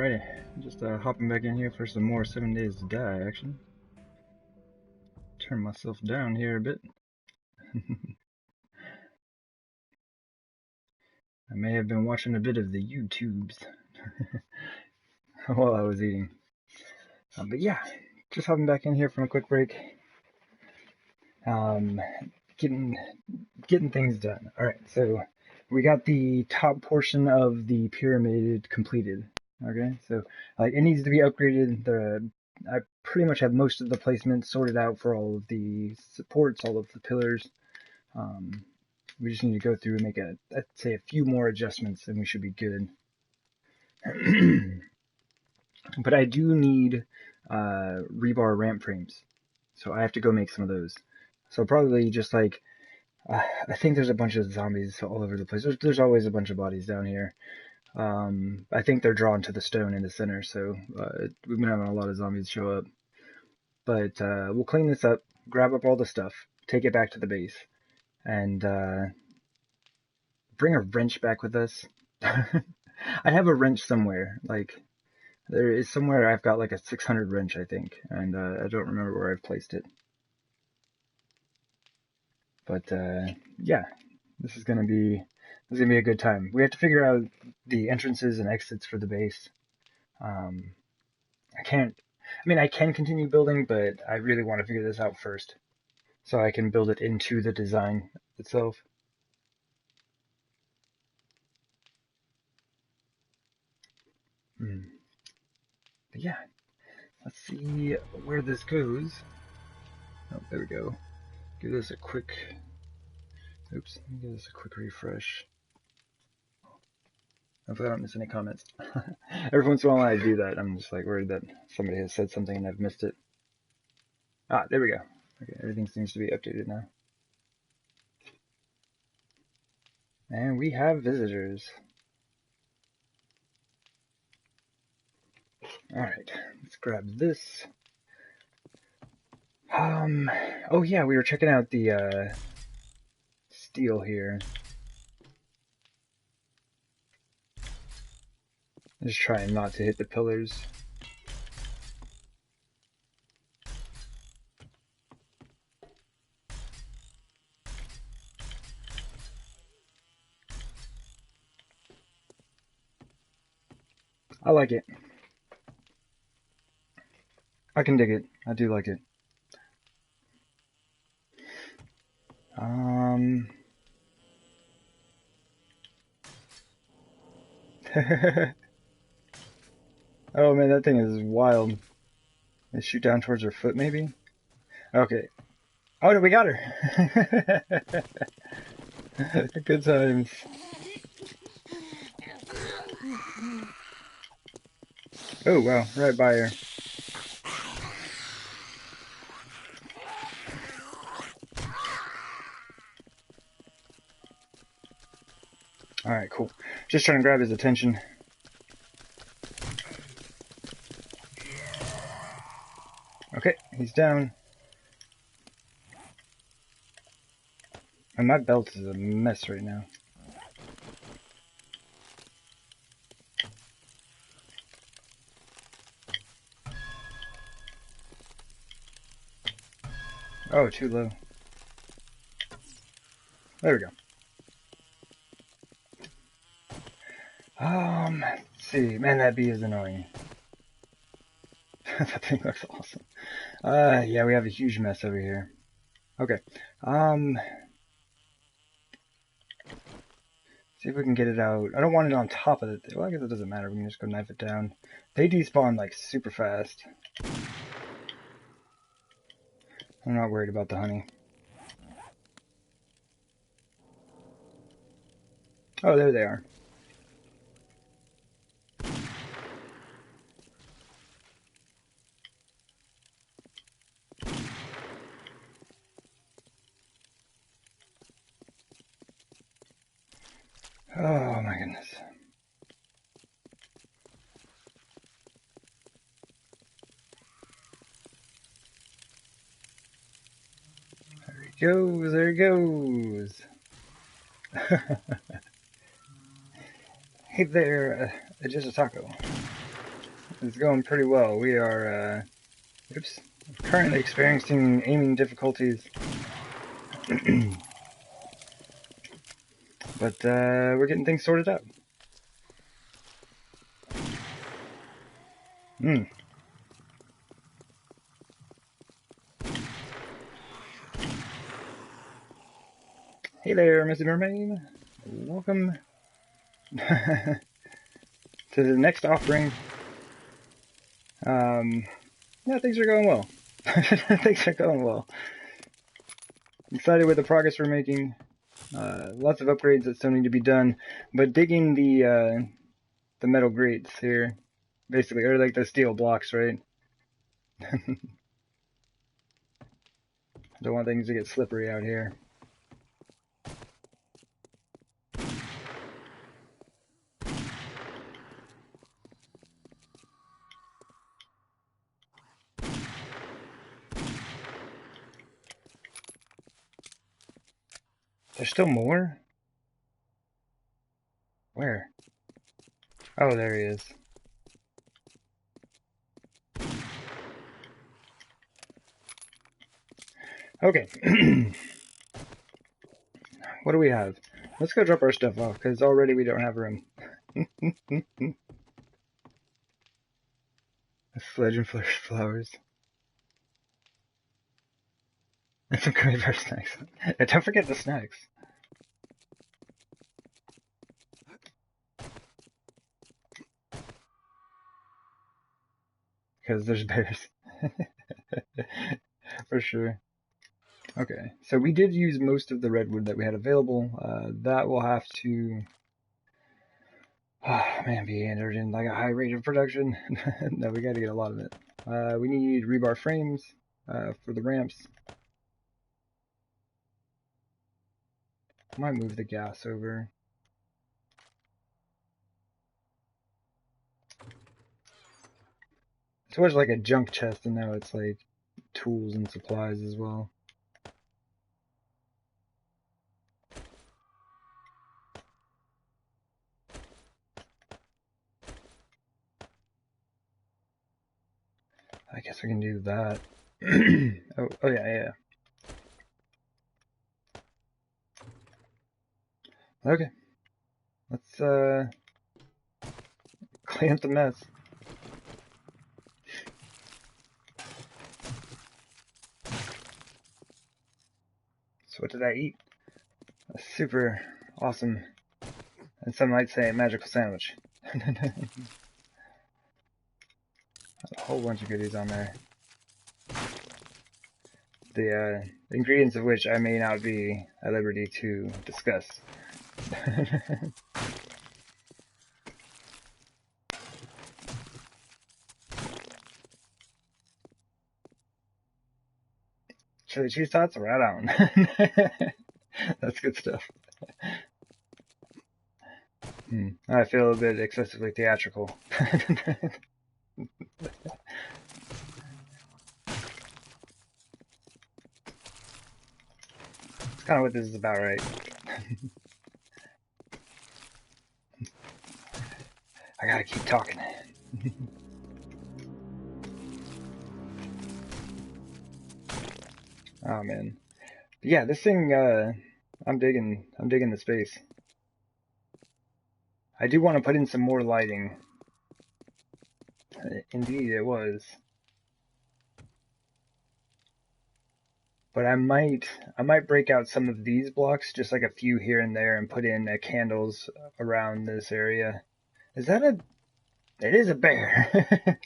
Alrighty, just hopping back in here for some more 7 Days to Die action. Turn myself down here a bit. I may have been watching a bit of the YouTubes while I was eating. But yeah, just hopping back in here from a quick break. Getting things done. Alright, so we got the top portion of the pyramid completed. Okay, so it needs to be upgraded. I pretty much have most of the placement sorted out for all of the supports, all of the pillars. We just need to go through and make I'd say a few more adjustments, and we should be good. But I do need rebar ramp frames, so I have to go make some of those. So probably just I think there's a bunch of zombies all over the place. There's always a bunch of bodies down here. I think they're drawn to the stone in the center, so we've been having a lot of zombies show up. But we'll clean this up, grab up all the stuff, take it back to the base, and bring a wrench back with us. I have a wrench somewhere. There is somewhere I've got a 600 wrench, I think, and I don't remember where I've placed it. But yeah, this is gonna be a good time. We have to figure out the entrances and exits for the base. I can continue building, but I really want to figure this out first, so I can build it into the design itself. But yeah, let's see where this goes. Oh, there we go. Give this a quick. Oops, let me give this a quick refresh. Hopefully I don't miss any comments. Every once in a while I do that, I'm just worried that somebody has said something and I've missed it. Ah, there we go. Okay, everything seems to be updated now. And we have visitors. Alright, let's grab this. Oh yeah, we were checking out the steel here. Just trying not to hit the pillars. I like it. I can dig it. I do like it. Oh man, that thing is wild. They shoot down towards her foot, maybe? Okay. Oh no, we got her! Good times. Oh wow, right by her. Alright, cool. Just trying to grab his attention. Okay, he's down. And my belt is a mess right now. Oh, too low. There we go. Let's see. Man, that bee is annoying. That thing looks awesome. Yeah, we have a huge mess over here. Okay. See if we can get it out. I don't want it on top of it. Well, I guess it doesn't matter. We can just go knife it down. They despawn super fast. I'm not worried about the honey. Oh, there they are. Oh my goodness. There he goes. Hey there, just a taco. is going pretty well. We are, oops, currently experiencing aiming difficulties. But, we're getting things sorted out. Hey there, Missy Mermaid. Welcome to the next offering. Yeah, things are going well. Things are going well. Excited with the progress we're making. Lots of upgrades that still need to be done, but digging the metal grates here, basically, or like the steel blocks, right? Don't want things to get slippery out here. There's still more? Where? Oh, there he is. Okay. What do we have? Let's go drop our stuff off, because already we don't have room. Sledge and flowers. And some gummy bear snacks. And don't forget the snacks. Because there's bears. For sure. Okay, so we did use most of the redwood that we had available. That will have to, be entered in like a high rate of production. No, we got to get a lot of it. We need rebar frames for the ramps. I might move the gas over. It was like a junk chest, and now it's like tools and supplies as well. I guess we can do that. oh yeah. Okay. Let's clean up the mess. So what did I eat? A super awesome, and some might say, magical sandwich. A whole bunch of goodies on there. The ingredients of which I may not be at liberty to discuss. Chili cheese tots, right on. That's good stuff. I feel a bit excessively theatrical. That's kind of what this is about, right? I gotta keep talking. Oh man, yeah, this thing. I'm digging the space. I do want to put in some more lighting. Indeed, it was. But I might break out some of these blocks, just like a few here and there, and put in candles around this area. Is that a? It is a bear.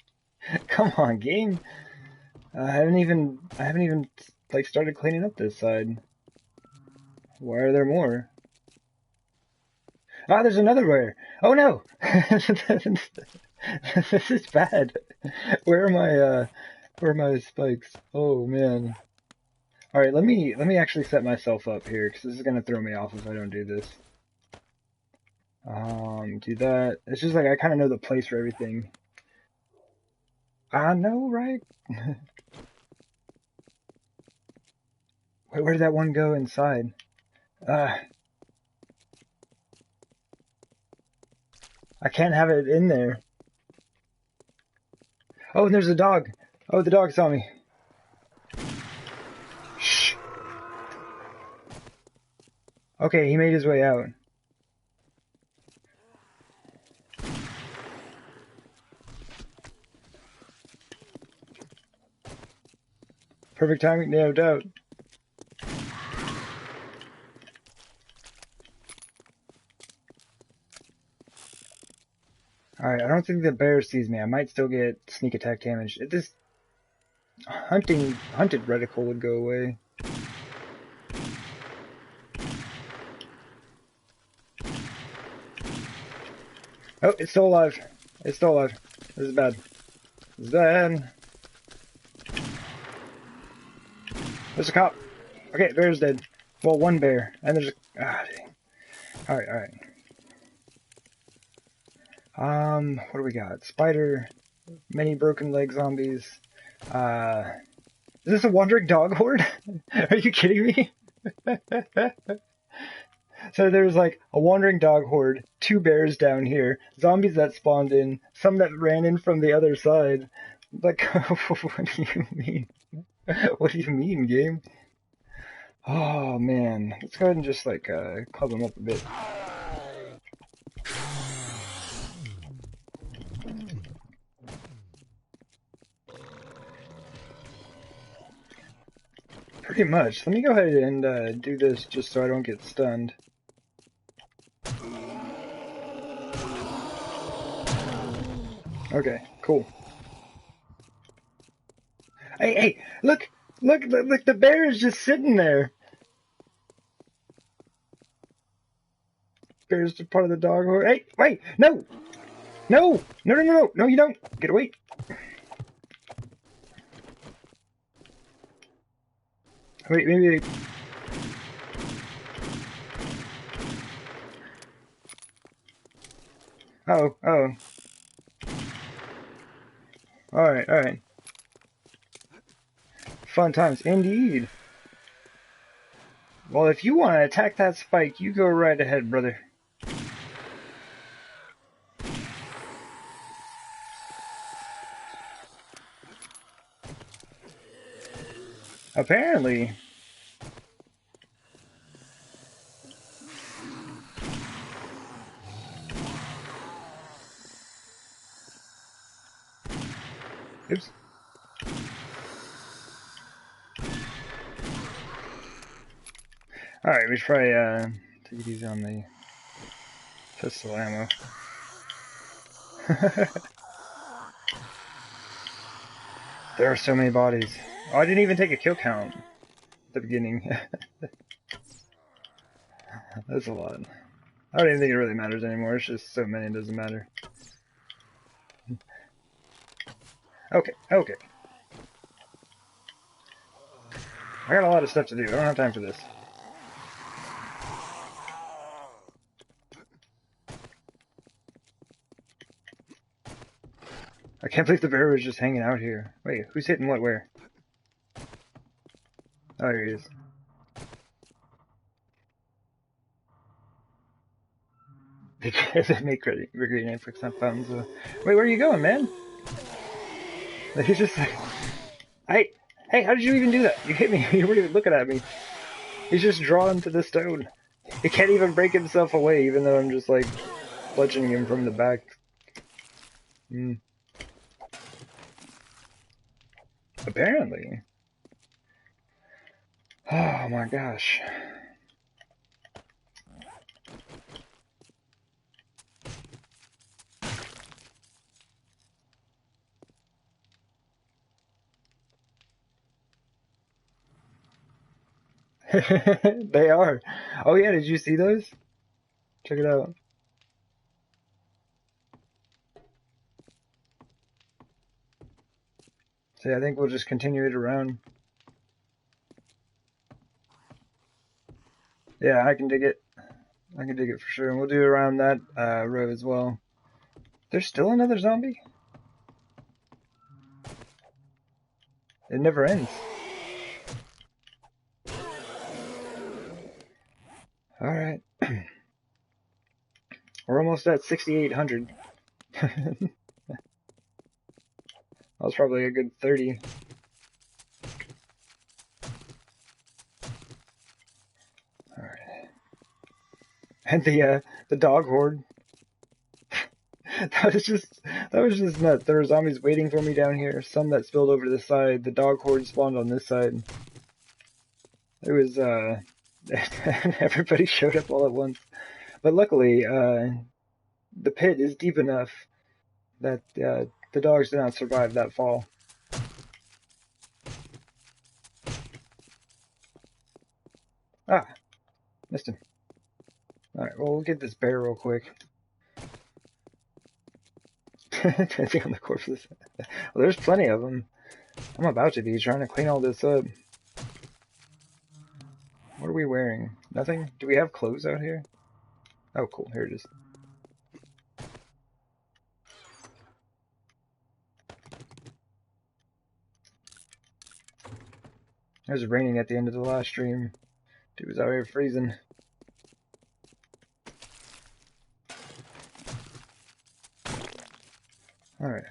Come on, game. I haven't even like started cleaning up this side. Why are there more? Ah, there's another bear. Oh no! This is bad. Where are my spikes? Oh man. All right, let me actually set myself up here, because this is gonna throw me off if I don't do this. Do that. It's just like I kind of know the place for everything. I know, right? Wait, where did that one go inside? I can't have it in there. Oh, and there's a dog. Oh, the dog saw me. Shh. Okay, he made his way out. Perfect timing, no doubt. Alright, I don't think the bear sees me. I might still get sneak attack damage. If this hunted reticle would go away. Oh, it's still alive. It's still alive. This is bad. This is bad. There's a cop. Okay, bear's dead. Well, one bear. And there's a... Ah, dang. Alright, alright. What do we got? Spider, many broken leg zombies. Is this a wandering dog horde? Are you kidding me? So there's like a wandering dog horde, 2 bears down here, zombies that spawned in, some that ran in from the other side. Like, what do you mean? What do you mean, game? Oh man, let's go ahead and just like club them up a bit. Pretty much. Let me go ahead and do this just so I don't get stunned. Okay, cool. Hey, hey, look, the bear is just sitting there. Bear's just part of the dog horde. Hey, wait, no, no, no, no, no, no, no, you don't. Get away. Wait, maybe. Oh, oh. Alright, alright. Fun times, indeed. Well, if you want to attack that spike, you go right ahead, brother. Apparently. Oops. Alright, we should probably take it easy on the pistol ammo. There are so many bodies. Oh, I didn't even take a kill count at the beginning. That's a lot. I don't even think it really matters anymore. It's just so many, it doesn't matter. Okay, okay. I got a lot of stuff to do. I don't have time for this. I can't believe the bear was just hanging out here. Wait, who's hitting what where? Oh, here he is. They make great name for some fountains. Wait, where are you going, man? Like, he's just like, hey, how did you even do that? You hit me. You weren't even looking at me. He's just drawn to the stone. He can't even break himself away, even though I'm just like bludgeoning him from the back. Apparently. Oh my gosh. They are. Oh yeah, did you see those? Check it out. See, I think we'll just continue it around. Yeah, I can dig it. I can dig it for sure. And we'll do it around that row as well. There's still another zombie? It never ends. Alright. We're almost at 6,800. That was probably a good 30. Alright. And the dog horde. That was just nuts. There were zombies waiting for me down here. Some that spilled over to the side. The dog horde spawned on this side. It was everybody showed up all at once. But luckily, the pit is deep enough that the dogs did not survive that fall. Ah, missed him. Alright, well, we'll get this bear real quick. Dancing on the corpses. Well, there's plenty of them. I'm about to be trying to clean all this up. What are we wearing? Nothing? Do we have clothes out here? Oh, cool. Here it is. It was raining at the end of the last stream. Dude was out here freezing. Alright.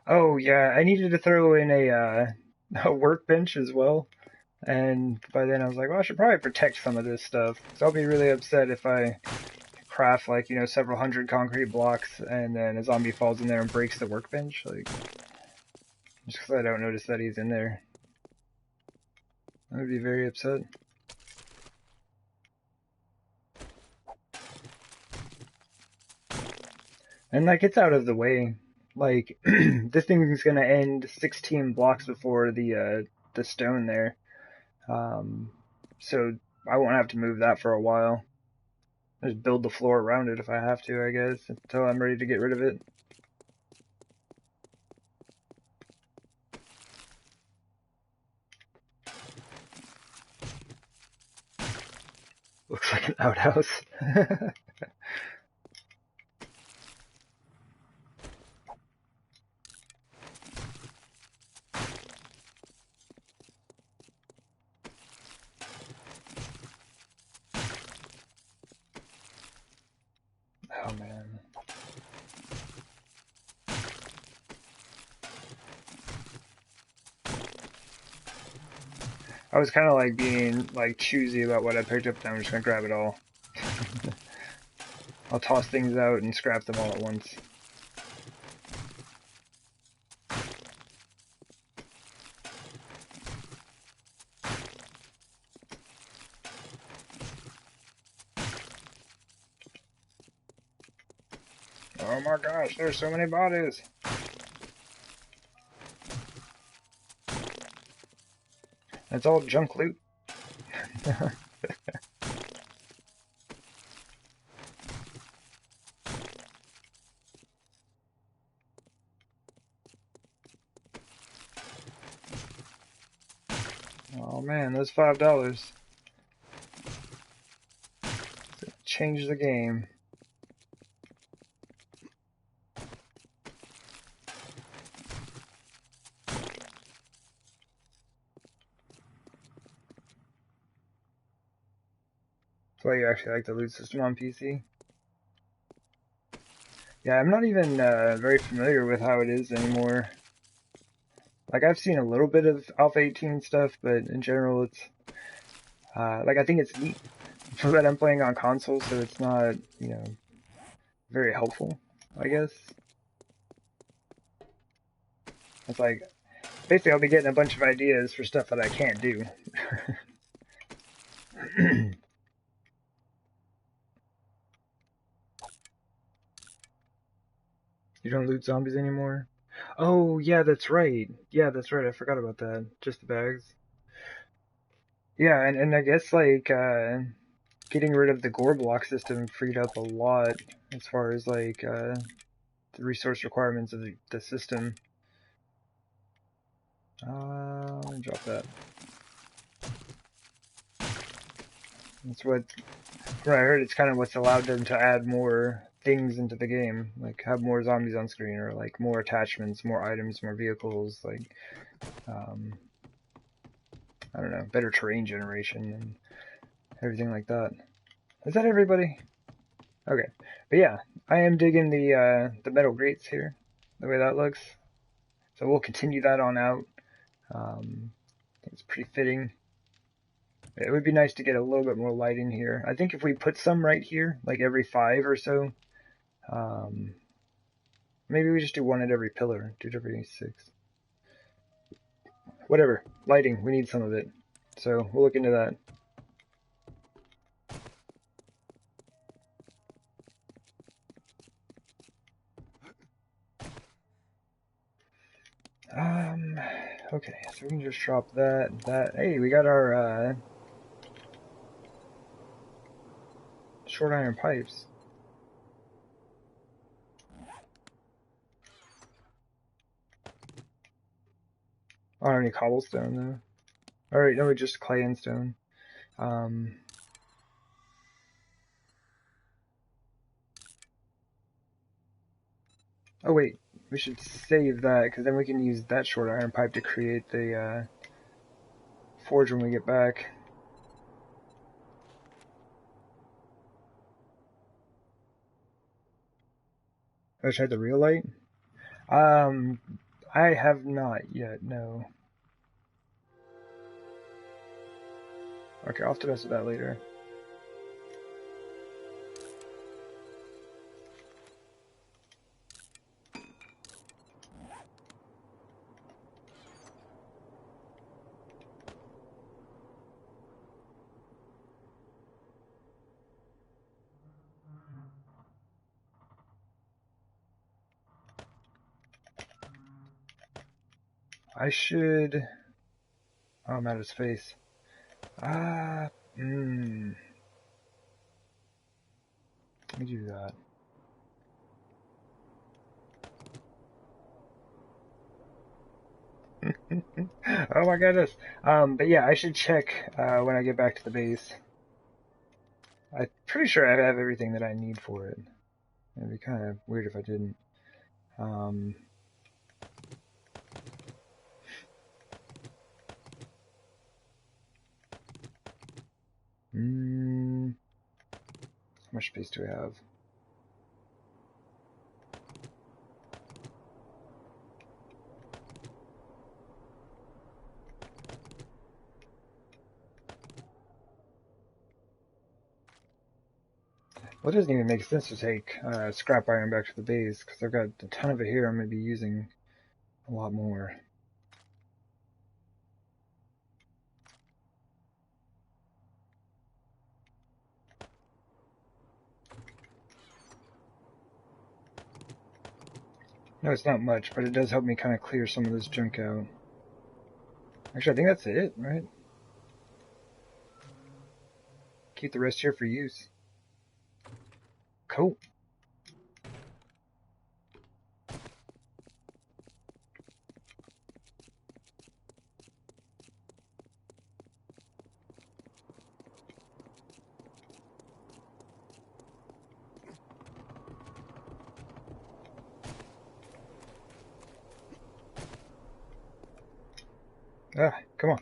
Oh, yeah, I needed to throw in a workbench as well. And by then I was like, well, I should probably protect some of this stuff. So I'll be really upset if I craft, like, you know, several hundred concrete blocks and then a zombie falls in there and breaks the workbench. Like, just because I don't notice that he's in there. I would be very upset. And, like, it's out of the way. Like, this thing's gonna end 16 blocks before the stone there. So I won't have to move that for a while. Just build the floor around it if I have to, I guess, until I'm ready to get rid of it. Looks like an outhouse. Oh man. I was kind of like being like choosy about what I picked up, and I'm just gonna grab it all. I'll toss things out and scrap them all at once. Oh my gosh, there's so many bodies! It's all junk loot. Oh man, those $5. Change the game. That's why you actually like the loot system on PC. Yeah, I'm not even very familiar with how it is anymore. Like, I've seen a little bit of Alpha 18 stuff, but in general it's... like, I think it's neat that I'm playing on console, so it's not, you know, very helpful, I guess. It's like, basically I'll be getting a bunch of ideas for stuff that I can't do. You don't loot zombies anymore? Oh, yeah, that's right. Yeah, that's right. I forgot about that. Just the bags. Yeah, and I guess, like, getting rid of the gore block system freed up a lot as far as, like, the resource requirements of the system. Let me drop that. That's what I heard. It's kind of what's allowed them to add more things into the game, like have more zombies on screen, or like more attachments, more items, more vehicles, like I don't know, better terrain generation and everything like that. Is that everybody? Okay. But yeah, I am digging the metal grates here, the way that looks. So we'll continue that on out. I think it's pretty fitting. It would be nice to get a little bit more light in here. I think if we put some right here, like every 5 or so, um, maybe we just do one at every pillar, do it every 6. Whatever, lighting, we need some of it. So we'll look into that. Okay, so we can just drop that. Hey, we got our short iron pipes. I don't have any cobblestone though. Alright, no, just clay and stone. Um, oh wait, we should save that, because then we can use that short iron pipe to create the forge when we get back. Oh, should I have the real light? Um, I have not yet, no. Okay, I'll have to mess with that later. I should... Oh, I'm out of space. Let me do that. Oh my goodness. But yeah, I should check when I get back to the base. I'm pretty sure I have everything that I need for it. It'd be kind of weird if I didn't. Um, how much space do we have? Well, it doesn't even make sense to take scrap iron back to the base, because I've got a ton of it here. I'm going to be using a lot more. No, it's not much, but it does help me kind of clear some of this junk out. Actually, I think that's it, right? Keep the rest here for use. Cool. Ah, come on.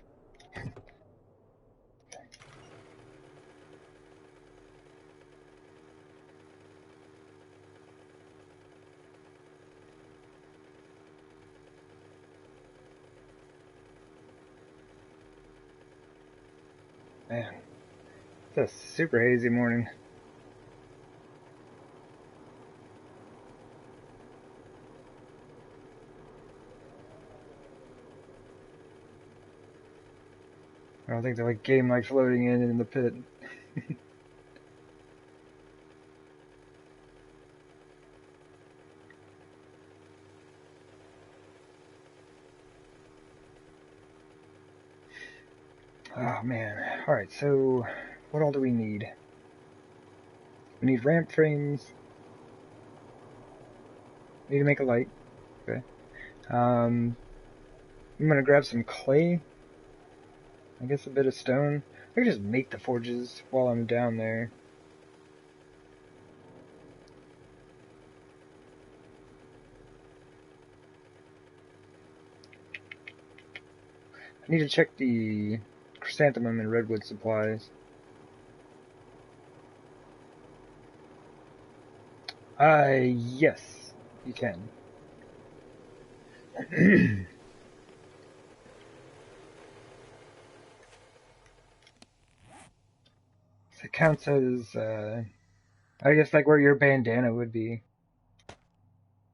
Man, it's a super hazy morning. I don't think the game likes loading in the pit. Oh man. Alright, so what all do we need? We need ramp frames. We need to make a light. Okay. I'm gonna grab some clay. I guess a bit of stone. I can just make the forges while I'm down there. I need to check the chrysanthemum and redwood supplies. Yes, you can. So it counts as, I guess, like where your bandana would be.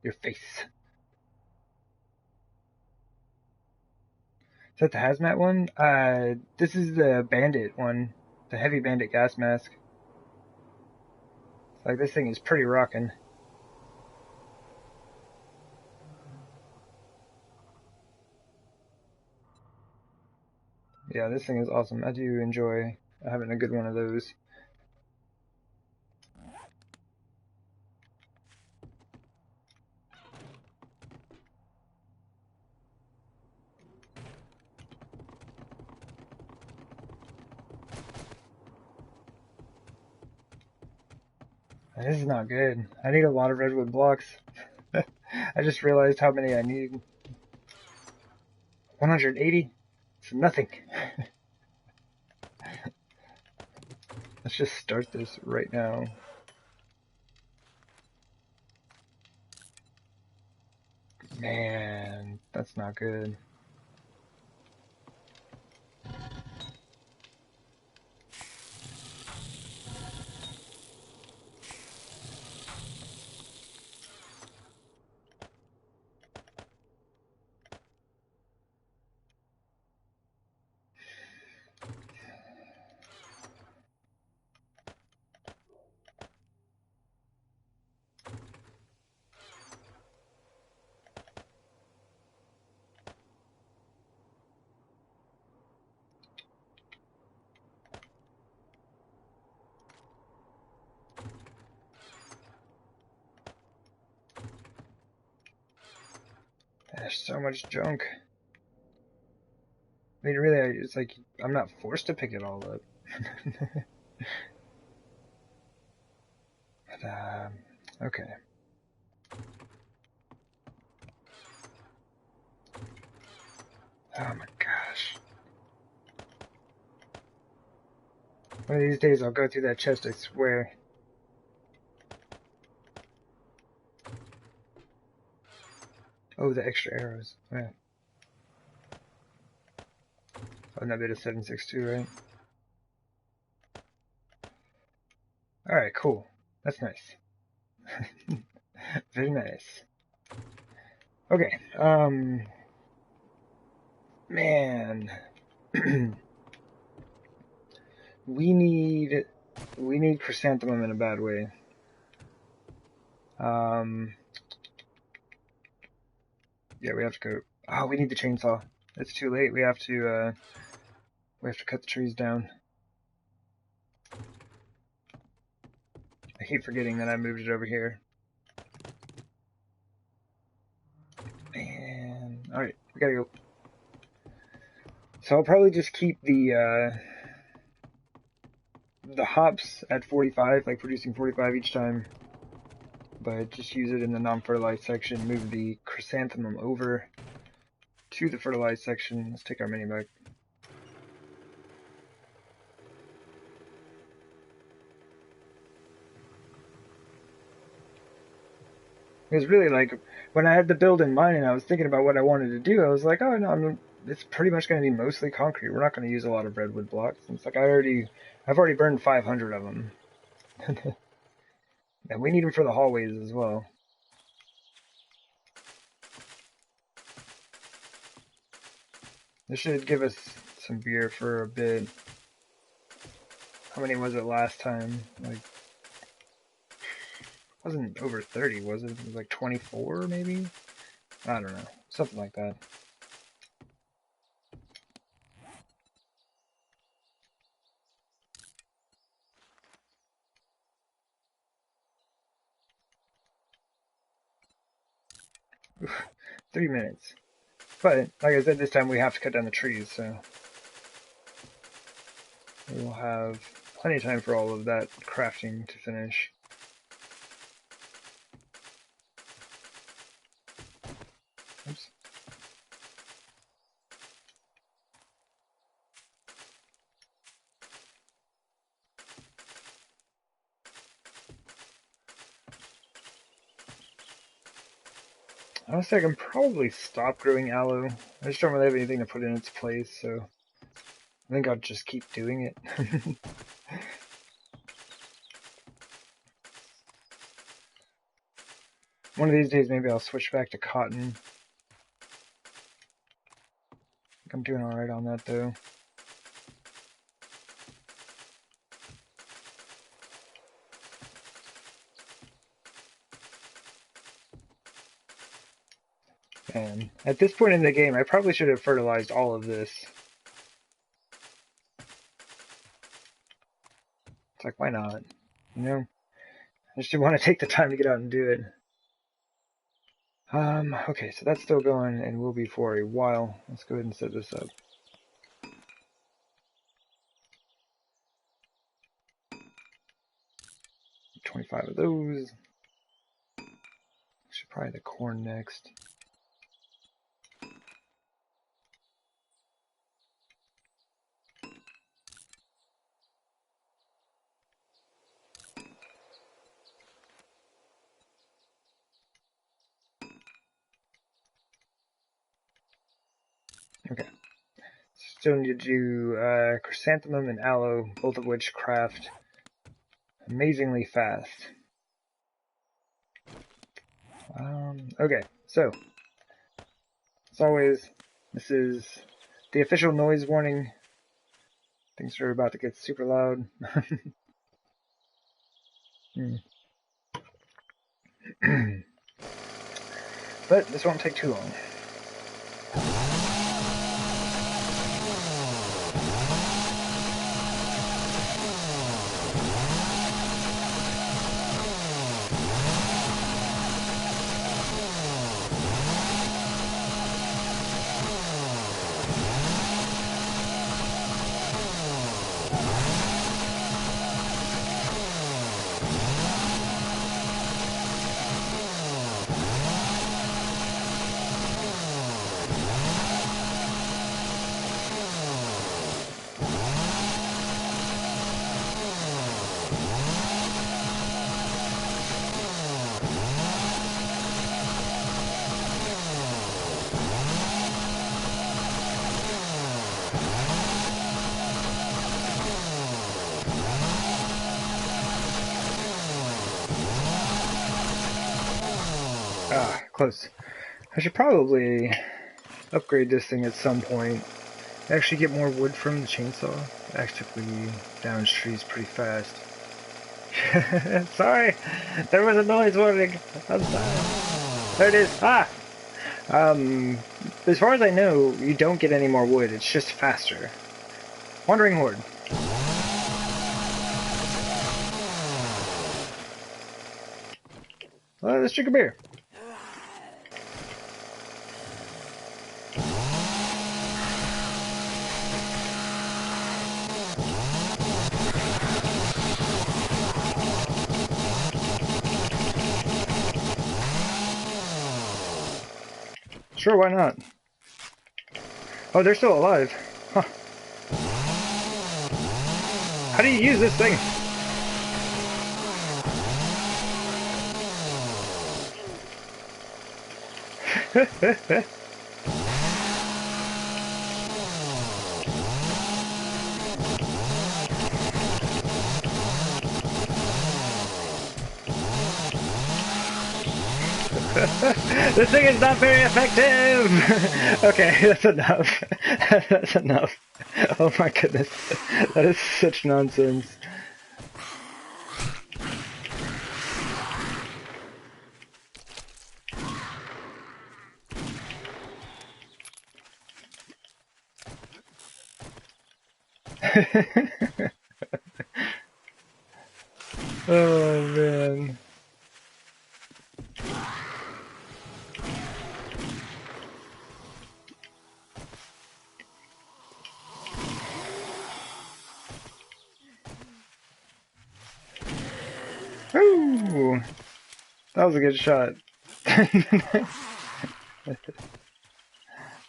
Your face. Is that the hazmat one? This is the bandit one. The heavy bandit gas mask. Like, this thing is pretty rockin'. Yeah, this thing is awesome. I do enjoy having a good one of those. This is not good. I need a lot of redwood blocks. I just realized how many I need. 180? It's nothing. Let's just start this right now. Man, that's not good. There's so much junk. I mean, really, it's like, I'm not forced to pick it all up. But, okay. Oh my gosh. One of these days I'll go through that chest, I swear. Oh, the extra arrows. Yeah. Oh, no, bit of 762, right? Alright, cool. That's nice. Very nice. Okay, man. we need chrysanthemum in a bad way. Yeah, we have to go. Oh, we need the chainsaw. It's too late. We have to cut the trees down. I keep forgetting that I moved it over here. Man, all right, we gotta go. So I'll probably just keep the hops at 45, like producing 45 each time, but just use it in the non-fertilized section. Move the chrysanthemum over to the fertilized section. Let's take our mini back. It was really like when I had the build in mind and I was thinking about what I wanted to do, I was like, oh no, it's pretty much going to be mostly concrete. We're not going to use a lot of redwood blocks. And it's like I've already burned 500 of them, and we need them for the hallways as well. This should give us some beer for a bit. How many was it last time? Like, it wasn't over 30, was it? It was like 24 maybe? I don't know. Something like that. Oof, 3 minutes. But, like I said, this time we have to cut down the trees, so we'll have plenty of time for all of that crafting to finish. Oops. Honestly, I can probably stop growing aloe. I just don't really have anything to put in its place, so I think I'll just keep doing it. One of these days, maybe I'll switch back to cotton. I think I'm doing alright on that, though. Man, at this point in the game, I probably should have fertilized all of this. It's like, why not? You know? I just didn't want to take the time to get out and do it. Okay, so that's still going and will be for a while. Let's go ahead and set this up. $25 of those. Should probably the corn next. Okay. Still need to do chrysanthemum and aloe, both of which craft amazingly fast. Okay, so as always, this is the official noise warning. Things are about to get super loud. But this won't take too long. Close. I should probably upgrade this thing at some point. Actually get more wood from the chainsaw. It actually downs trees pretty fast. Sorry! There was a noise warning! I'm sorry. There it is! Ah! As far as I know, you don't get any more wood, it's just faster. Wandering Horde. Let's drink a beer. Sure, why not? Oh, they're still alive. Huh. How do you use this thing? This thing is not very effective! Okay, that's enough. That's enough. Oh my goodness. That is such nonsense. Oh man. Ooh, that was a good shot.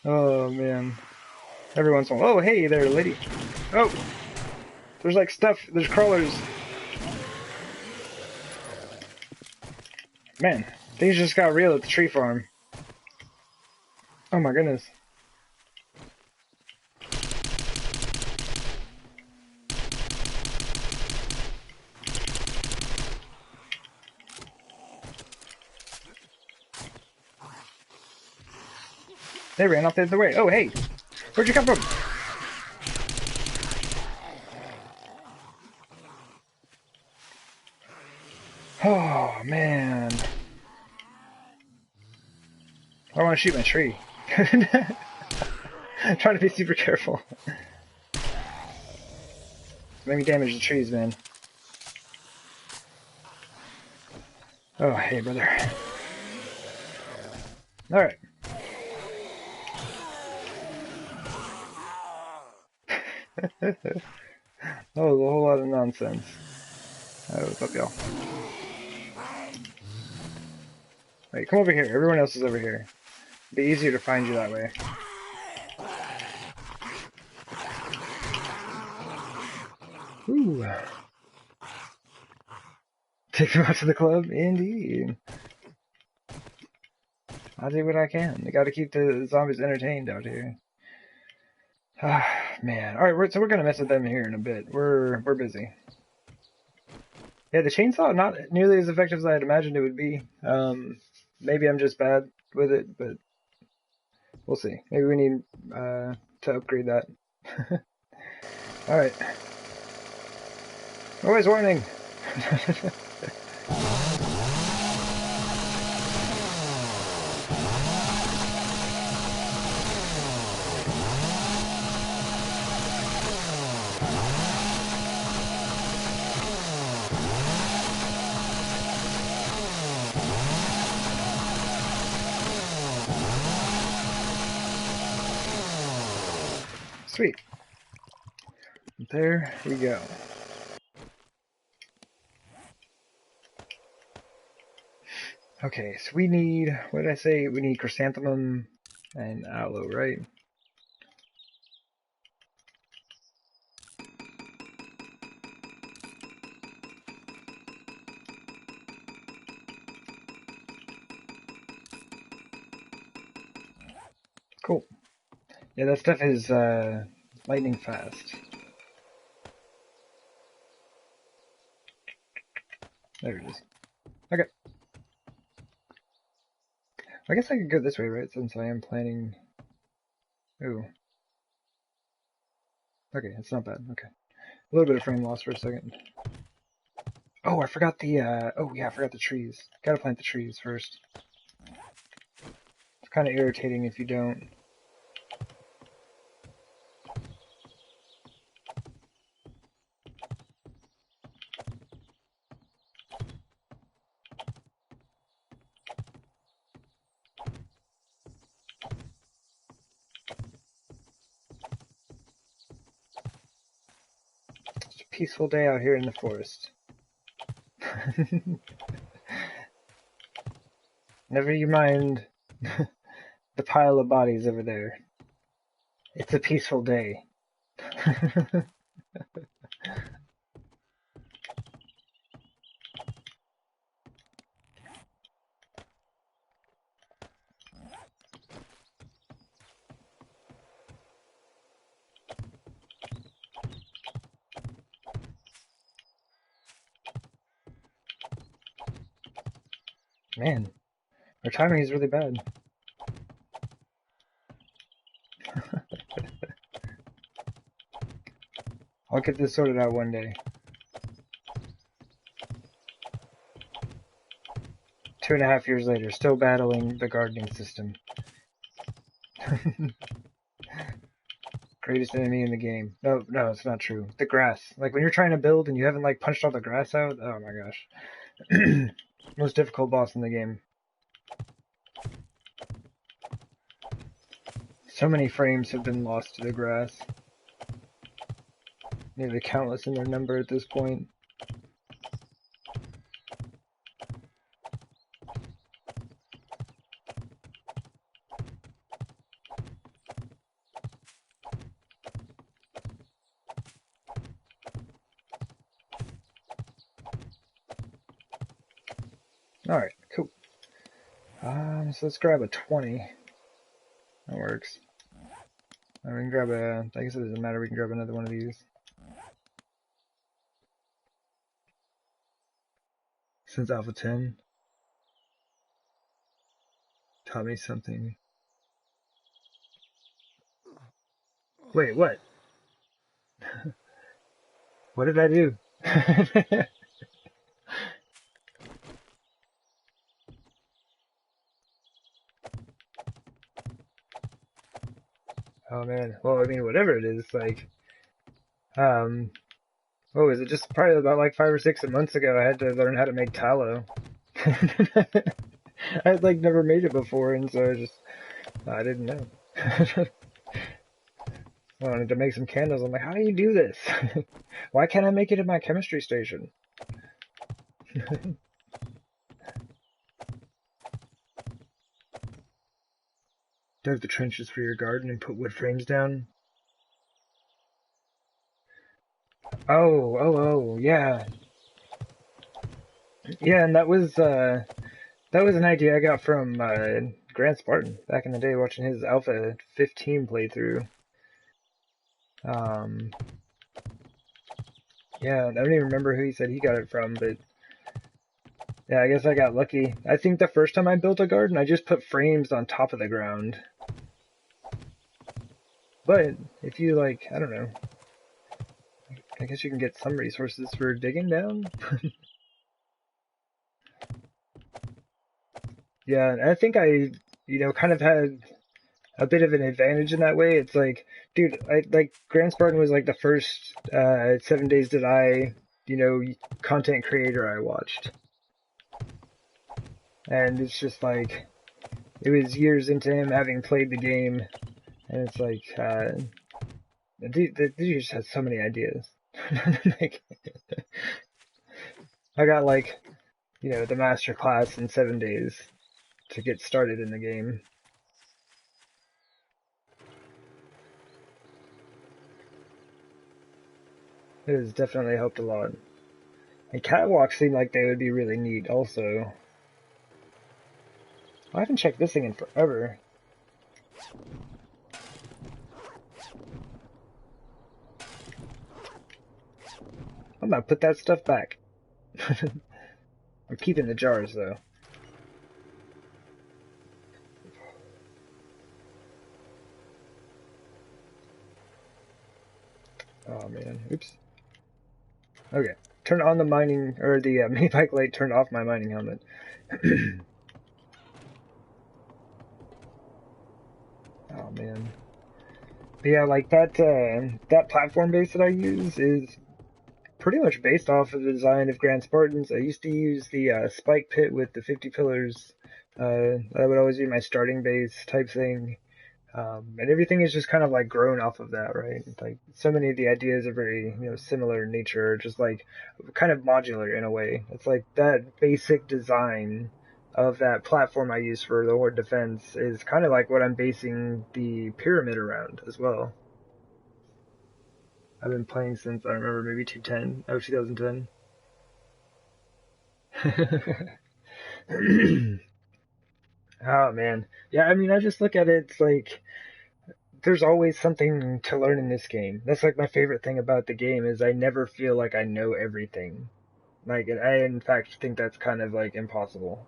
Oh man. Every once in a while. Oh, hey there, lady. Oh, there's like stuff. There's crawlers. Man, things just got real at the tree farm. Oh my goodness. They ran off the other way. Oh, hey! Where'd you come from? Oh, man. I don't want to shoot my tree. I'm trying to be super careful. Make me damage the trees, man. Oh, hey, brother. Alright. That was a whole lot of nonsense. What's up, y'all? Wait, come over here. Everyone else is over here. It'd be easier to find you that way. Ooh. Take them out to the club? Indeed. I'll do what I can. I gotta keep the zombies entertained out here. Ah, man. Alright, so we're gonna mess with them here in a bit. We're busy. Yeah, the chainsaw, not nearly as effective as I had imagined it would be. Maybe I'm just bad with it, but we'll see. Maybe we need to upgrade that. Alright. Always warning! Sweet. There we go. Okay, so we need, what did I say? We need chrysanthemum and aloe, right? Cool. Yeah, that stuff is lightning fast. There it is. Okay. I guess I could go this way, right? Since I am planning... Ooh. Okay, it's not bad. Okay. A little bit of frame loss for a second. Oh, I forgot the, oh yeah, I forgot the trees. Gotta plant the trees first. It's kind of irritating if you don't. It's a peaceful day out here in the forest. Never you mind the pile of bodies over there. It's a peaceful day. Man, our timing is really bad. I'll get this sorted out one day. 2.5 years later, still battling the gardening system. Greatest enemy in the game. No, it's not true. The grass. Like when you're trying to build and you haven't like punched all the grass out. Oh my gosh. Most difficult boss in the game. So many frames have been lost to the grass. Nearly countless in their number at this point. Alright, cool. So let's grab a 20. That works. We can grab I guess it doesn't matter, we can grab another one of these. Since Alpha 10 taught me something. Wait, what? What did I do? Oh man. Well, I mean, whatever it is, like, what was it? Just probably about like 5 or 6 months ago, I had to learn how to make tallow. I had like never made it before, and so I didn't know. I wanted to make some candles. I'm like, how do you do this? Why can't I make it at my chemistry station? Dug the trenches for your garden and put wood frames down. Oh, yeah. Yeah, and that was an idea I got from Grant Spartan back in the day, watching his Alpha 15 playthrough. Yeah, I don't even remember who he said he got it from, but yeah, I guess I got lucky. I think the first time I built a garden, I just put frames on top of the ground. But if you like, I don't know, I guess you can get some resources for digging down. Yeah, and I think I, kind of had a bit of an advantage in that way. It's like, dude, Grant Spartan was like the first 7 days that I, content creator I watched. And it's just like, it was years into him having played the game, and it's like, the dude just has so many ideas. Like, I got like, the master class in 7 days to get started in the game. It has definitely helped a lot. And catwalks seem like they would be really neat also. I haven't checked this thing in forever. I'm gonna put that stuff back. I'm keeping the jars though. Oh man, oops. Okay, turn on the mining, or the mini bike light turned off my mining helmet. Oh man. But yeah, like that platform base that I use is pretty much based off of the design of Grand Spartans. I used to use the spike pit with the 50 pillars. That would always be my starting base type thing. And everything is just kind of like grown off of that, right? Like so many of the ideas are very, similar in nature, just like kind of modular in a way. It's like that basic design of that platform I use for the Horde defense is kind of like what I'm basing the pyramid around as well. I've been playing since I remember maybe 2010. Oh man. Yeah, I mean I just look at it, it's like there's always something to learn in this game. That's like my favorite thing about the game is I never feel like I know everything. Like I in fact think that's kind of like impossible.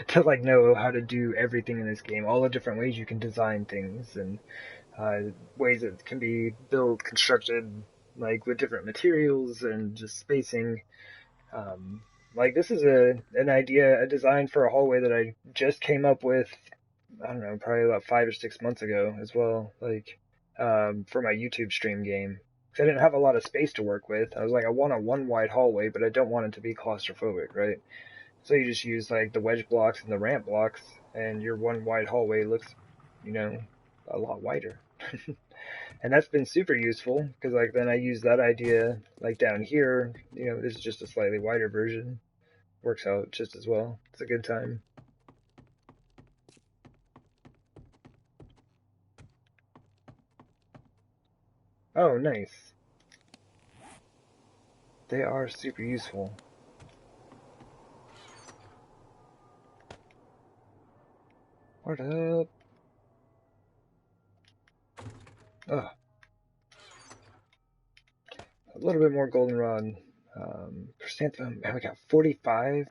To like know how to do everything in this game, all the different ways you can design things and ways that can be built, constructed, like with different materials and just spacing. Um, like this is an idea, a design for a hallway that I just came up with. I don't know, probably about 5 or 6 months ago as well. Like for my YouTube stream game. 'Cause I didn't have a lot of space to work with. I was like, I want a one wide hallway, but I don't want it to be claustrophobic, right? So you just use like the wedge blocks and the ramp blocks, and your one wide hallway looks, you know, a lot wider. And that's been super useful because like then I use that idea like down here. This is just a slightly wider version. Works out just as well. It's a good time. Oh, nice. They are super useful. What up? Ugh. A little bit more goldenrod. Chrysanthemum, man, we got 45.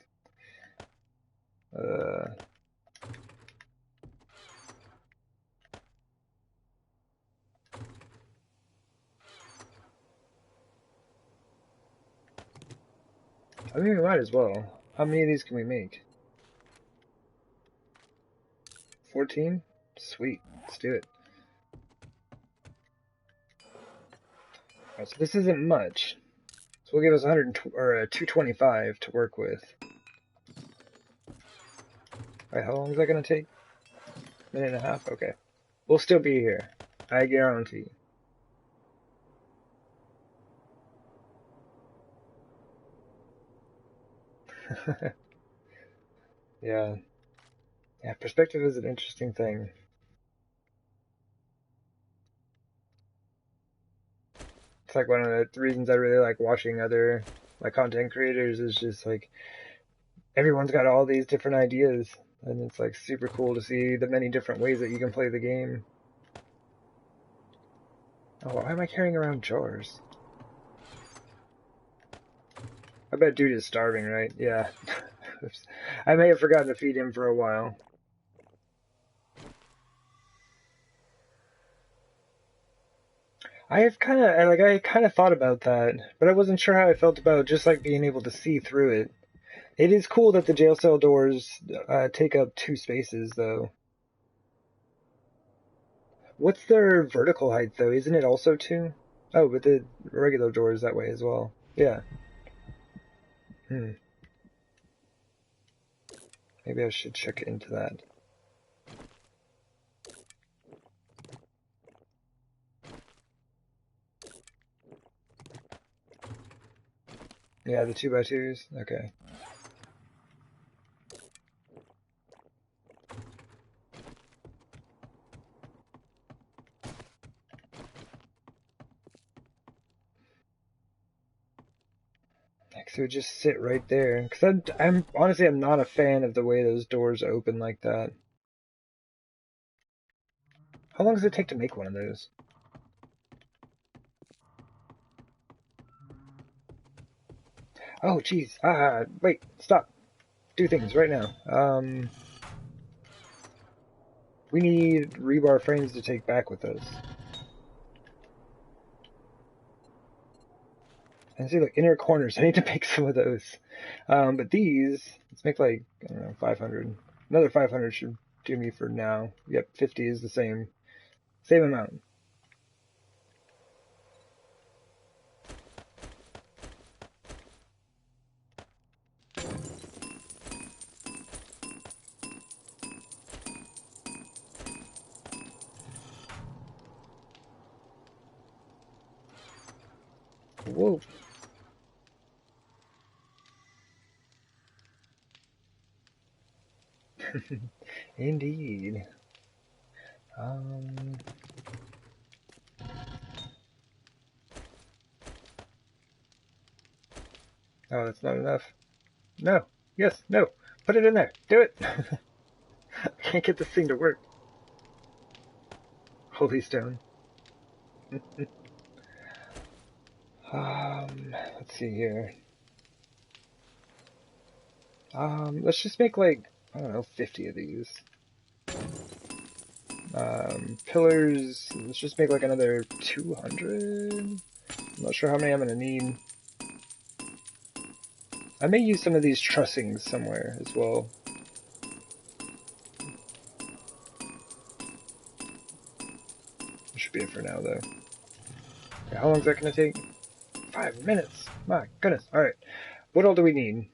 I mean, we might as well. How many of these can we make? 14? Sweet. Let's do it. Alright, so this isn't much. So we'll give us 225 to work with. Alright, how long is that going to take? Minute and a half? Okay. We'll still be here. I guarantee. Yeah. Yeah, perspective is an interesting thing. It's like one of the reasons I really like watching other content creators is just like everyone's got all these different ideas, and it's like super cool to see the many different ways that you can play the game. Oh, why am I carrying around jars? I bet dude is starving, right? Yeah. I may have forgotten to feed him for a while. I kind of thought about that, but I wasn't sure how I felt about just like being able to see through it. It is cool that the jail cell doors take up 2 spaces, though. What's their vertical height, though? Isn't it also 2? Oh, but the regular door is that way as well. Yeah. Maybe I should check into that. Yeah, the 2x2s? Okay. So it would just sit right there. Because I'm honestly, I'm not a fan of the way those doors open like that. How long does it take to make one of those? Oh, jeez. Wait, stop. Do things right now. We need rebar frames to take back with us. And see, look, inner corners. I need to make some of those. But these, let's make like, I don't know, 500. Another 500 should do me for now. Yep, 50 is the same amount. Whoa. Indeed. Oh, that's not enough. No. Yes. No. Put it in there. Do it. I can't get this thing to work. Holy stone. Let's see here. Let's just make like, I don't know, 50 of these. Pillars, let's just make like another 200. I'm not sure how many I'm gonna need. I may use some of these trussings somewhere as well. That should be it for now, though. Okay, how long is that gonna take? 5 minutes! My goodness. Alright. What all do we need?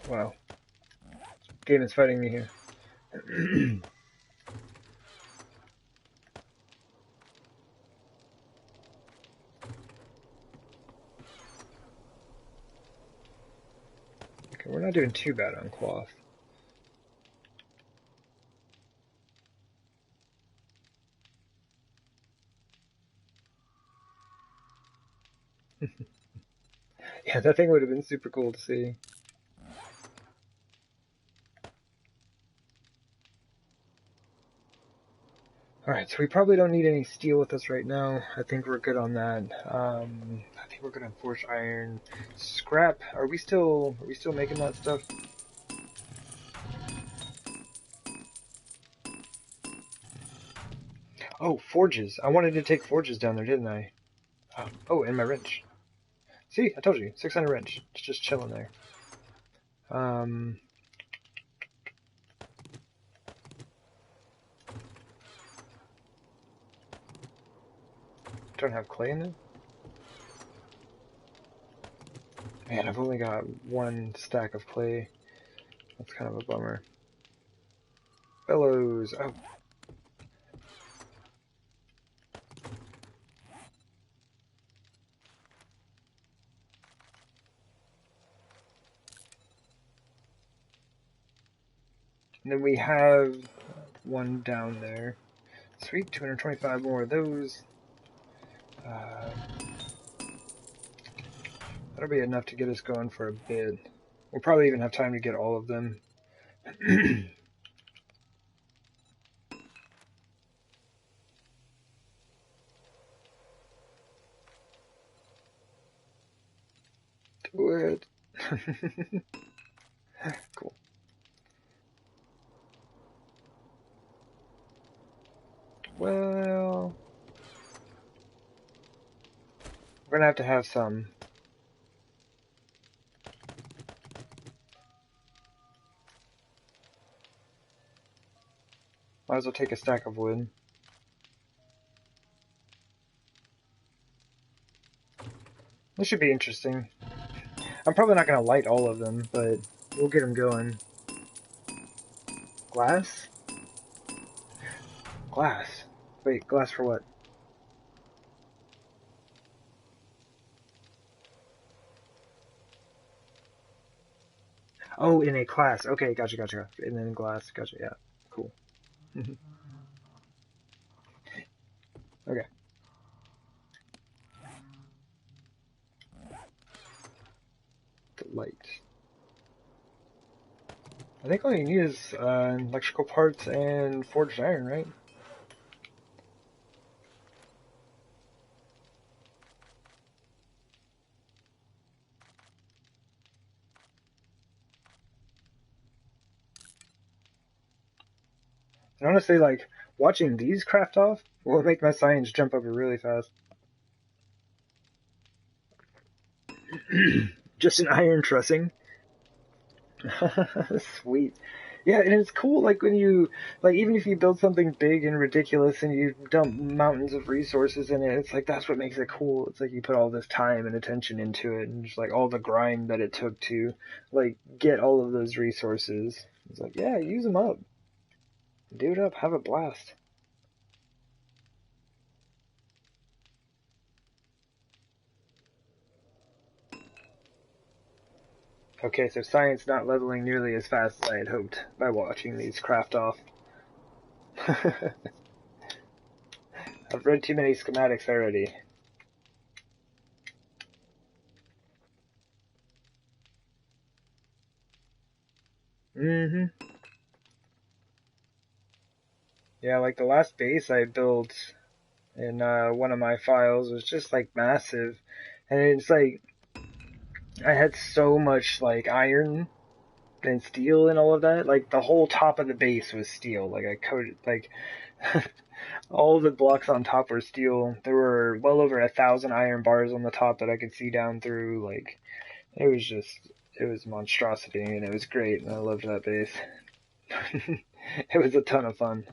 Wow. This game is fighting me here. Okay, we're not doing too bad on cloth. Yeah, that thing would have been super cool to see. Alright, so we probably don't need any steel with us right now. I think we're good on that. I think we're gonna forge iron. Scrap, are we still making that stuff? Oh, forges. I wanted to take forges down there, didn't I? Oh, and my wrench. See, I told you, 600 wrench. It's just chilling there. Um, don't have clay in it? Man, I've only got one stack of clay. That's kind of a bummer. Bellows. Oh. And then we have one down there. Sweet, 225 more of those. That'll be enough to get us going for a bit. We'll probably even have time to get all of them. Do it. Cool. Well, we're gonna have to have some. Might as well take a stack of wood. This should be interesting. I'm probably not gonna light all of them, but we'll get them going. Glass? Glass. Wait, glass for what? Oh, in a class. Okay, gotcha. And then glass. Gotcha, yeah. Cool. Okay. The light. I think all you need is electrical parts and forged iron, right? And honestly, like, watching these craft off will make my science jump up really fast. Just an iron trussing. Sweet. Yeah, and it's cool, like, when you, like, even if you build something big and ridiculous and you dump mountains of resources in it, it's like, that's what makes it cool. It's like you put all this time and attention into it, and just, like, all the grind that it took to, like, get all of those resources. It's like, yeah, use them up. Do it up, have a blast. Okay, so science not leveling nearly as fast as I had hoped by watching these craft off. I've read too many schematics already. Mm-hmm. Yeah, like the last base I built in one of my files was just like massive. And it's like I had so much like iron and steel and all of that. Like the whole top of the base was steel. Like I coated like all the blocks on top were steel. There were well over 1,000 iron bars on the top that I could see down through. Like it was just it was monstrosity and it was great and I loved that base. It was a ton of fun.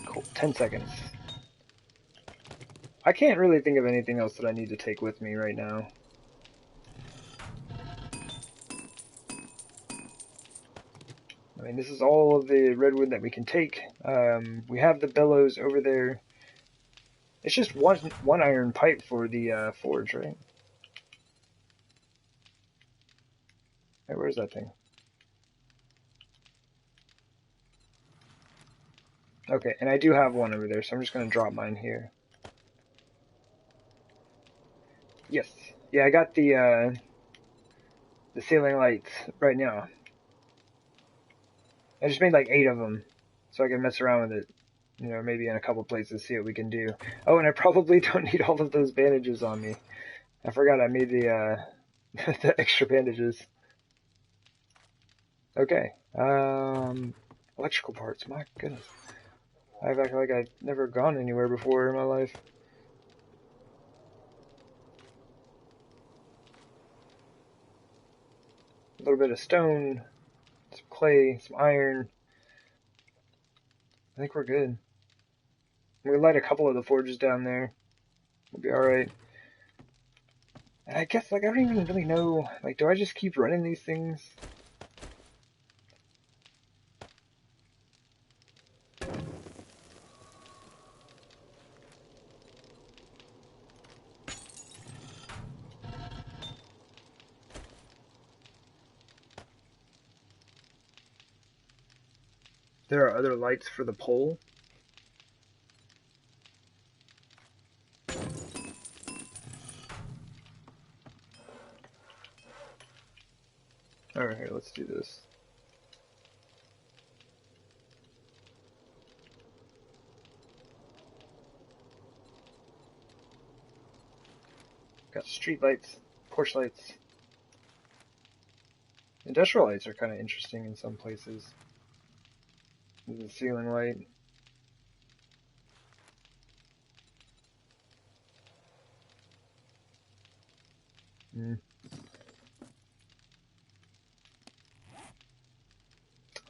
Cool. 10 seconds. I can't really think of anything else that I need to take with me right now. I mean, this is all of the redwood that we can take. We have the bellows over there. It's just one iron pipe for the forge, right? Hey, where's that thing? Okay, and I do have one over there, so I'm just going to drop mine here. Yes. Yeah, I got the ceiling lights right now. I just made like 8 of them. so I can mess around with it. You know, maybe in a couple places, see what we can do. Oh, and I probably don't need all of those bandages on me. I forgot I made the the extra bandages. Okay. Electrical parts. My goodness. I've acted like I've never gone anywhere before in my life. A little bit of stone, some clay, some iron. I think we're good. We light a couple of the forges down there. We'll be alright. And I guess, like, I don't even really know, like, do I just keep running these things? There are other lights for the pole. Alright, let's do this. Got street lights, porch lights. Industrial lights are kind of interesting in some places. The ceiling light. Mm.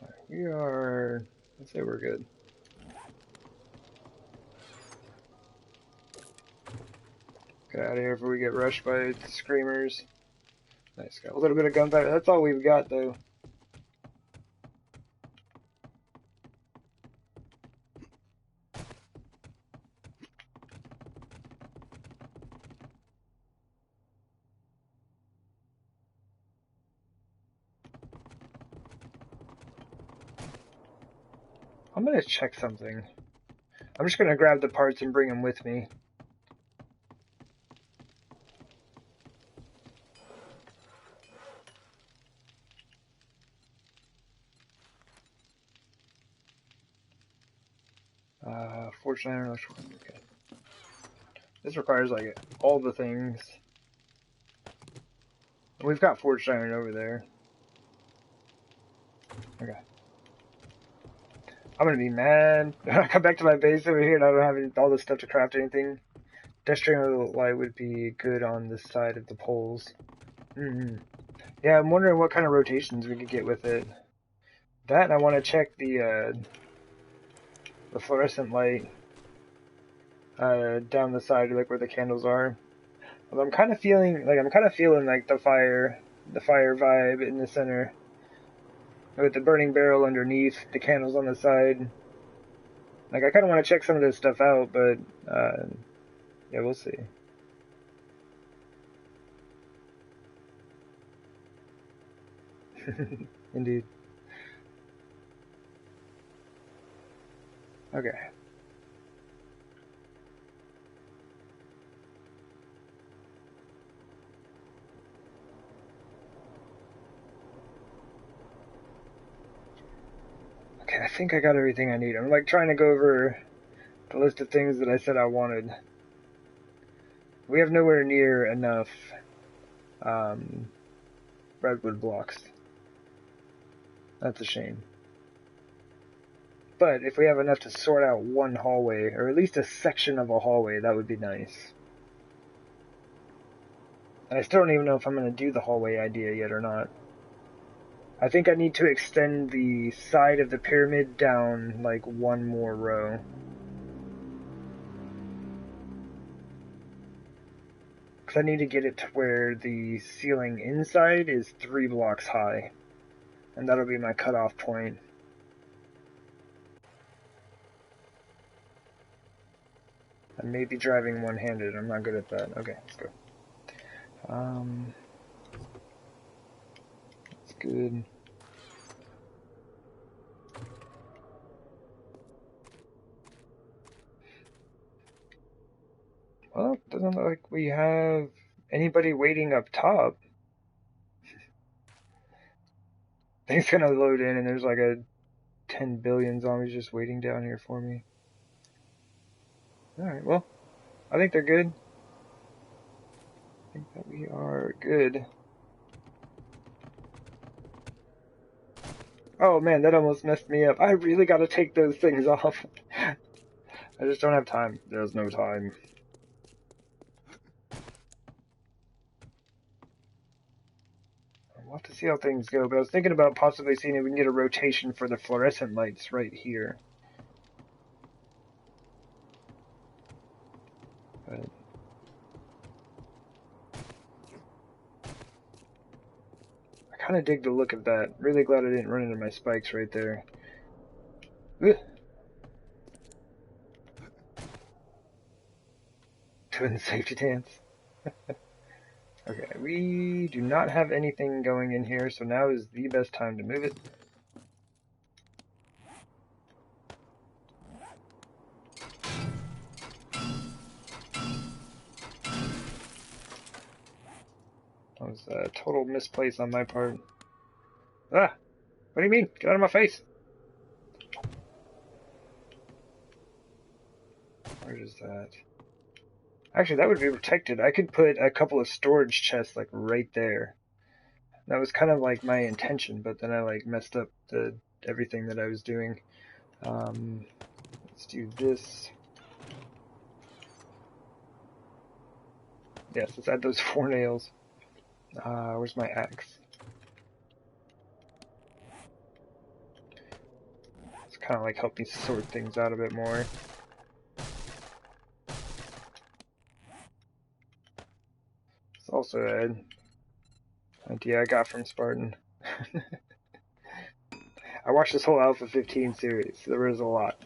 Right, we are, let's say we're good. Get out of here before we get rushed by screamers. Nice, got a little bit of gunfire. That's all we've got, though. I'm gonna check something. I'm just gonna grab the parts and bring them with me. Fortune iron, electrical. Okay. This requires like all the things. We've got forged iron over there. Okay. I'm gonna be mad when I come back to my base over here and I don't have all this stuff to craft anything. Industrial light would be good on this side of the poles. Yeah, I'm wondering what kind of rotations we could get with it. That, and I want to check the fluorescent light down the side, like where the candles are. Although I'm kind of feeling like the fire vibe in the center, with the burning barrel underneath, the candles on the side. Like, I kind of want to check some of this stuff out, but yeah, we'll see. Indeed. Okay. Okay, I think I got everything I need. I'm like trying to go over the list of things that I said I wanted. We have nowhere near enough redwood blocks. That's a shame. But if we have enough to sort out one hallway, or at least a section of a hallway, that would be nice. And I still don't even know if I'm going to do the hallway idea yet or not. I think I need to extend the side of the pyramid down like one more row. Because I need to get it to where the ceiling inside is 3 blocks high. And that'll be my cutoff point. I may be driving one-handed. I'm not good at that. Okay, let's go. That's good. Well, it doesn't look like we have anybody waiting up top. Things gonna load in and there's like a 10 billion zombies just waiting down here for me. Alright, well, I think they're good. I think that we are good. Oh man, that almost messed me up. I really gotta take those things off. I just don't have time. There's no time. We'll have to see how things go, but I was thinking about possibly seeing if we can get a rotation for the fluorescent lights right here. But I kind of dig the look of that. Really glad I didn't run into my spikes right there. Ugh. Doing the safety dance. Okay, we do not have anything going in here, so now is the best time to move it. That was a total misplace on my part. Ah! What do you mean? Get out of my face! Where is that? Actually, that would be protected. I could put a couple of storage chests, like, right there. That was kind of, like, my intention, but then I, like, messed up everything that I was doing. Let's do this. Yes, let's add those 4 nails. Where's my axe? It's kind of, like, help me sort things out a bit more. It's also an idea I got from Spartan. I watched this whole Alpha 15 series. There was a lot.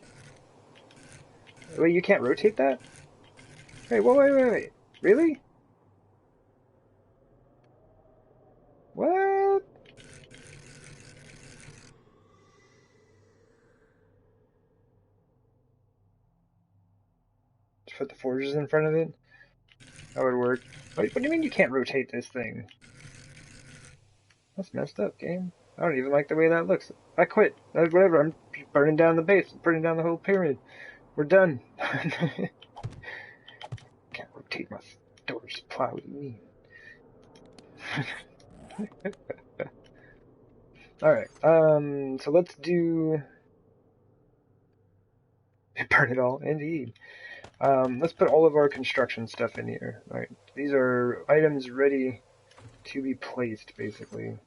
Wait, you can't rotate that? Wait, wait. Really? What? Just put the forges in front of it? That would work. Wait, what do you mean you can't rotate this thing? That's messed up, game. I don't even like the way that looks. I quit. Whatever, I'm burning down the base. I'm burning down the whole pyramid. We're done. Can't rotate my storage supply. What do you mean? Alright, so let's do... Burn it all, indeed. Let's put all of our construction stuff in here. Alright, these are items ready to be placed, basically.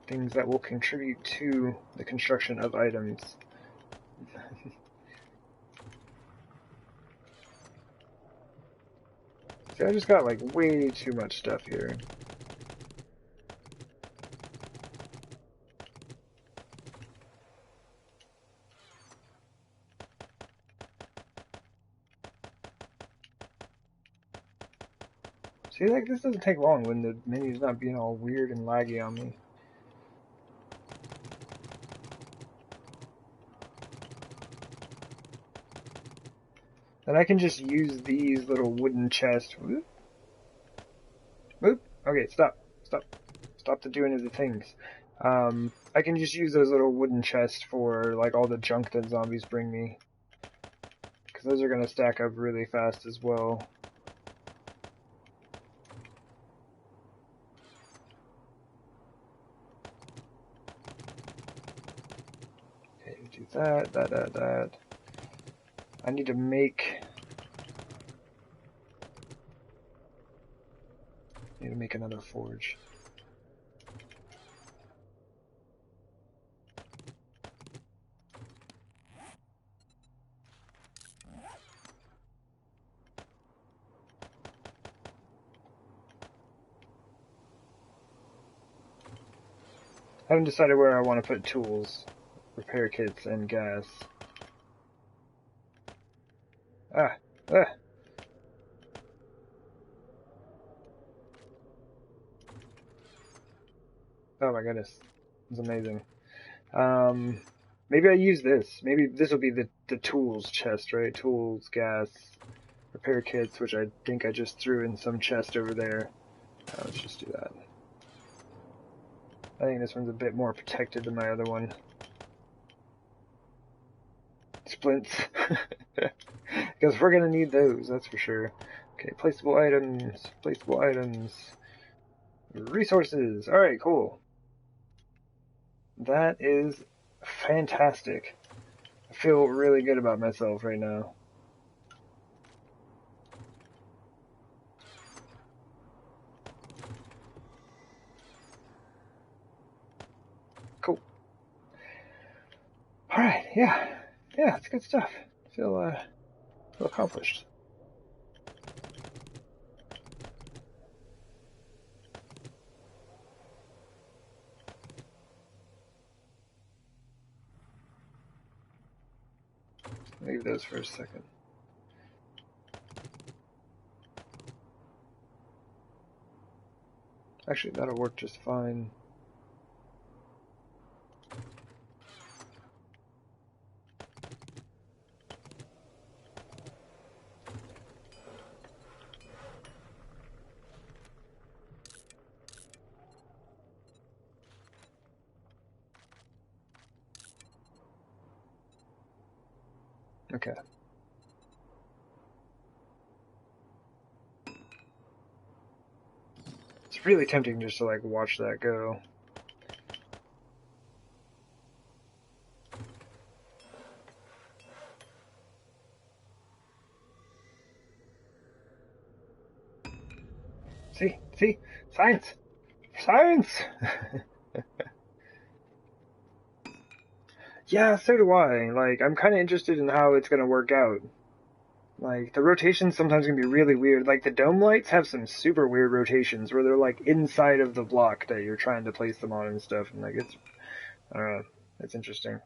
Things that will contribute to the construction of items. See, I just got like way too much stuff here. See, like, this doesn't take long when the menu's not being all weird and laggy on me. Then I can just use these little wooden chests. Whoop. Whoop. Okay, stop. Stop the doing of the things. I can just use those little wooden chests for, like, all the junk that zombies bring me. Because those are going to stack up really fast as well. Okay, do that. I need to make... another forge. I haven't decided where I want to put tools, repair kits, and gas. Ah! Oh my goodness. It's amazing. Maybe I use this. Maybe this will be the tools chest, right? Tools, gas, repair kits, which I think I just threw in some chest over there. Let's just do that. I think this one's a bit more protected than my other one. Splints. Because we're gonna need those, that's for sure. Okay, placeable items, placeable items. Resources. Alright, cool. That is fantastic. I feel really good about myself right now. Cool. Alright, yeah. Yeah, it's good stuff. I feel accomplished. Leave those for a second. Actually, that'll work just fine. Okay. It's really tempting just to like watch that go. See? Science! Science! Yeah, so do I. Like, I'm kind of interested in how it's going to work out. Like, the rotations sometimes can be really weird. Like, the dome lights have some super weird rotations where they're, like, inside of the block that you're trying to place them on and stuff. And, like, it's, I don't know, it's interesting.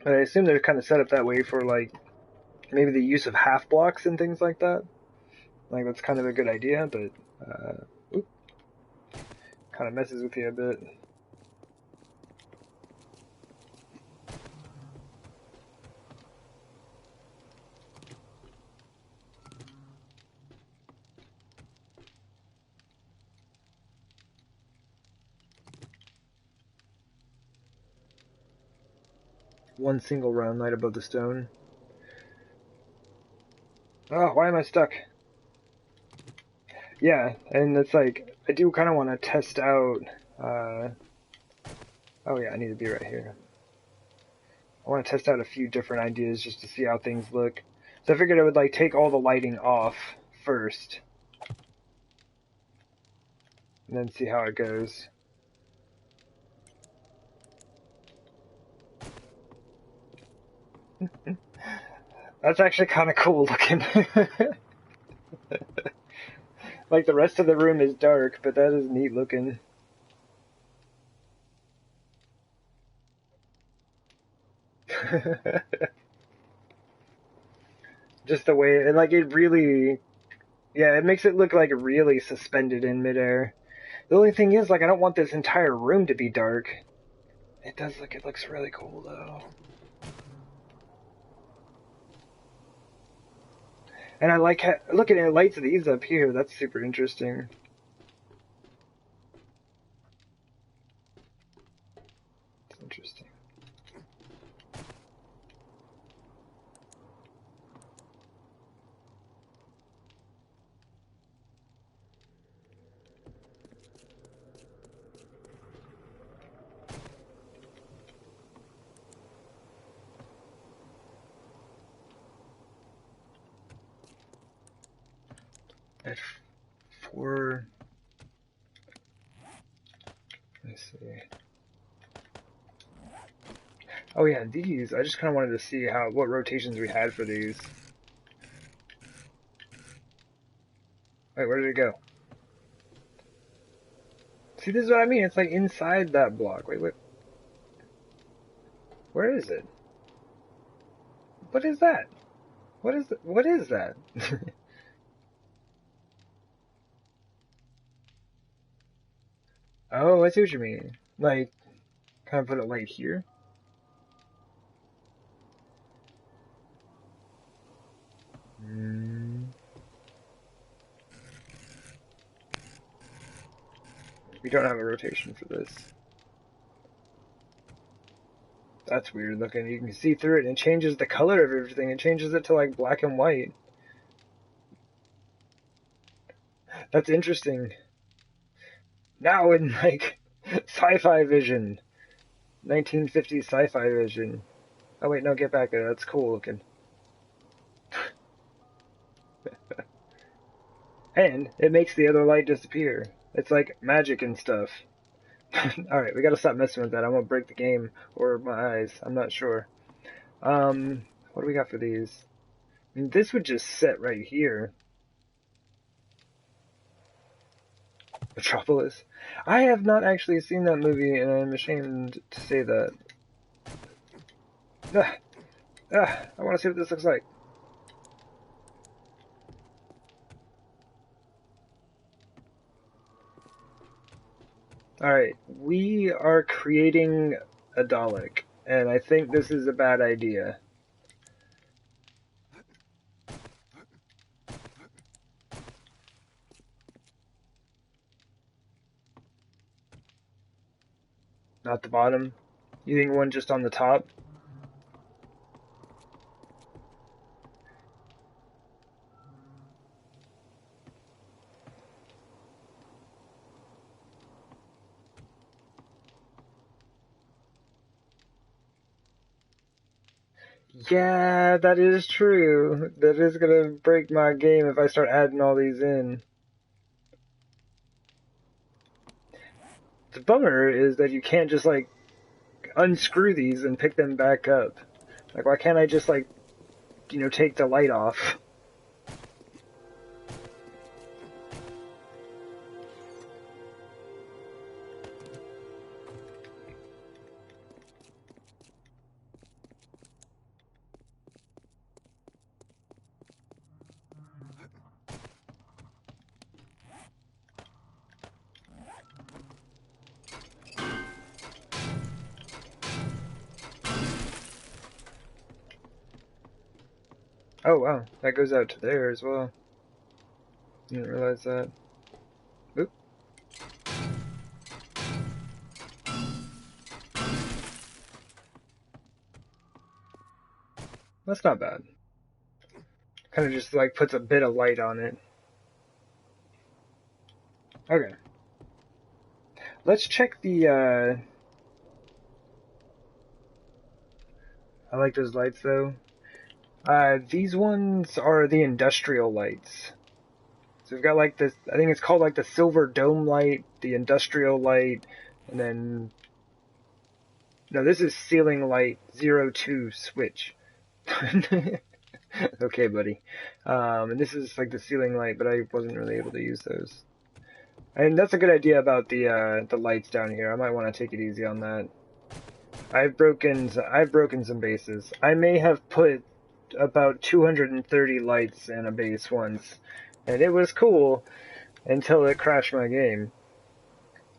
But I assume they're kind of set up that way for, like, maybe the use of half blocks and things like that. Like, that's kind of a good idea, but, kind of messes with you a bit. One single round light above the stone. Oh, why am I stuck? Yeah, and it's like, I do kind of want to test out, oh yeah, I need to be right here. I want to test out a few different ideas just to see how things look. So I figured I would like take all the lighting off first. And then see how it goes. That's actually kind of cool looking. Like the rest of the room is dark, but that is neat looking. Just the way, and like it really, yeah, it makes it look like really suspended in midair. The only thing is, like, I don't want this entire room to be dark. It does look, it looks really cool though. And I like looking at lights of these up here. That's super interesting. It's interesting. At 4, let me see. Oh yeah, these, I just kind of wanted to see what rotations we had for these. Wait, where did it go? See, this is what I mean, it's like inside that block. Wait, where is it? What is that? What is that? Oh, I see what you mean. Like, kind of put it like here? We don't have a rotation for this. That's weird looking. You can see through it and it changes the color of everything. It changes it to like black and white. That's interesting. Now in like sci-fi vision. 1950s sci-fi vision. Oh wait, no, get back there. That's cool looking. And it makes the other light disappear. It's like magic and stuff. Alright, we gotta stop messing with that. I'm gonna break the game or my eyes. I'm not sure. What do we got for these? I mean, this would just sit right here. Metropolis. I have not actually seen that movie, and I'm ashamed to say that. I want to see what this looks like. Alright, we are creating a Dalek, and I think this is a bad idea. Not the bottom? You think one just on the top? Yeah, that is true. That is gonna break my game if I start adding all these in. The bummer is that you can't just, like, unscrew these and pick them back up. Like, why can't I just, like, you know, take the light off? Oh, wow. That goes out to there as well. Didn't realize that. Oop. That's not bad. Kind of just, like, puts a bit of light on it. Okay. Let's check the, I like those lights, though. These ones are the industrial lights. So we've got, like, this, I think it's called, like, the silver dome light, the industrial light, and then... No, this is ceiling light 02 switch. Okay, buddy. And this is, like, the ceiling light, but I wasn't really able to use those. And that's a good idea about the lights down here. I might want to take it easy on that. I've broken some bases. I may have put about 230 lights in a base once, and it was cool until it crashed my game.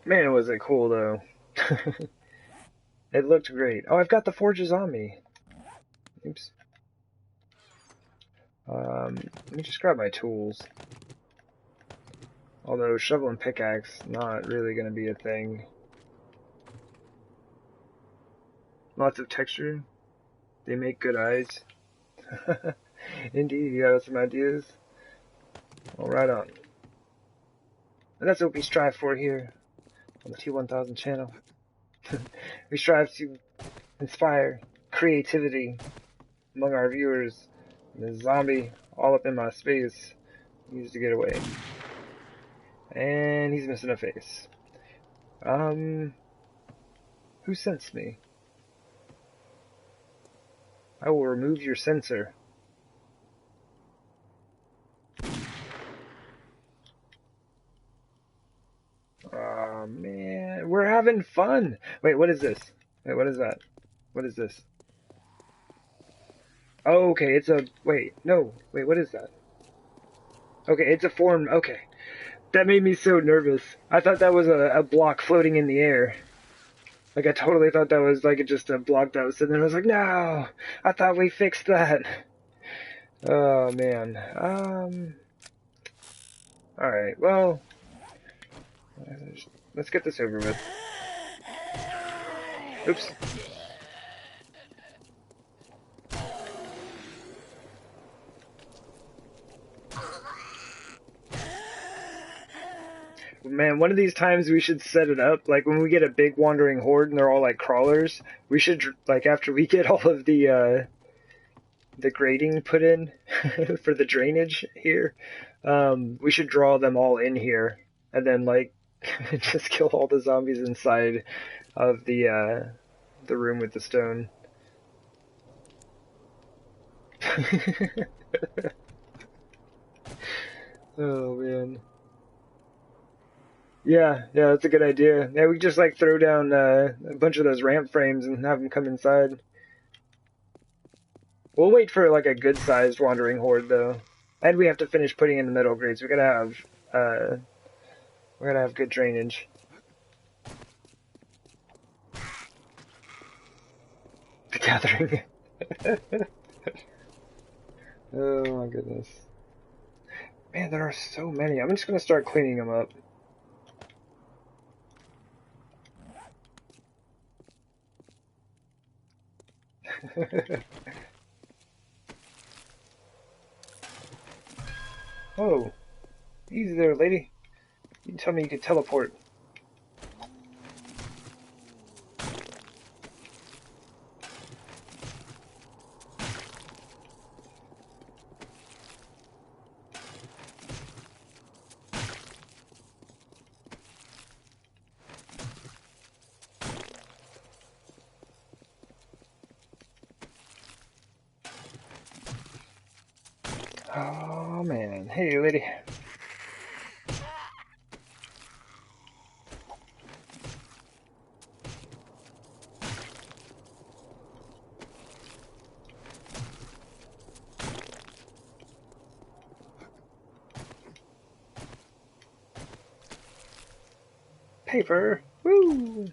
Man, was it cool though. It looked great. Oh, I've got the forges on me. Oops. Let me just grab my tools. Although shovel and pickaxe, not really going to be a thing. Lots of texture. They make good eyes. Indeed, you got some ideas? Well, right on. And that's what we strive for here on the T1000 channel. We strive to inspire creativity among our viewers. And the zombie all up in my space needs to get away. And he's missing a face. Who sensed me? I will remove your sensor. Oh man, we're having fun. Wait, what is this? Wait, what is that? What is this? Oh, okay, it's a, wait, no, wait, what is that? Okay, it's a form, okay. That made me so nervous. I thought that was a block floating in the air. Like, I totally thought that was, like, just a block that was sitting there. I was like, no! I thought we fixed that. Oh, man. Alright, well... let's get this over with. Oops. Man, one of these times we should set it up, like when we get a big wandering horde and they're all like crawlers, we should, like after we get all of the grading put in for the drainage here, we should draw them all in here and then like just kill all the zombies inside of the room with the stone. Oh man. Yeah, that's a good idea. Yeah, we just like throw down a bunch of those ramp frames and have them come inside. We'll wait for like a good-sized wandering horde though, and we have to finish putting in the metal grades. We gotta have good drainage. The gathering. Oh my goodness. Man, there are so many. I'm just gonna start cleaning them up. Oh, easy there, lady. You can tell me you could teleport. Oh man, hey lady. Paper! Woo!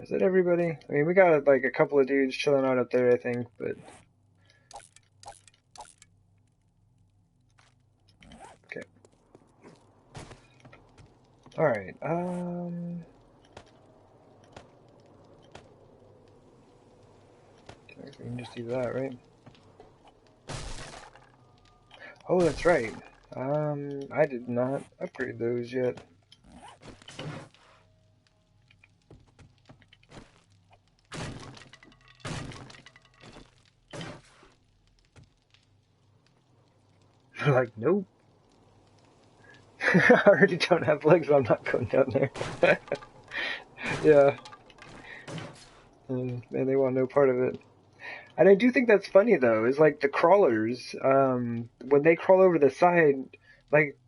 Is that everybody? I mean, we got like a couple of dudes chilling out up there, I think, but... Okay. Alright, we can just do that, right? Oh, that's right. I did not upgrade those yet. They're like, nope. I already don't have legs, I'm not going down there. Yeah. Man, they want no part of it. And I do think that's funny, though, is like the crawlers, when they crawl over the side, like,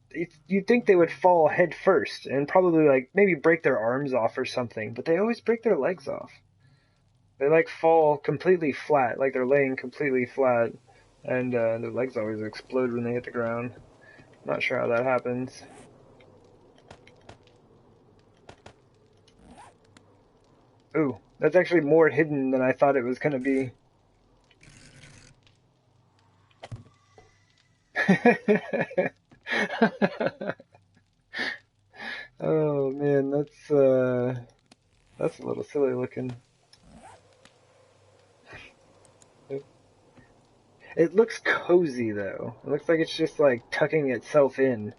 you'd think they would fall head first and probably, like, maybe break their arms off or something, but they always break their legs off. They, like, fall completely flat, like they're laying completely flat, and their legs always explode when they hit the ground. Not sure how that happens. Ooh, that's actually more hidden than I thought it was gonna be. Oh man, that's a little silly looking. It looks cozy though. It looks like it's just like tucking itself in,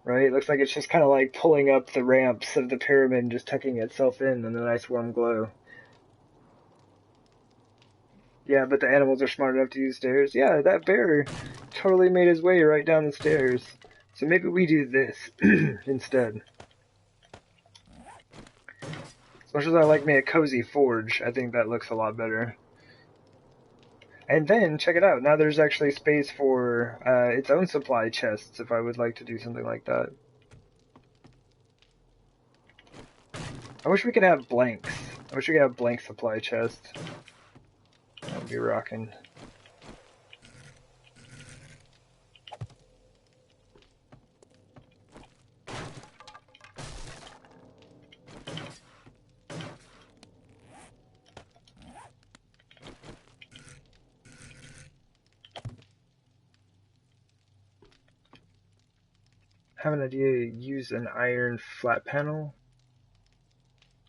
right? It looks like it's just kind of like pulling up the ramps of the pyramid and just tucking itself in a nice warm glow. Yeah, but the animals are smart enough to use stairs. Yeah, that bear totally made his way right down the stairs. So maybe we do this instead. As much as I like me a cozy forge, I think that looks a lot better. And then, check it out, now there's actually space for its own supply chests if I would like to do something like that. I wish we could have blanks. I wish we could have blank supply chests. That would be rocking. have an idea to use an iron flat panel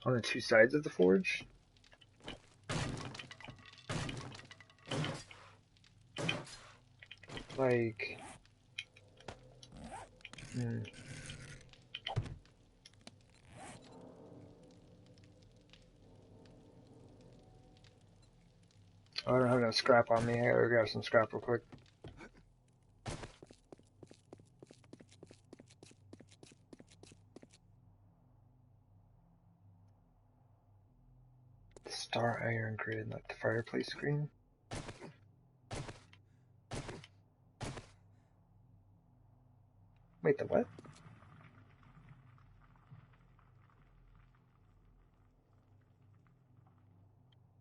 on the two sides of the forge. Like, Oh, I don't have no scrap on me. I gotta grab some scrap real quick. Star iron grid, like the fireplace screen. Wait, the what?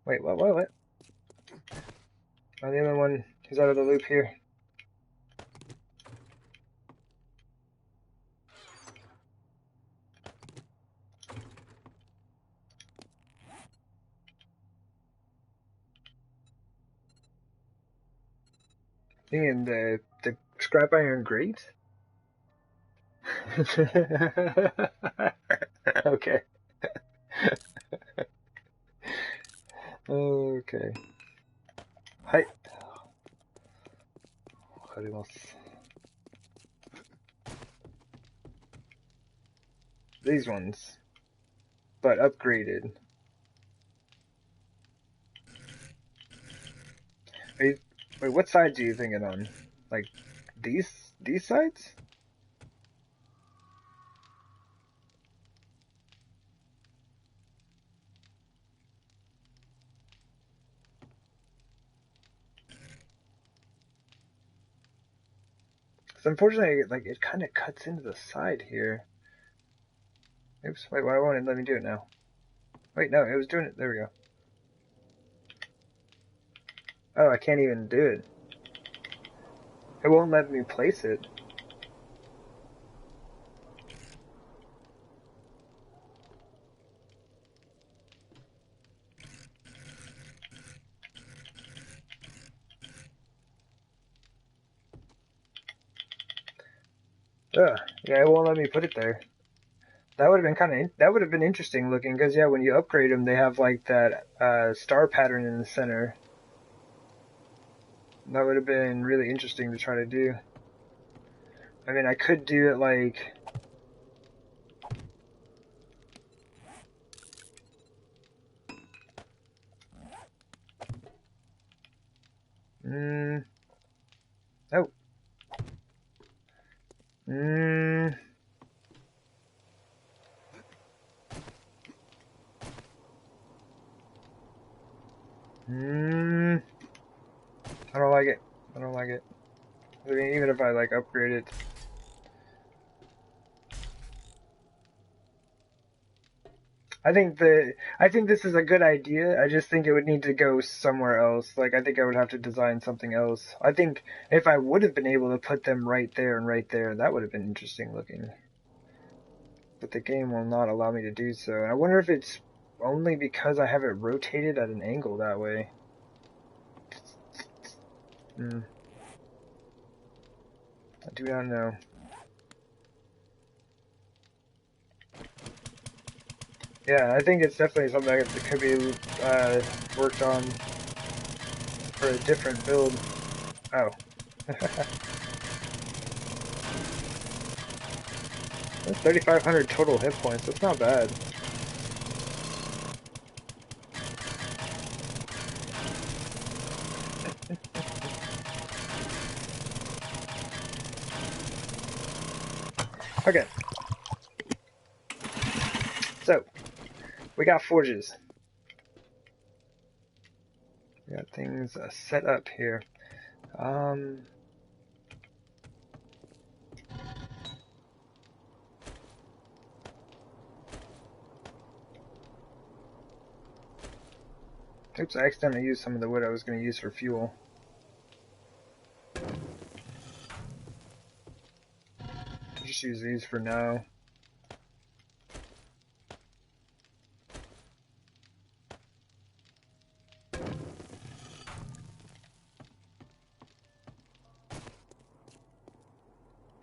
Wait, what? Oh, the other one is out of the loop here. Thinking the scrap iron grate? Okay. Okay. Hi. These ones, but upgraded. Wait, what side do you think it on? Like these sides? So unfortunately, like it kind of cuts into the side here. Oops, wait, why won't it let me do it now? Wait, no, it was doing it. There we go. Oh, I can't even do it. It won't let me place it. Ugh, yeah, it won't let me put it there. That would have been that would have been interesting looking, because yeah, when you upgrade them, they have like that star pattern in the center. That would have been really interesting to try to do. I mean, I could do it like... Oh. I don't like it. I don't like it. I mean, even if I like upgrade it. I think this is a good idea. I just think it would need to go somewhere else. Like, I think I would have to design something else. I think if I would have been able to put them right there and right there, that would have been interesting looking. But the game will not allow me to do so. And I wonder if it's only because I have it rotated at an angle that way. I do not know. Yeah, I think it's definitely something that could be worked on for a different build. Oh. That's 3,500 total hit points. That's not bad. Okay. So, we got forges. We got things set up here. Oops, I accidentally used some of the wood I was going to use for fuel. I'll just use these for now.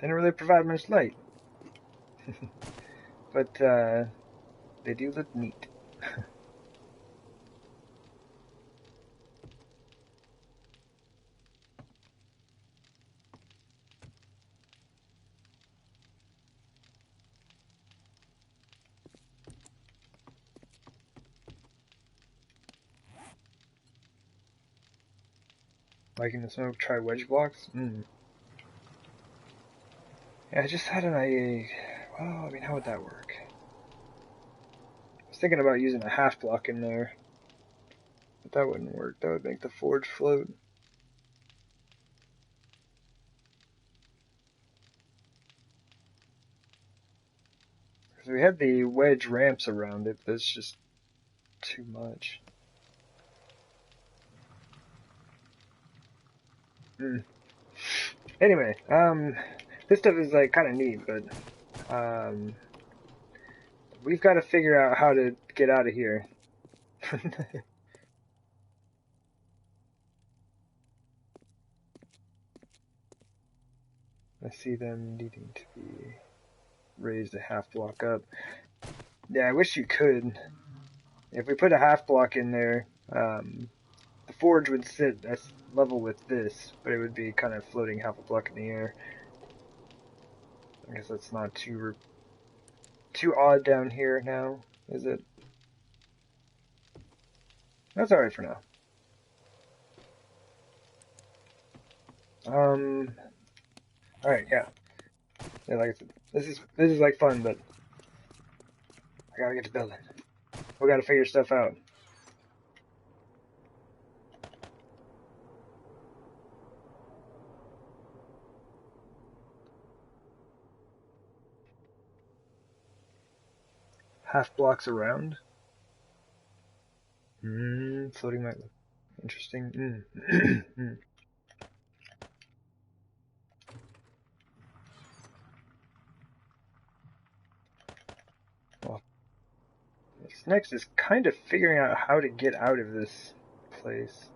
They don't really provide much light. But they do look neat. Liking the smoke, try wedge blocks? Yeah, I just had an idea. Well, I mean, how would that work? I was thinking about using a half block in there, but that wouldn't work. That would make the forge float. Because we had the wedge ramps around it, but it's just too much. Anyway, this stuff is like kind of neat, but we've got to figure out how to get out of here. I see them needing to be raised a half block up. Yeah, I wish you could. If we put a half block in there, the forge would sit at level with this, but it would be kind of floating half a block in the air. I guess that's not too odd down here now, is it? That's alright for now. Alright, yeah. Yeah, like I said, this is like fun, but I gotta get to building. We gotta figure stuff out. Half blocks around. Floating might look interesting. Well, what's next is kind of figuring out how to get out of this place.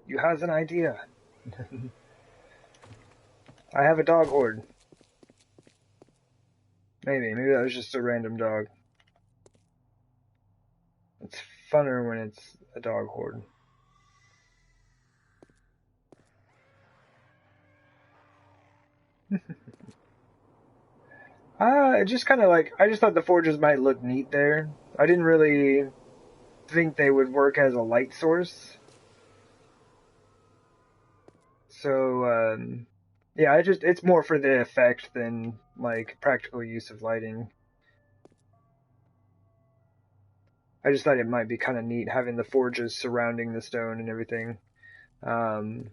You has an idea. I have a dog horde. Maybe that was just a random dog. It's funner when it's a dog horde. Just kind of like, I just thought the forges might look neat there. I didn't really think they would work as a light source. So, yeah, it's more for the effect than, like, practical use of lighting. I just thought it might be kind of neat having the forges surrounding the stone and everything. And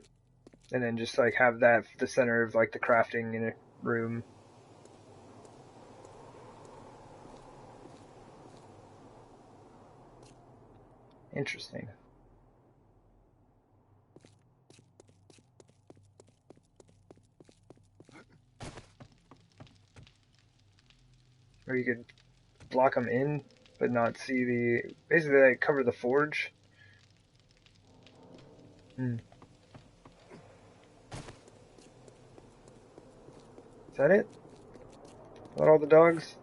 then just, like, have that the center of, like, the crafting in a room. Interesting. Or you could block them in, but not see the... Basically, like, cover the forge. Is that it? Is that all the dogs?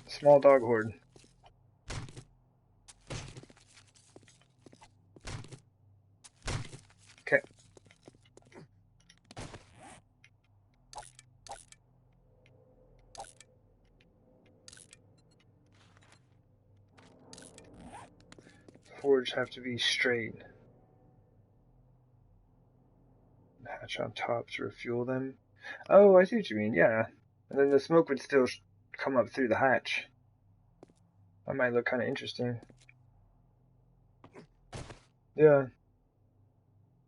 Small dog horde. Okay. Forge have to be straight. Hatch on top to refuel them. Oh, I see what you mean, yeah. And then the smoke would still come up through the hatch. That might look kind of interesting. Yeah.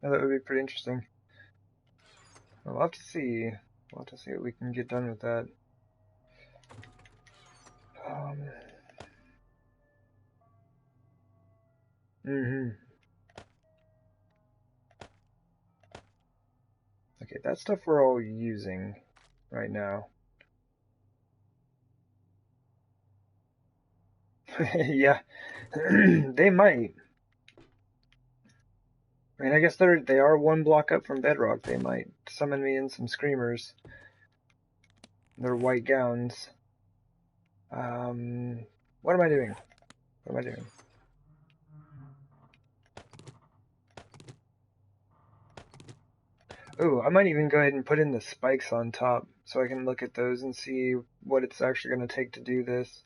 Yeah, that would be pretty interesting. We'll have to see. We'll have to see what we can get done with that. Okay, that stuff we're all using right now. Yeah, they might. I mean, I guess they are one block up from bedrock. They might summon me in some screamers. Their white gowns. What am I doing? What am I doing? Ooh, I might even go ahead and put in the spikes on top so I can look at those and see what it's actually going to take to do this.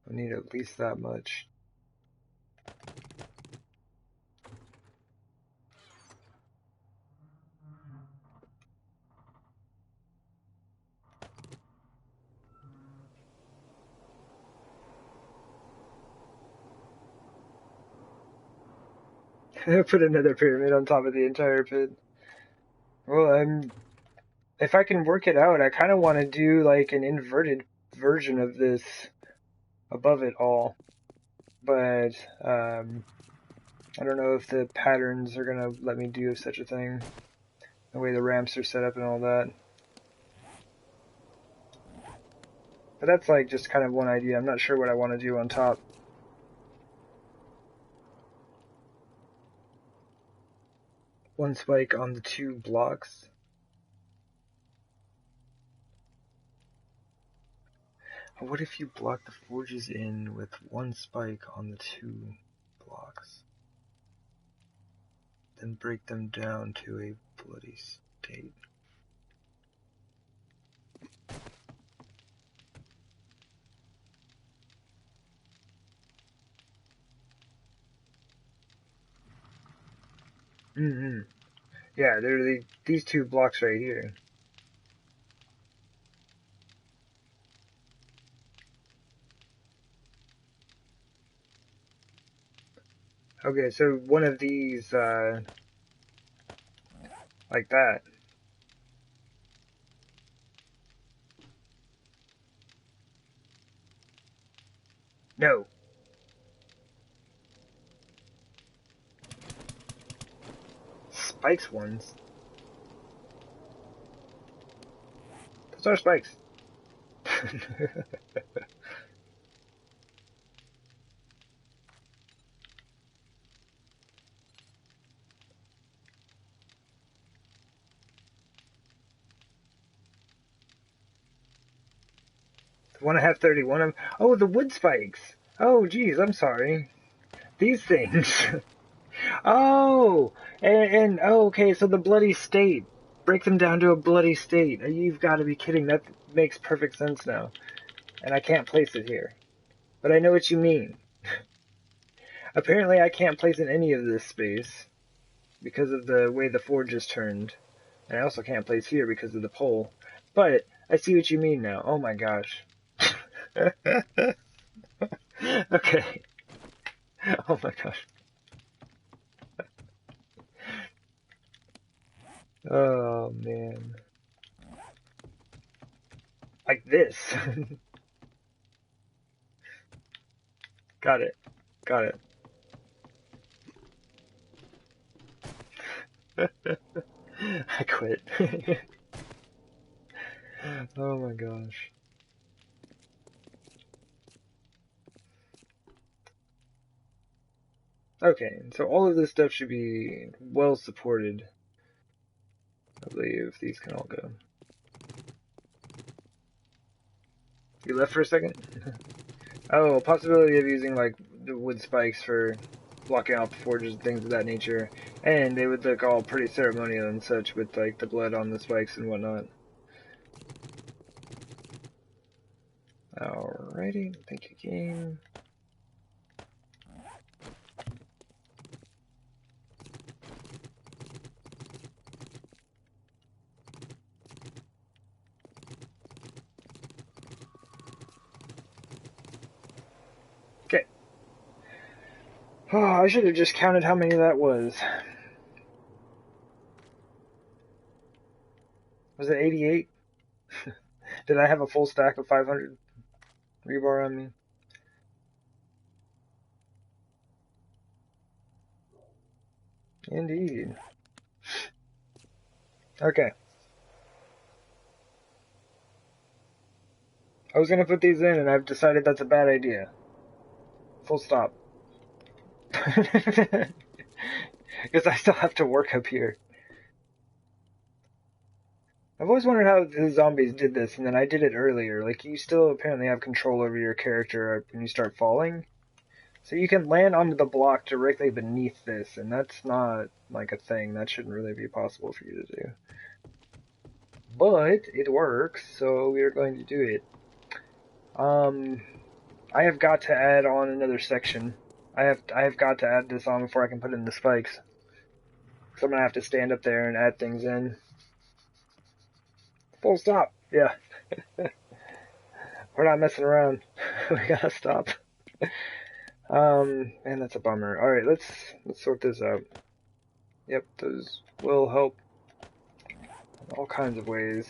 I need at least that much. Put another pyramid on top of the entire pit. Well, if I can work it out, I kind of want to do like an inverted version of this above it all. But I don't know if the patterns are going to let me do such a thing. The way the ramps are set up and all that. But that's like just kind of one idea. I'm not sure what I want to do on top. One spike on the 2 blocks. What if you block the forges in with 1 spike on the 2 blocks? Then break them down to a bloody state. Yeah, they're these 2 blocks right here. Okay, so one of these, like that. No. Spikes ones. Those are spikes. One I have 31 of. Oh, the wood spikes. Oh, geez, I'm sorry. These things. Oh, and oh, okay, so the bloody state. Break them down to a bloody state. You've got to be kidding. That makes perfect sense now. And I can't place it here. But I know what you mean. Apparently I can't place in any of this space because of the way the forge is turned. And I also can't place here because of the pole. But I see what you mean now. Oh my gosh. Okay. Oh my gosh. Oh man. Like this. Got it. Got it. I quit. Oh my gosh. Okay, so all of this stuff should be well supported. I believe these can all go. You left for a second? Oh, possibility of using like the wood spikes for blocking out the forges and things of that nature. And they would look all pretty ceremonial and such with like the blood on the spikes and whatnot. Alrighty, thank you, game. Okay. Oh, I should have just counted how many that was. Was it 88? Did I have a full stack of 500 rebar on me? Indeed. Okay. I was gonna put these in, and I've decided that's a bad idea. Full stop. Because I still have to work up here. I've always wondered how the zombies did this, and then I did it earlier. Like, you still apparently have control over your character when you start falling. So you can land onto the block directly beneath this, and that's not, like, a thing. That shouldn't really be possible for you to do. But it works, so we are going to do it. I have got to add on another section. I have got to add this on before I can put in the spikes. So I'm gonna have to stand up there and add things in. Full stop. Yeah. We're not messing around. We gotta stop. Man, that's a bummer. Alright, let's sort this out. Yep, those will help in all kinds of ways.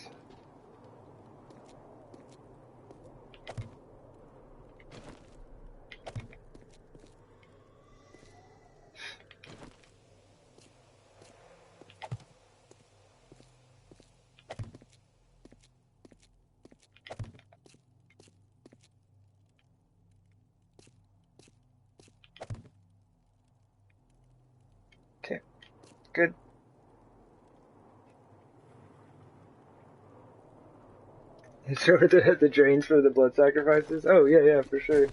Okay, good. So the drains for the blood sacrifices? Oh, yeah, for sure.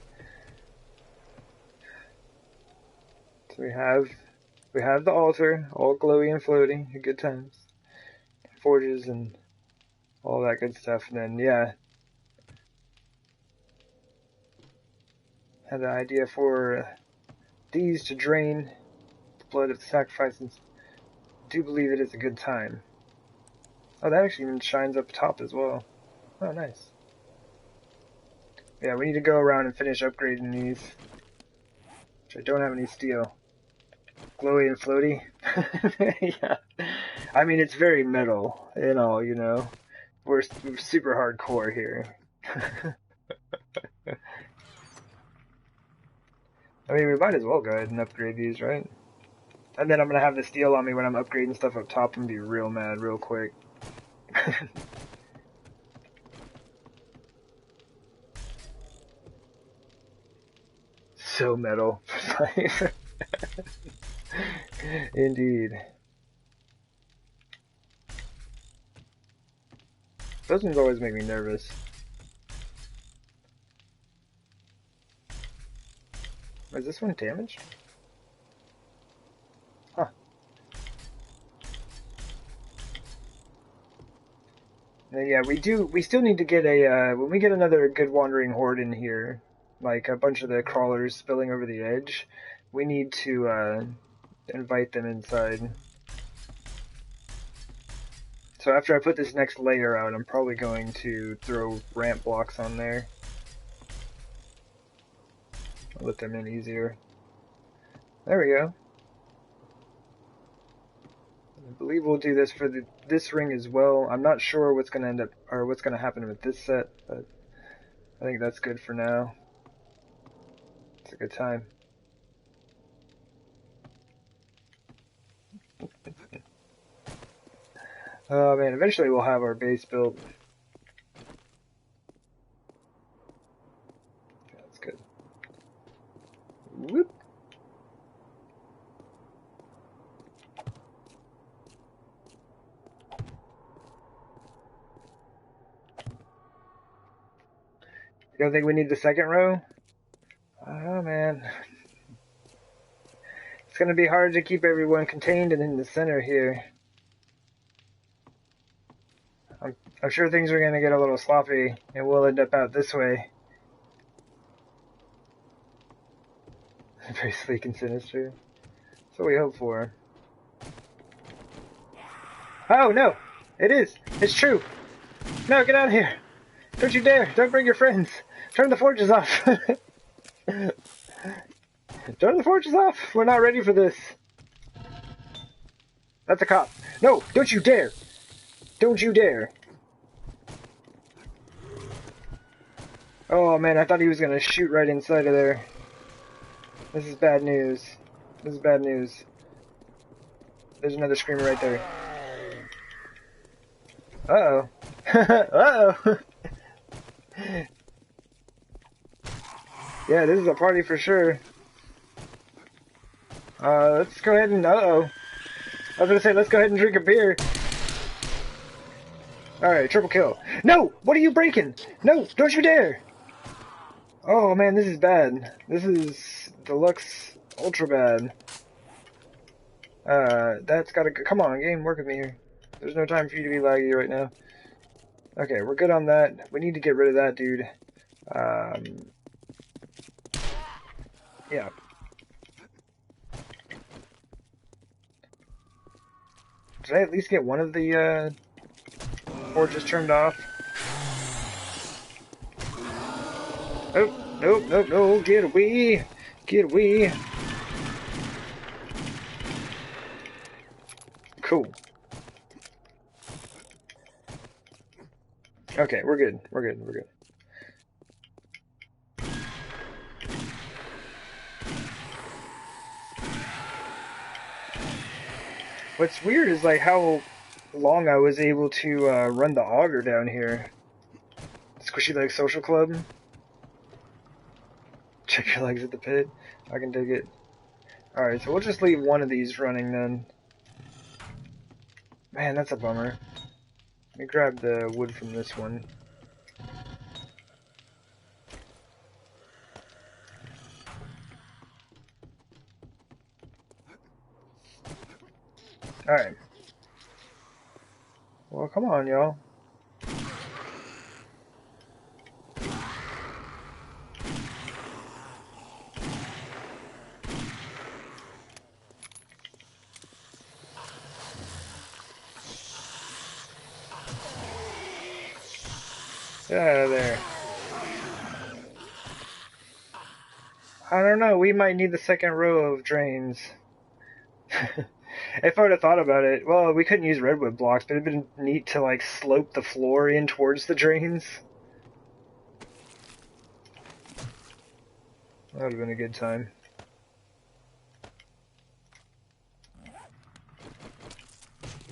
So we have the altar, all glowy and floaty, good times. Forges and all that good stuff, and then, yeah. Had the idea for these to drain the blood of the sacrifices. I do believe it is a good time. Oh, that actually even shines up top as well. Oh, nice. Yeah, we need to go around and finish upgrading these. Which I don't have any steel. Glowy and floaty. Yeah. I mean, it's very metal and all, you know. We're super hardcore here. I mean, we might as well go ahead and upgrade these, right? And then I'm gonna have the steel on me when I'm upgrading stuff up top and be real mad real quick. So metal. Indeed. Those ones always make me nervous. Is this one damaged? Huh. Yeah, we still need to get a, when we get another good wandering horde in here, like a bunch of the crawlers spilling over the edge, we need to, invite them inside. So after I put this next layer out, I'm probably going to throw ramp blocks on there. I'll let them in easier. There we go. I believe we'll do this for this ring as well. I'm not sure what's going to end up, or what's going to happen with this set, but I think that's good for now. It's a good time. Oh man, eventually we'll have our base built. That's good. Whoop. You don't think we need the second row? Oh man. It's gonna be hard to keep everyone contained and in the center here. I'm sure things are gonna get a little sloppy and we'll end up out this way. Very sleek and sinister. That's what we hope for. Oh no! It is! It's true! No, get out of here! Don't you dare! Don't bring your friends! Turn the forges off! Turn the forges off! We're not ready for this! That's a cop! No! Don't you dare! Don't you dare! Oh man, I thought he was gonna shoot right inside of there. This is bad news. This is bad news. There's another screamer right there. Uh-oh. Uh-oh. Yeah, this is a party for sure. Let's go ahead and... Uh-oh. I was gonna say, let's go ahead and drink a beer. Alright, triple kill. No! What are you breaking? No! Don't you dare! Oh man, this is bad. This is deluxe ultra bad. That's gotta... Come on, game, work with me here. There's no time for you to be laggy right now. Okay, we're good on that. We need to get rid of that dude. Yeah. Did I at least get one of the, forges turned off? Oh, no, no, no, get away! Get away! Cool. Okay, we're good. We're good. We're good. What's weird is like how long I was able to run the auger down here. Squishy Leg Social Club. Check your legs at the pit. I can dig it. Alright, so we'll just leave one of these running then. Man, that's a bummer. Let me grab the wood from this one. Alright. Well, come on, y'all. Get out of there. I don't know, we might need the second row of drains. If I would have thought about it, well, we couldn't use redwood blocks, but it'd been neat to like slope the floor in towards the drains. That would have been a good time.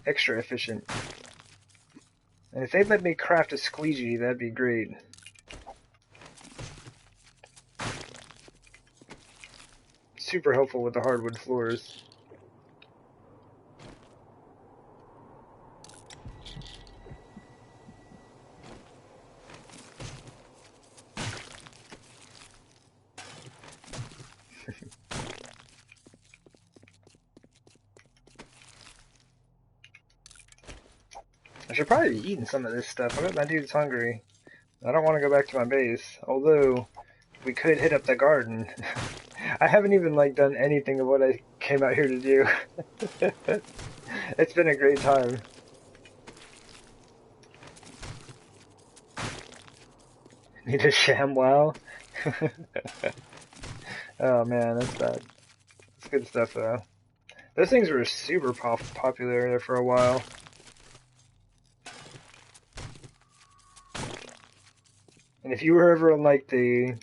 Extra efficient. And if they'd let me craft a squeegee, that'd be great. Super helpful with the hardwood floors. I should probably be eating some of this stuff. I bet my dude's hungry. I don't want to go back to my base, although we could hit up the garden. I haven't even like done anything of what I came out here to do. It's been a great time. Need a ShamWow? Oh man, that's bad. It's good stuff though. Those things were super popular there for a while. And if you were ever on like the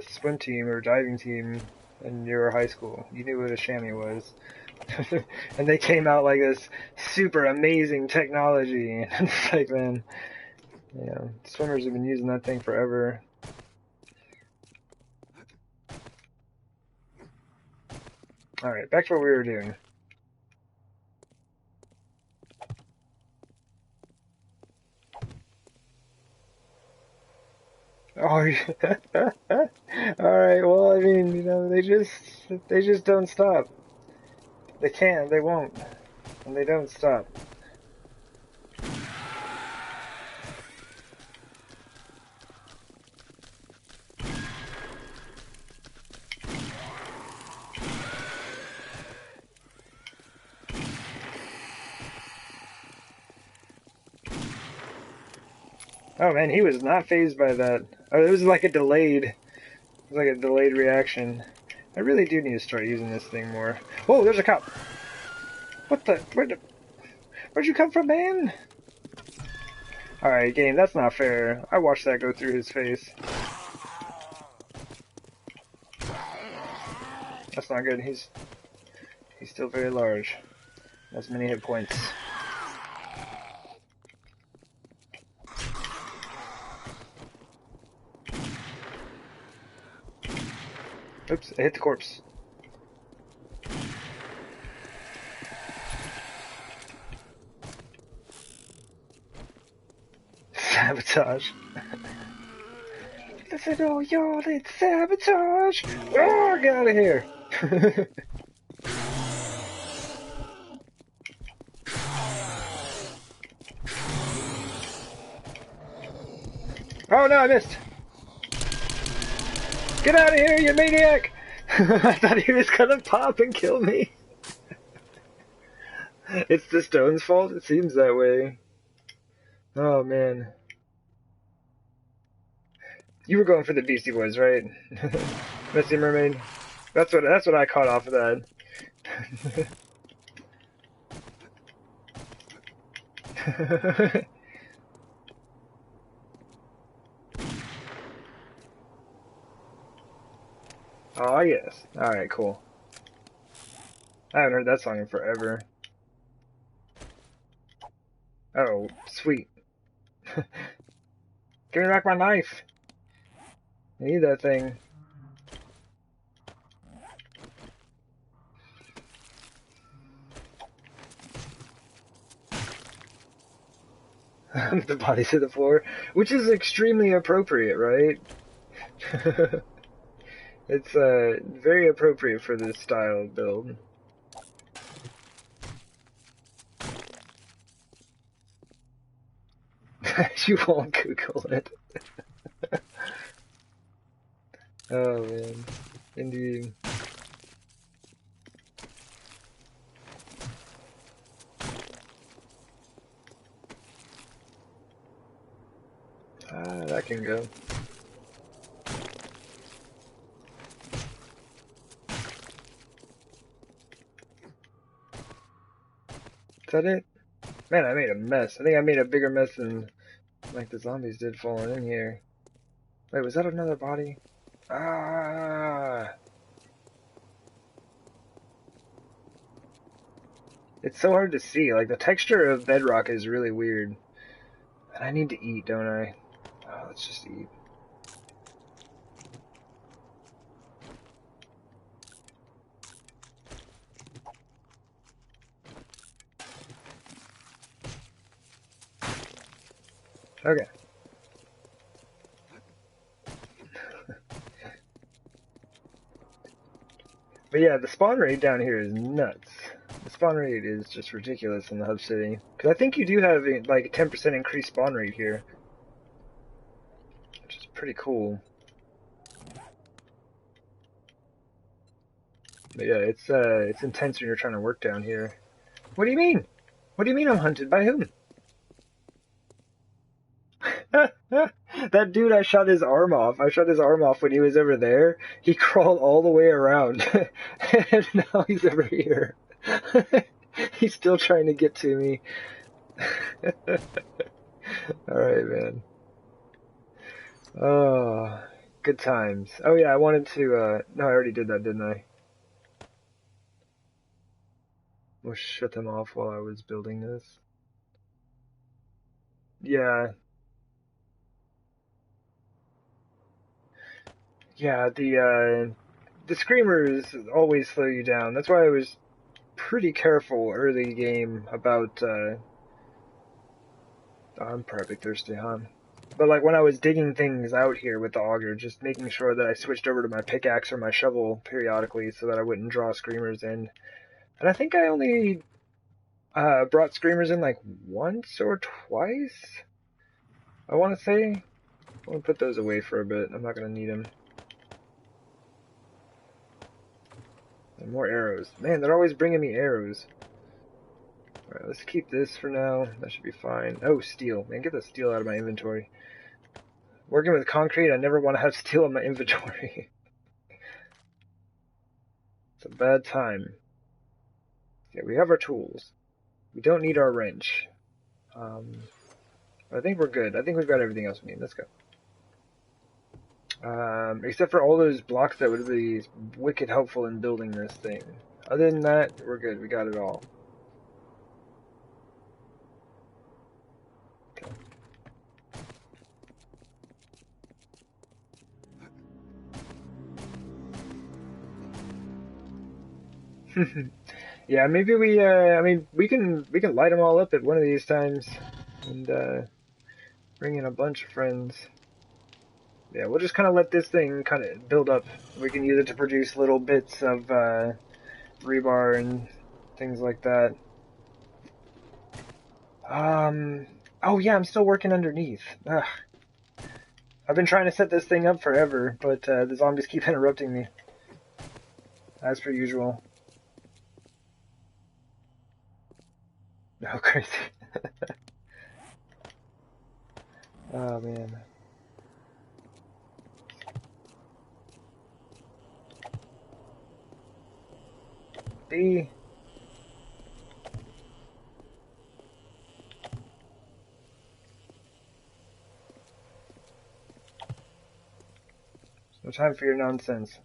swim team or diving team in your high school, you knew what a chamois was. And they came out like this super amazing technology. And it's like, man, you know, swimmers have been using that thing forever. Alright, back to what we were doing. Oh, yeah. Alright, well, I mean, you know, they just don't stop. They can't, they won't, and they don't stop. Oh man, he was not fazed by that. Oh, it was like a delayed reaction. I really do need to start using this thing more. Whoa, there's a cop! What the? Where'd you come from, man? Alright, game, that's not fair. I watched that go through his face. That's not good. He's still very large. Has many hit points. Oops, I hit the corpse. Sabotage. Listen, oh, y'all, it's sabotage! Oh, get out of here! Oh no, I missed! Get out of here, you maniac! I thought he was gonna pop and kill me. It's the stone's fault? It seems that way. Oh man. You were going for the Beastie Boys, right? Messy Mermaid? That's what I caught off of that. Oh yes. Alright, cool. I haven't heard that song in forever. Oh, sweet. Give me back my knife. I need that thing. The bodies to the floor, which is extremely appropriate, right? It's very appropriate for this style of build. You won't Google it. Oh man, indeed. Ah, that can go. Is that it? Man, I made a mess. I think I made a bigger mess than like the zombies did falling in here. Wait, was that another body? Ah! It's so hard to see. Like, the texture of bedrock is really weird. And I need to eat, don't I? Oh, let's just eat. Okay. But yeah, the spawn rate down here is nuts. The spawn rate is just ridiculous in the hub city. Because I think you do have like a 10% increased spawn rate here. Which is pretty cool. But yeah, it's intense when you're trying to work down here. What do you mean? What do you mean I'm hunted? By whom? That dude, I shot his arm off. I shot his arm off when he was over there. He crawled all the way around. And now he's over here. He's still trying to get to me. Alright, man. Oh, good times. Oh yeah, I wanted to, no, I already did that, didn't I? We'll shut them off while I was building this. Yeah. Yeah, the screamers always slow you down. That's why I was pretty careful early game about, I'm probably thirsty, huh? But like when I was digging things out here with the auger, just making sure that I switched over to my pickaxe or my shovel periodically so that I wouldn't draw screamers in. And I think I only brought screamers in like once or twice, I want to say. I'm going to put those away for a bit. I'm not going to need them. And more arrows. Man, they're always bringing me arrows. Alright, let's keep this for now. That should be fine. Oh, steel. Man, get the steel out of my inventory. Working with concrete, I never want to have steel in my inventory. It's a bad time. Yeah, we have our tools. We don't need our wrench. I think we're good. I think we've got everything else we need. Let's go. Except for all those blocks that would be wicked helpful in building this thing. Other than that, we're good. We got it all. Okay. Yeah, maybe we. I mean, we can light them all up at one of these times, and bring in a bunch of friends. Yeah, we'll just kind of let this thing kind of build up. We can use it to produce little bits of rebar and things like that. Oh yeah, I'm still working underneath. Ugh. I've been trying to set this thing up forever, but the zombies keep interrupting me, as per usual. Oh, crazy. Oh, man. B. No time for your nonsense.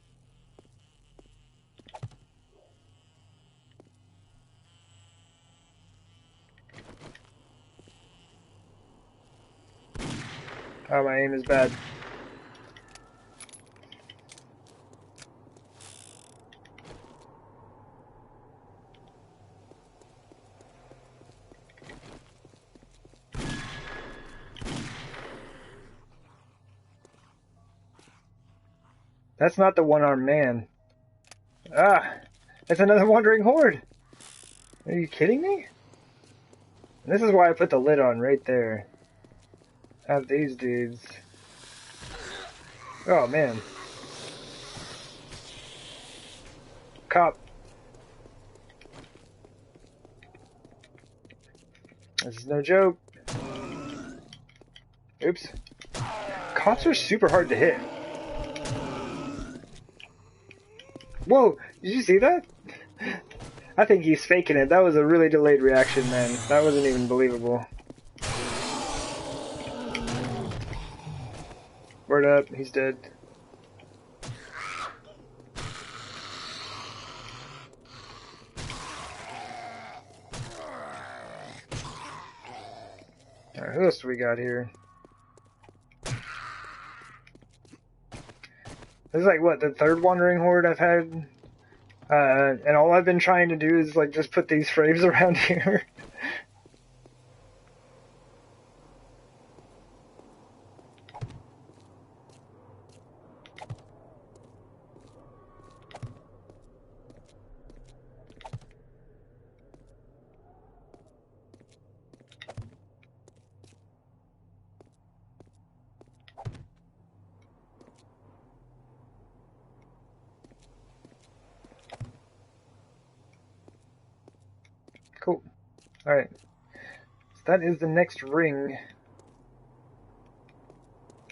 Oh, my aim is bad. That's not the one-armed man. Ah! It's another wandering horde! Are you kidding me? And this is why I put the lid on right there. Have these dudes. Oh, man. Cop. This is no joke. Oops. Cops are super hard to hit. Whoa! Did you see that? I think he's faking it. That was a really delayed reaction, man. That wasn't even believable. Word up, he's dead. Alright, who else do we got here? This is like, what, the third Wandering Horde I've had? And all I've been trying to do is, like, just put these frames around here. Cool. Alright. So that is the next ring.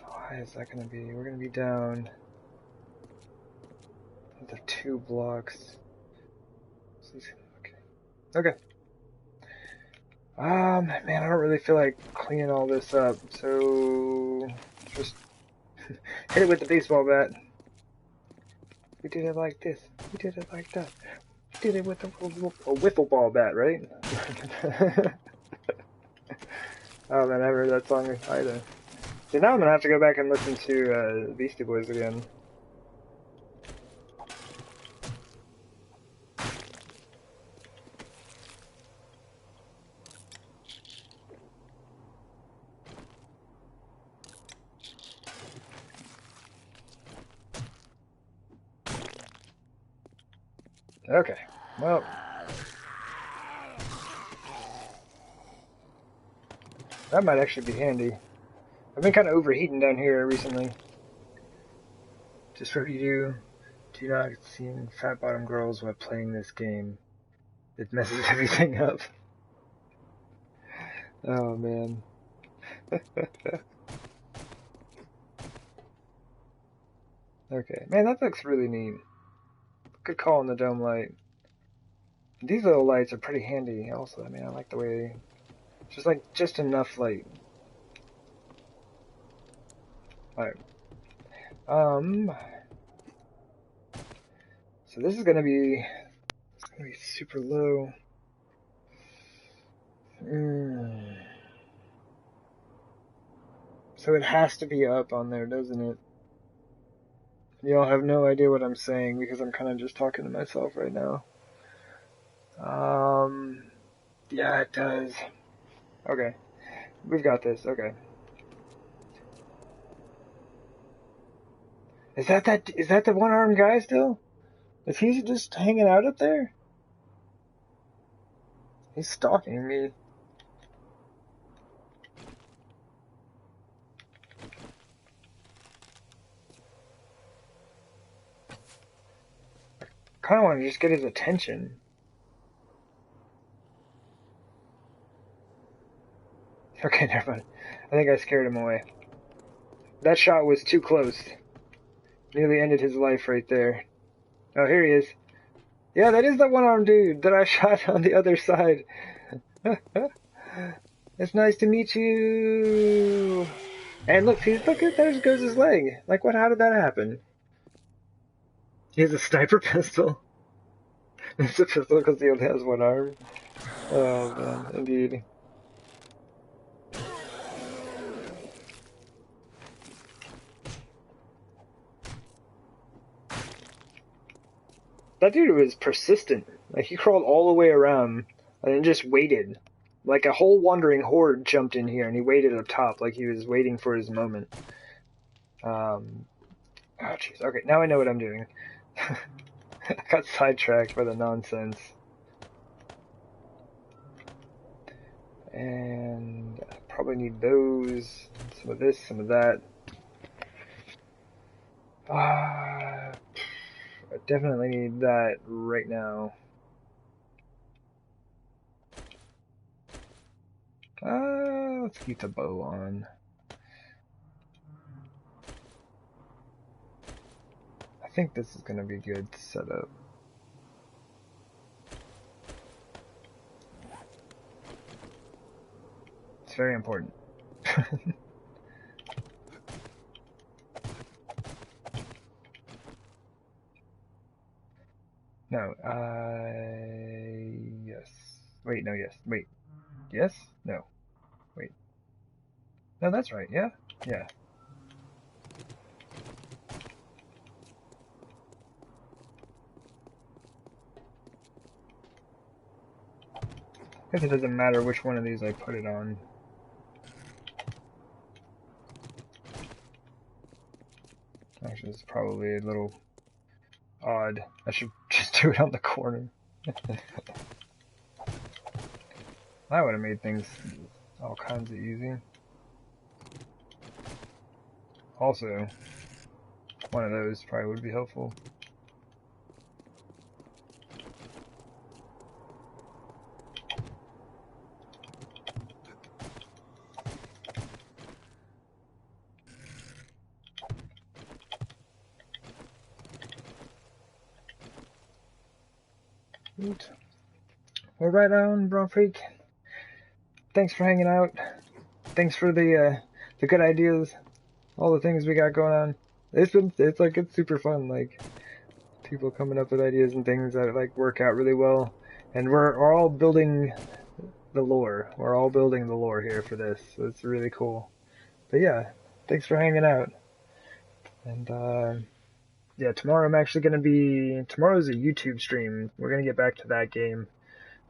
Why is that gonna be? We're gonna be down the 2 blocks. Okay. Okay. Man, I don't really feel like cleaning all this up, so just hit it with the baseball bat. We did it like this. We did it like that. We did it with a wiffle ball bat, right? Oh man, I haven't heard that song either. See, now I'm gonna have to go back and listen to Beastie Boys again. Okay, well. That might actually be handy. I've been kind of overheating down here recently. Just what you do not see fat bottom girls while playing this game. It messes everything up. Oh man. Okay, man, that looks really neat. Good call on the dome light. These little lights are pretty handy also. I mean, I like the way, just enough light. Alright. So this is gonna be, super low. So it has to be up on there, doesn't it? Y'all have no idea what I'm saying because I'm kind of just talking to myself right now. Yeah, it does. Okay. We've got this. Okay. Is that the one-armed guy still? Is he just hanging out up there? He's stalking me. Kind of want to just get his attention. Okay, never mind. I think I scared him away. That shot was too close. Nearly ended his life right there. Oh, here he is. Yeah, that is the one-armed dude that I shot on the other side. It's nice to meet you. And look, there goes his leg. Like, what? How did that happen? He has a sniper pistol. It's a pistol because he only has one arm. Oh man, indeed. That dude was persistent. Like, he crawled all the way around and then just waited. Like, a whole wandering horde jumped in here and he waited up top like he was waiting for his moment. Oh jeez. Okay, now I know what I'm doing. I got sidetracked by the nonsense. And I probably need those. Some of this, some of that. I definitely need that right now. Let's keep the bow on. I think this is going to be good setup. It's very important. No, yes. Wait, no, yes. Wait. Yes? No. Wait. No, that's right, yeah? Yeah. I guess it doesn't matter which one of these I put it on. Actually, it's probably a little odd. I should just do it on the corner. I would have made things all kinds of easy. Also, one of those probably would be helpful. Well, right on, bro freak. Thanks for hanging out. Thanks for the good ideas. All the things we got going on. It's super fun. Like, people coming up with ideas and things that like work out really well. And we're all building the lore. We're all building the lore here for this. So it's really cool. But yeah, thanks for hanging out. And yeah, tomorrow's a YouTube stream. We're gonna get back to that game.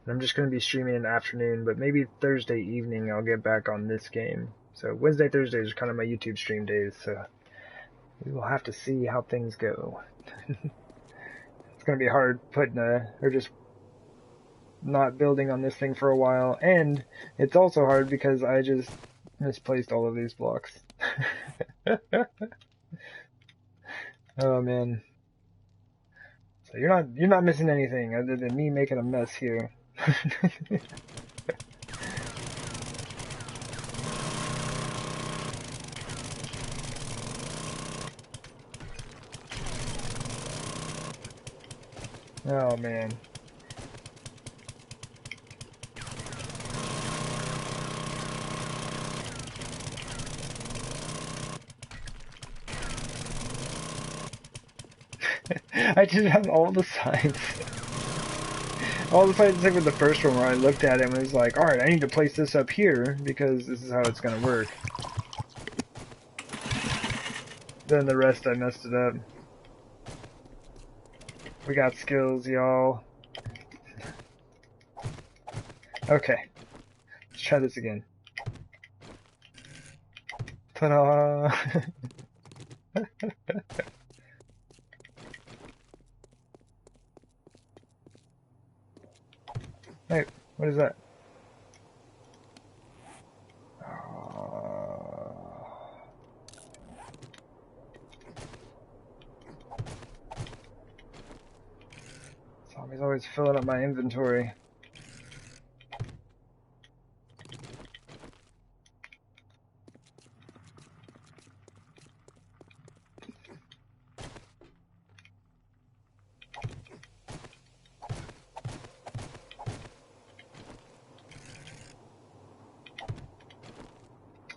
And I'm just gonna be streaming in the afternoon, but maybe Thursday evening I'll get back on this game. So Wednesday, Thursdays are kind of my YouTube stream days, so we will have to see how things go. It's gonna be hard or just not building on this thing for a while, and it's also hard because I just misplaced all of these blocks. Oh man. So you're not missing anything other than me making a mess here. Oh man. I just have all the signs. All the signs except for the first one where I looked at it and was like, alright, I need to place this up here because this is how it's gonna work. Then the rest I messed it up. We got skills, y'all. Okay, let's try this again. Ta-da! Hey, what is that? Zombie's always filling up my inventory.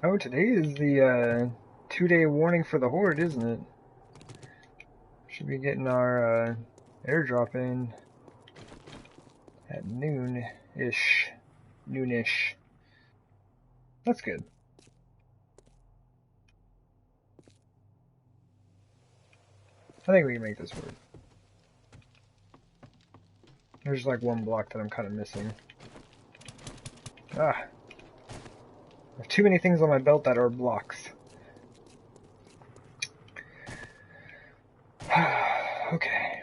Oh, today is the 2-day warning for the Horde, isn't it? Should be getting our airdrop in at noon-ish. Noonish. That's good. I think we can make this work. There's like one block that I'm kind of missing. Ah. I have too many things on my belt that are blocks. Okay.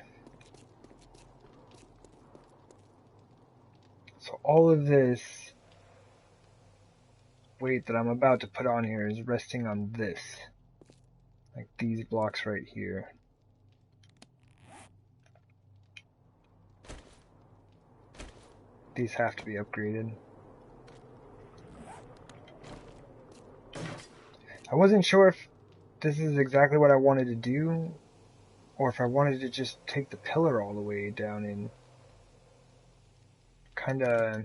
So all of this weight that I'm about to put on here is resting on this. Like these blocks right here. These have to be upgraded. I wasn't sure if this is exactly what I wanted to do, or if I wanted to just take the pillar all the way down and kinda...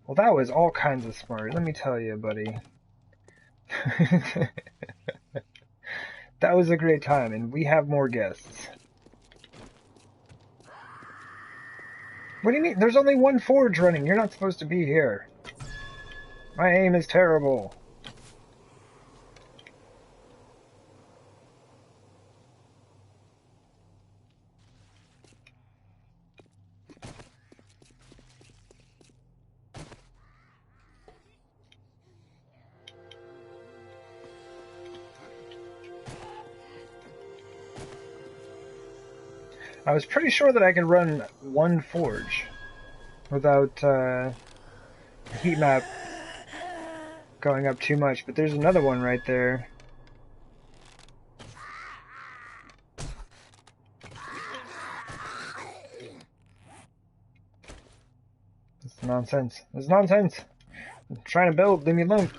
Well, that was all kinds of smart, let me tell you, buddy. That was a great time, and we have more guests. What do you mean? There's only one forge running. You're not supposed to be here. My aim is terrible. I was pretty sure that I could run one forge without heat map going up too much, but there's another one right there. It's nonsense. It's nonsense. I'm trying to build. Leave me alone.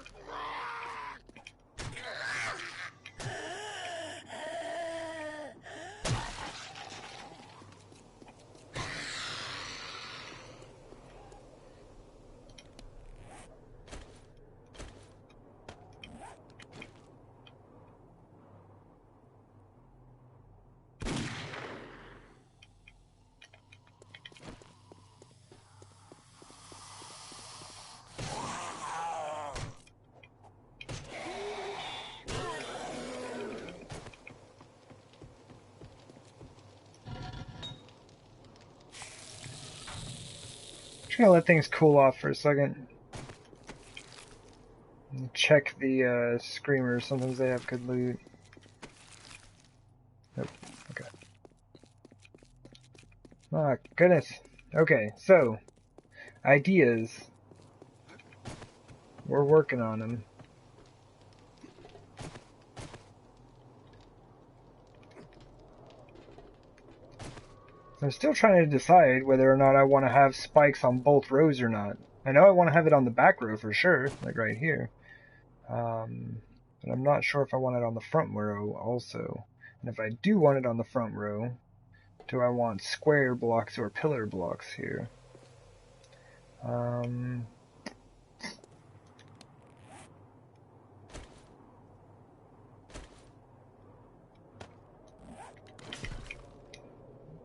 I'm gonna let things cool off for a second. Check the screamers. Sometimes they have good loot. Nope. Okay. Ah, goodness. Okay, so ideas. We're working on them. I'm still trying to decide whether or not I want to have spikes on both rows or not. I know I want to have it on the back row for sure, like right here. But I'm not sure if I want it on the front row also. And if I do want it on the front row, do I want square blocks or pillar blocks here?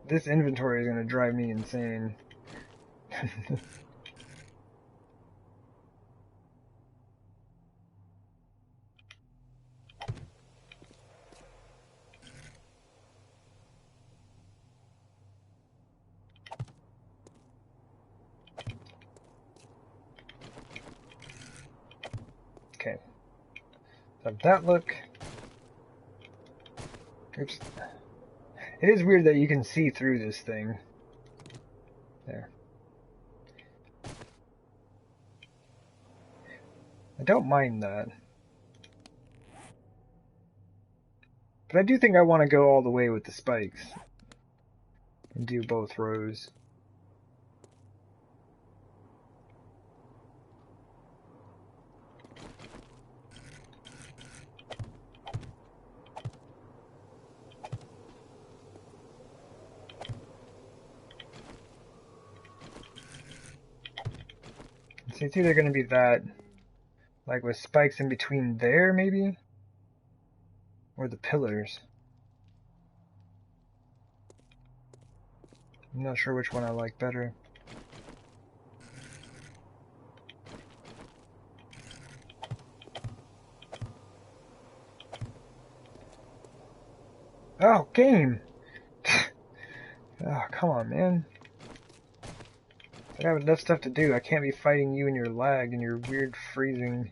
This inventory is going to drive me insane. Okay. So that look. Oops. It is weird that you can see through this thing. There. I don't mind that. But I do think I want to go all the way with the spikes. And do both rows. See, it's either going to be that, like with spikes in between there, maybe? Or the pillars. I'm not sure which one I like better. Oh, game! Oh, come on, man. I have enough stuff to do. I can't be fighting you and your lag and your weird freezing.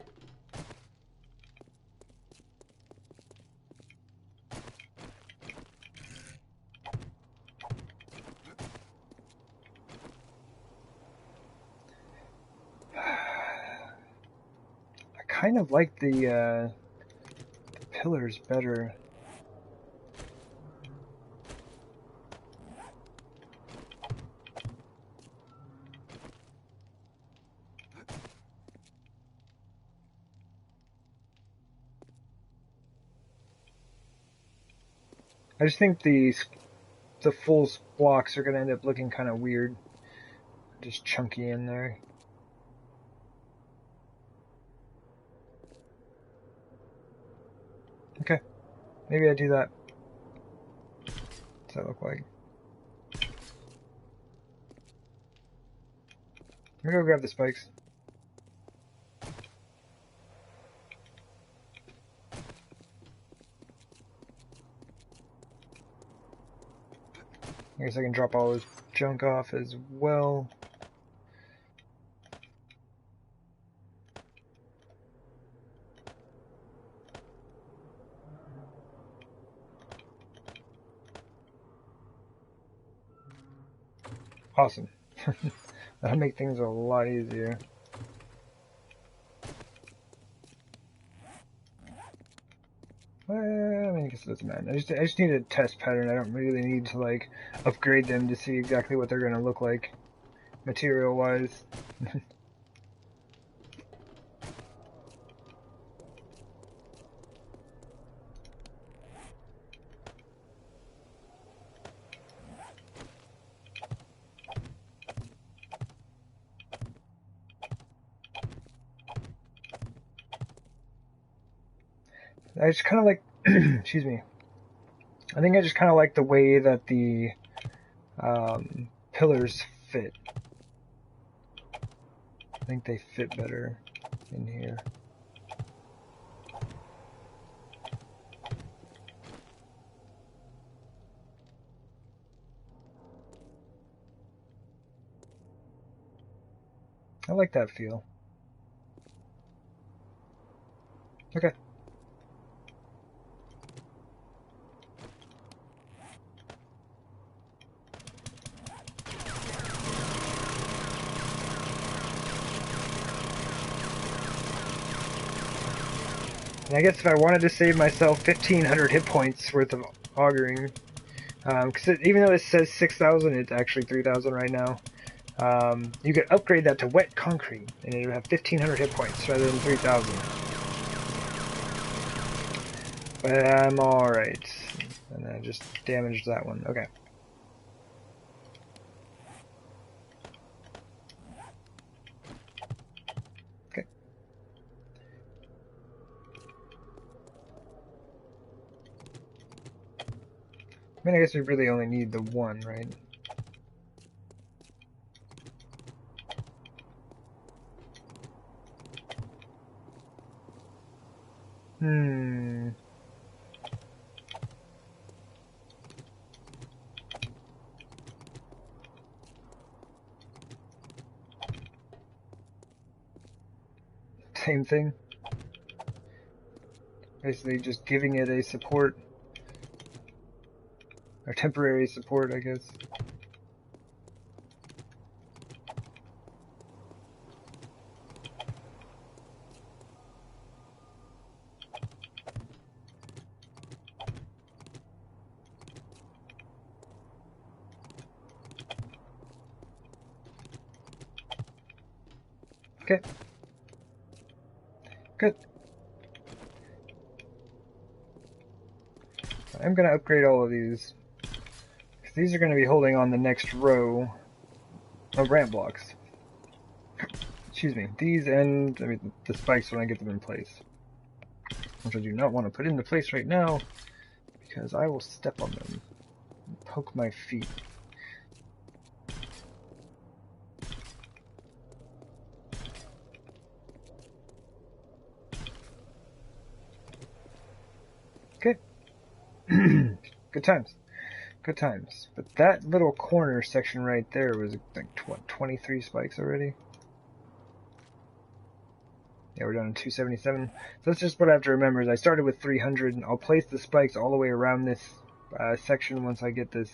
I kind of like the pillars better. I just think the full blocks are going to end up looking kind of weird. Just chunky in there. Okay. Maybe I do that. What's that look like? Let me go grab the spikes. I guess I can drop all this junk off as well. Awesome. That'll make things a lot easier. I mean, I guess it doesn't matter. I just need a test pattern. I don't really need to, like, upgrade them to see exactly what they're going to look like, material-wise. I just kind of like, excuse me, I think I just kind of like the way that the pillars fit. I think they fit better in here. I like that feel. Okay. And I guess if I wanted to save myself 1,500 hit points worth of auguring, because even though it says 6,000, it's actually 3,000 right now. You could upgrade that to wet concrete, and it would have 1,500 hit points rather than 3,000. But I'm alright. And I just damaged that one. Okay. Okay. I mean, I guess we really only need the one, right? Same thing. Basically just giving it a support, or temporary support, I guess. Okay. Good. I'm going to upgrade all of these, because these are going to be holding on the next row of ramp blocks. Excuse me. These and the spikes when I get them in place. Which I do not want to put into place right now, because I will step on them and poke my feet. Okay. Good times. Good times. But that little corner section right there was like, what, 23 spikes already? Yeah, we're down to 277. So that's just what I have to remember is I started with 300. I'll place the spikes all the way around this section once I get this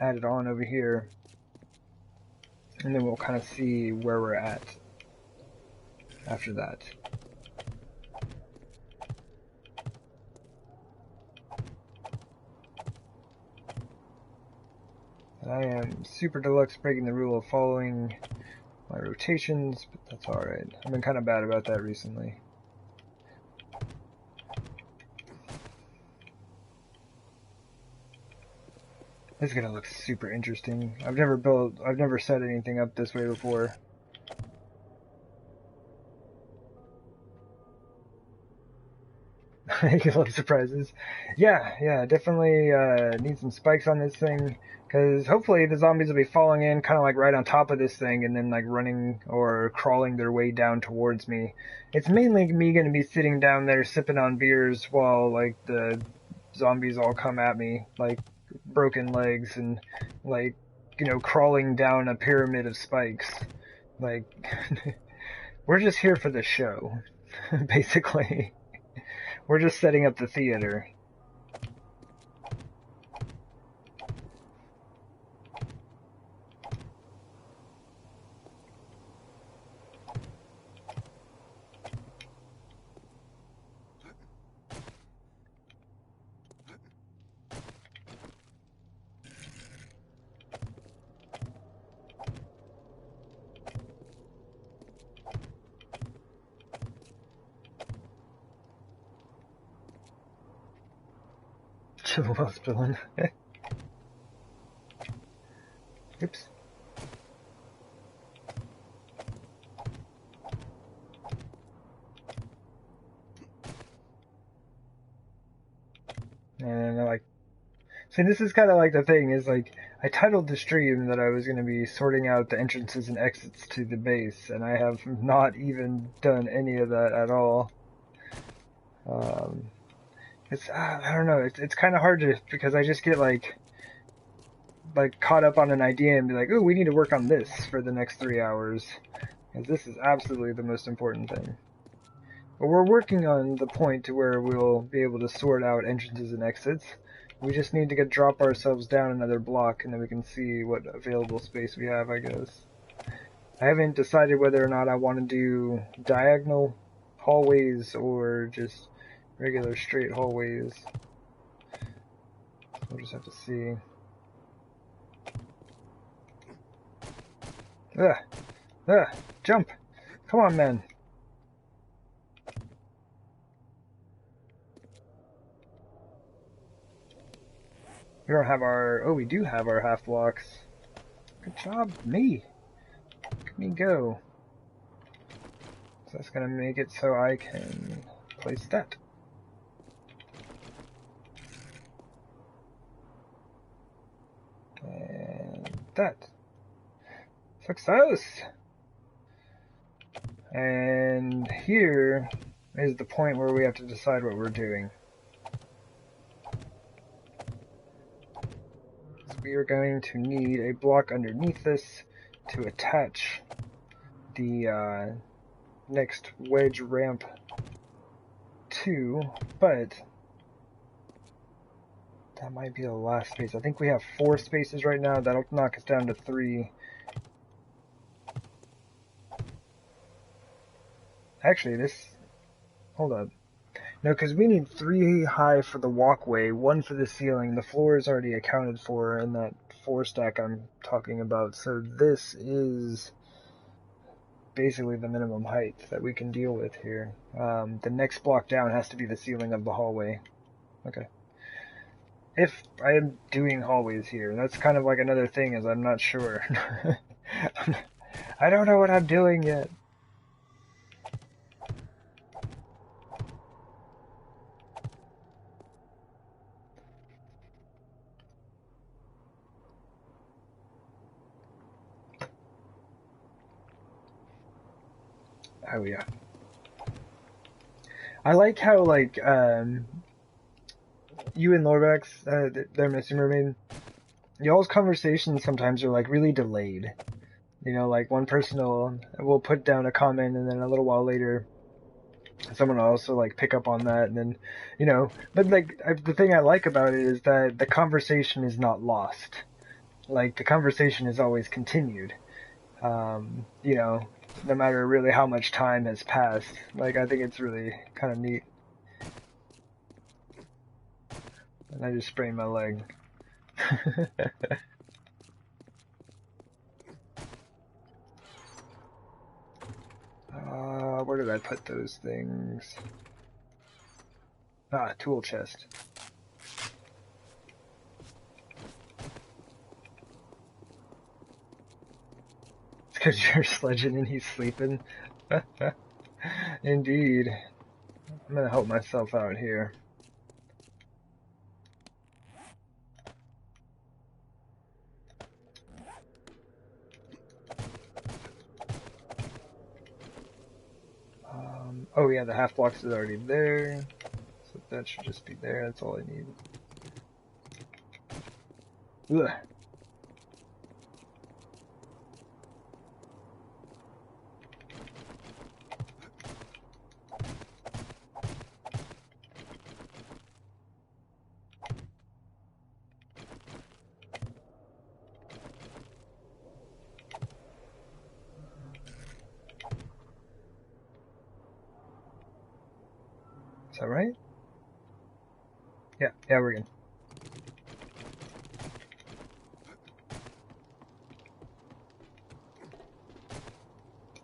added on over here. And then we'll kind of see where we're at after that. I am super deluxe breaking the rule of following my rotations, but that's alright. I've been kind of bad about that recently. This is gonna look super interesting. I've never set anything up this way before. You love surprises. Yeah, definitely need some spikes on this thing, because hopefully the zombies will be falling in kind of like right on top of this thing and then like running or crawling their way down towards me. It's mainly me going to be sitting down there sipping on beers while like the zombies all come at me like broken legs and like, you know, crawling down a pyramid of spikes. Like, we're just here for the show, basically. We're just setting up the theater. Well spilling. Oops. And like, see, this is kind of like the thing is like, I titled the stream that I was going to be sorting out the entrances and exits to the base, and I have not even done any of that at all. It's I don't know. It's kind of hard to, because I just get like caught up on an idea and be like, oh, we need to work on this for the next 3 hours, because this is absolutely the most important thing. But we're working on the point to where we'll be able to sort out entrances and exits. We just need to drop ourselves down another block, and then we can see what available space we have, I guess. I haven't decided whether or not I want to do diagonal hallways or just regular straight hallways. We'll just have to see. Jump! Come on, man. We don't have our... Oh, we do have our half blocks. Good job, me. Look at me go. So that's gonna make it so I can place that. And that. Success! And here is the point where we have to decide what we're doing. We are going to need a block underneath this to attach the next wedge ramp 2, but that might be the last space. I think we have 4 spaces right now. That'll knock us down to 3. Actually, hold up. No, because we need 3 high for the walkway, 1 for the ceiling. The floor is already accounted for in that 4 stack I'm talking about. So this is basically the minimum height that we can deal with here. The next block down has to be the ceiling of the hallway. Okay. If I am doing hallways here, that's kind of like another thing, is I'm not sure. I don't know what I'm doing yet. Oh yeah. I like how, like, you and Lorbex, they're Mr. Mermaid, y'all's conversations sometimes are, like, really delayed. You know, like, one person will put down a comment, and then a little while later, someone will also, like, pick up on that, and then, you know, but, like, the thing I like about it is that the conversation is not lost. Like, the conversation is always continued. You know, no matter really how much time has passed. Like, I think it's really kind of neat. And I just sprained my leg. Where did I put those things? Ah, tool chest. It's because you're sledging and he's sleeping. Indeed. I'm gonna help myself out here. Oh yeah, the half blocks is already there. So that should just be there, that's all I need. Ugh. Is that right? Yeah, we're good.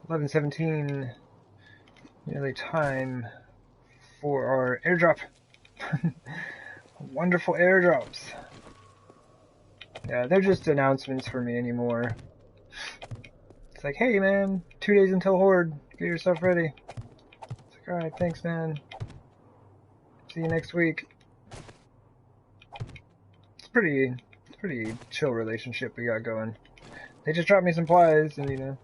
$11:17. Nearly time for our airdrop. Wonderful airdrops. Yeah, they're just announcements for me anymore. It's like, hey man, 2 days until Horde. Get yourself ready. It's like, alright, thanks man. See you next week. It's pretty chill relationship we got going. They just drop me supplies, and you know,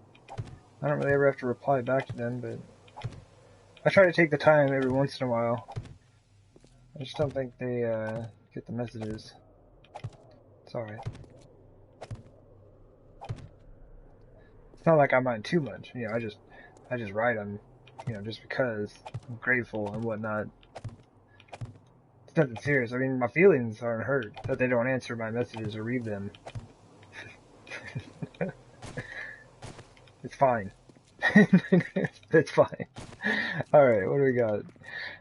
I don't really ever have to reply back to them, but I try to take the time every once in a while. I just don't think they get the messages. It's alright. It's not like I mind too much, you know, I just write them, you know, just because I'm grateful and whatnot. It's nothing serious. I mean, my feelings aren't hurt that they don't answer my messages or read them. It's fine. It's fine. Alright, what do we got?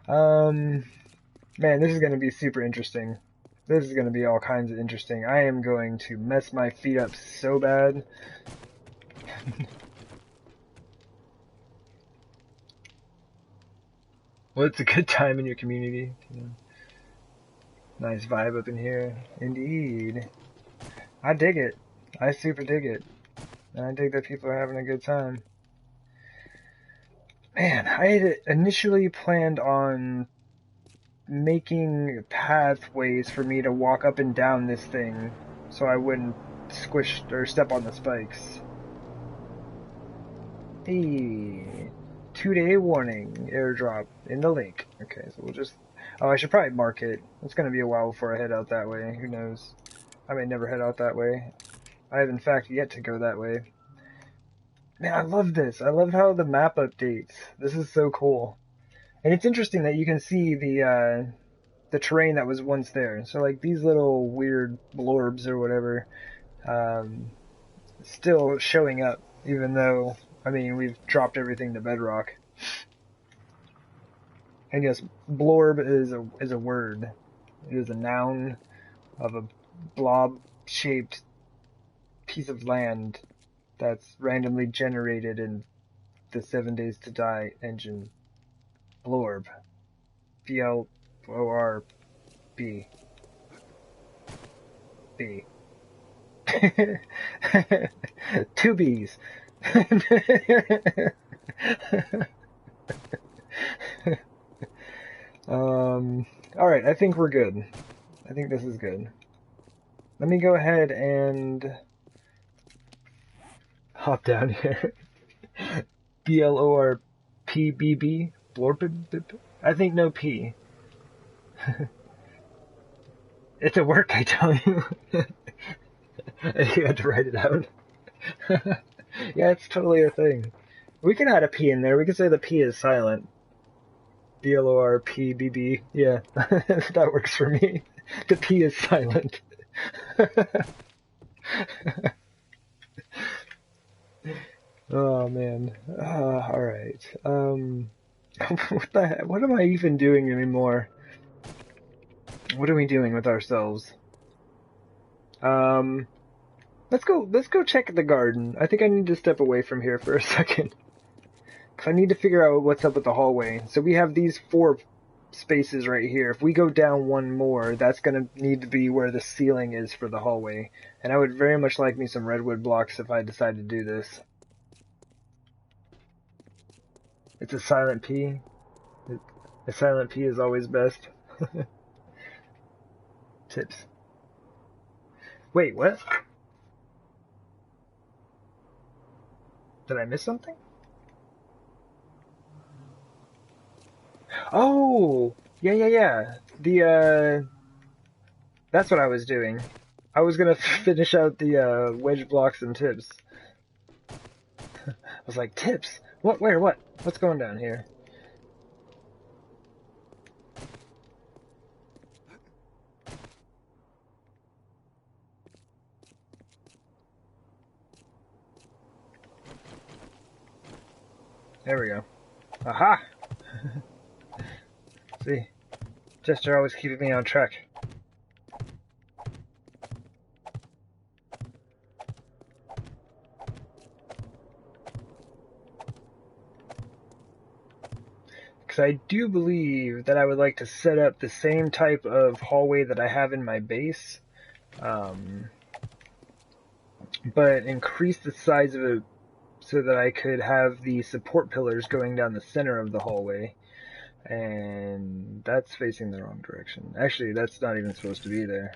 Man, this is going to be super interesting. This is going to be all kinds of interesting. I am going to mess my feet up so bad. Well, it's a good time in your community. Yeah. Nice vibe up in here. Indeed. I dig it. I super dig it. And I dig that people are having a good time. Man, I had initially planned on making pathways for me to walk up and down this thing so I wouldn't squish or step on the spikes. Hey, 2-day warning, airdrop in the lake. Okay, so we'll just... Oh, I should probably mark it. It's going to be a while before I head out that way. Who knows? I may never head out that way. I have, in fact, yet to go that way. Man, I love this. I love how the map updates. This is so cool. And it's interesting that you can see the terrain that was once there. So like these little weird blorbs or whatever, um, still showing up, even though, I mean, we've dropped everything to bedrock. And yes, blorb is a word. It is a noun of a blob-shaped piece of land that's randomly generated in the 7 Days to Die engine. Blorb. B-L-O-R-B. B. Two B's. Alright, I think we're good. I think this is good. Let me go ahead and hop down here. B-L-O-R-P-B-B? Blorb? I think no P. It's a work, I tell you. You had to write it out. Yeah, it's totally a thing. We can add a P in there. We can say the P is silent. B-L-O-R-P-B-B. Yeah, that works for me. The P is silent. Oh, man. Alright. What am I even doing anymore? What are we doing with ourselves? Let's go check the garden. I think I need to step away from here for a second. Cause I need to figure out what's up with the hallway. So we have these 4 spaces right here. If we go down one more, that's gonna need to be where the ceiling is for the hallway. And I would very much like me some redwood blocks if I decide to do this. It's a silent P. A silent P is always best. Tips. Wait, what? Did I miss something? Oh! Yeah. That's what I was doing. I was gonna finish out the, wedge blocks and tips. I was like, tips? What? Where? What? What's going down here? There we go. Aha! See? Jester always keeping me on track. Because I do believe that I would like to set up the same type of hallway that I have in my base, but increase the size of it so that I could have the support pillars going down the center of the hallway. And that's facing the wrong direction. Actually, that's not even supposed to be there.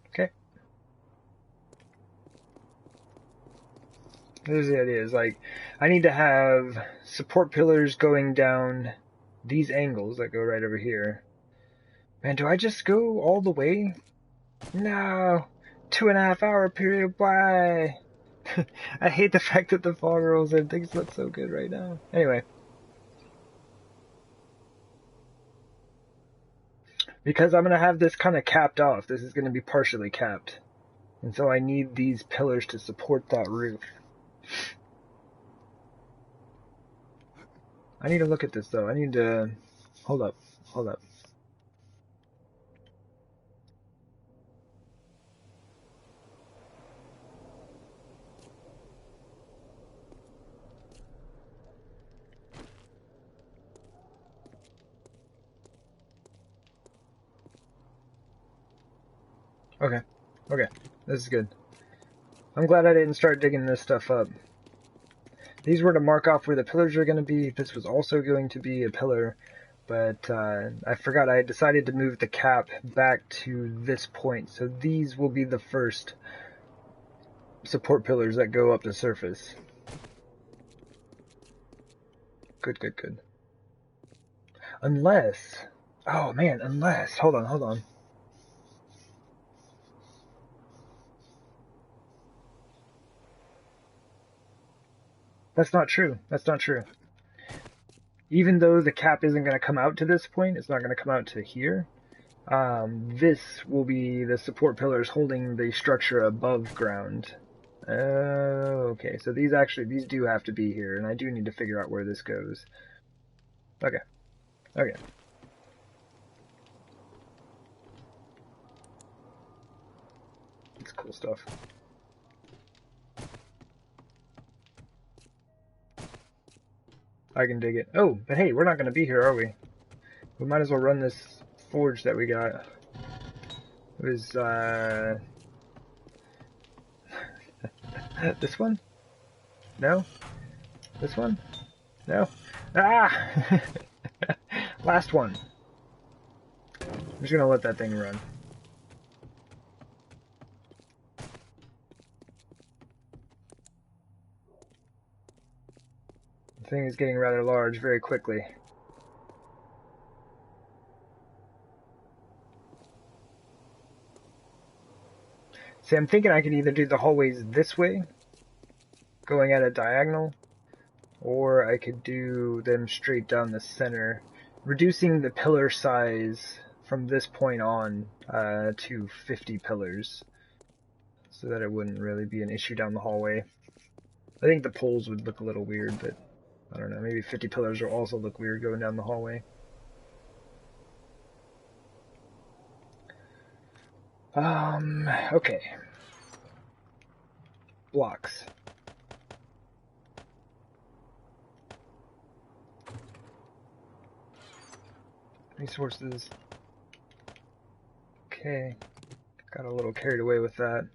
Okay. Here's the idea, is like, I need to have support pillars going down these angles that go right over here. Man, do I just go all the way? No! 2.5 hour period, why? I hate the fact that the fog rolls and things look so good right now. Anyway. Because I'm going to have this kind of capped off. This is going to be partially capped. And so I need these pillars to support that roof. I need to look at this though. I need to... Hold up. Okay. This is good. I'm glad I didn't start digging this stuff up. These were to mark off where the pillars are going to be. This was also going to be a pillar, but I forgot I had decided to move the cap back to this point. So these will be the first support pillars that go up the surface. Good. Unless Oh man, unless, hold on. That's not true. That's not true. Even though the cap isn't going to come out to this point, it's not going to come out to here. This will be the support pillars holding the structure above ground. Okay, so these do have to be here, and I do need to figure out where this goes. Okay, okay. It's cool stuff. I can dig it. Oh, but hey, we're not going to be here, are we? We might as well run this forge that we got. It was, this one? No? This one? No? Ah! Last one. I'm just gonna let that thing run. The thing is getting rather large very quickly. See, I'm thinking I could either do the hallways this way, going at a diagonal, or I could do them straight down the center, reducing the pillar size from this point on to 50 pillars, so that it wouldn't really be an issue down the hallway. I think the poles would look a little weird, but I don't know, maybe 50 pillars will also look weird going down the hallway. Okay. Blocks. Resources. Okay. Got a little carried away with that.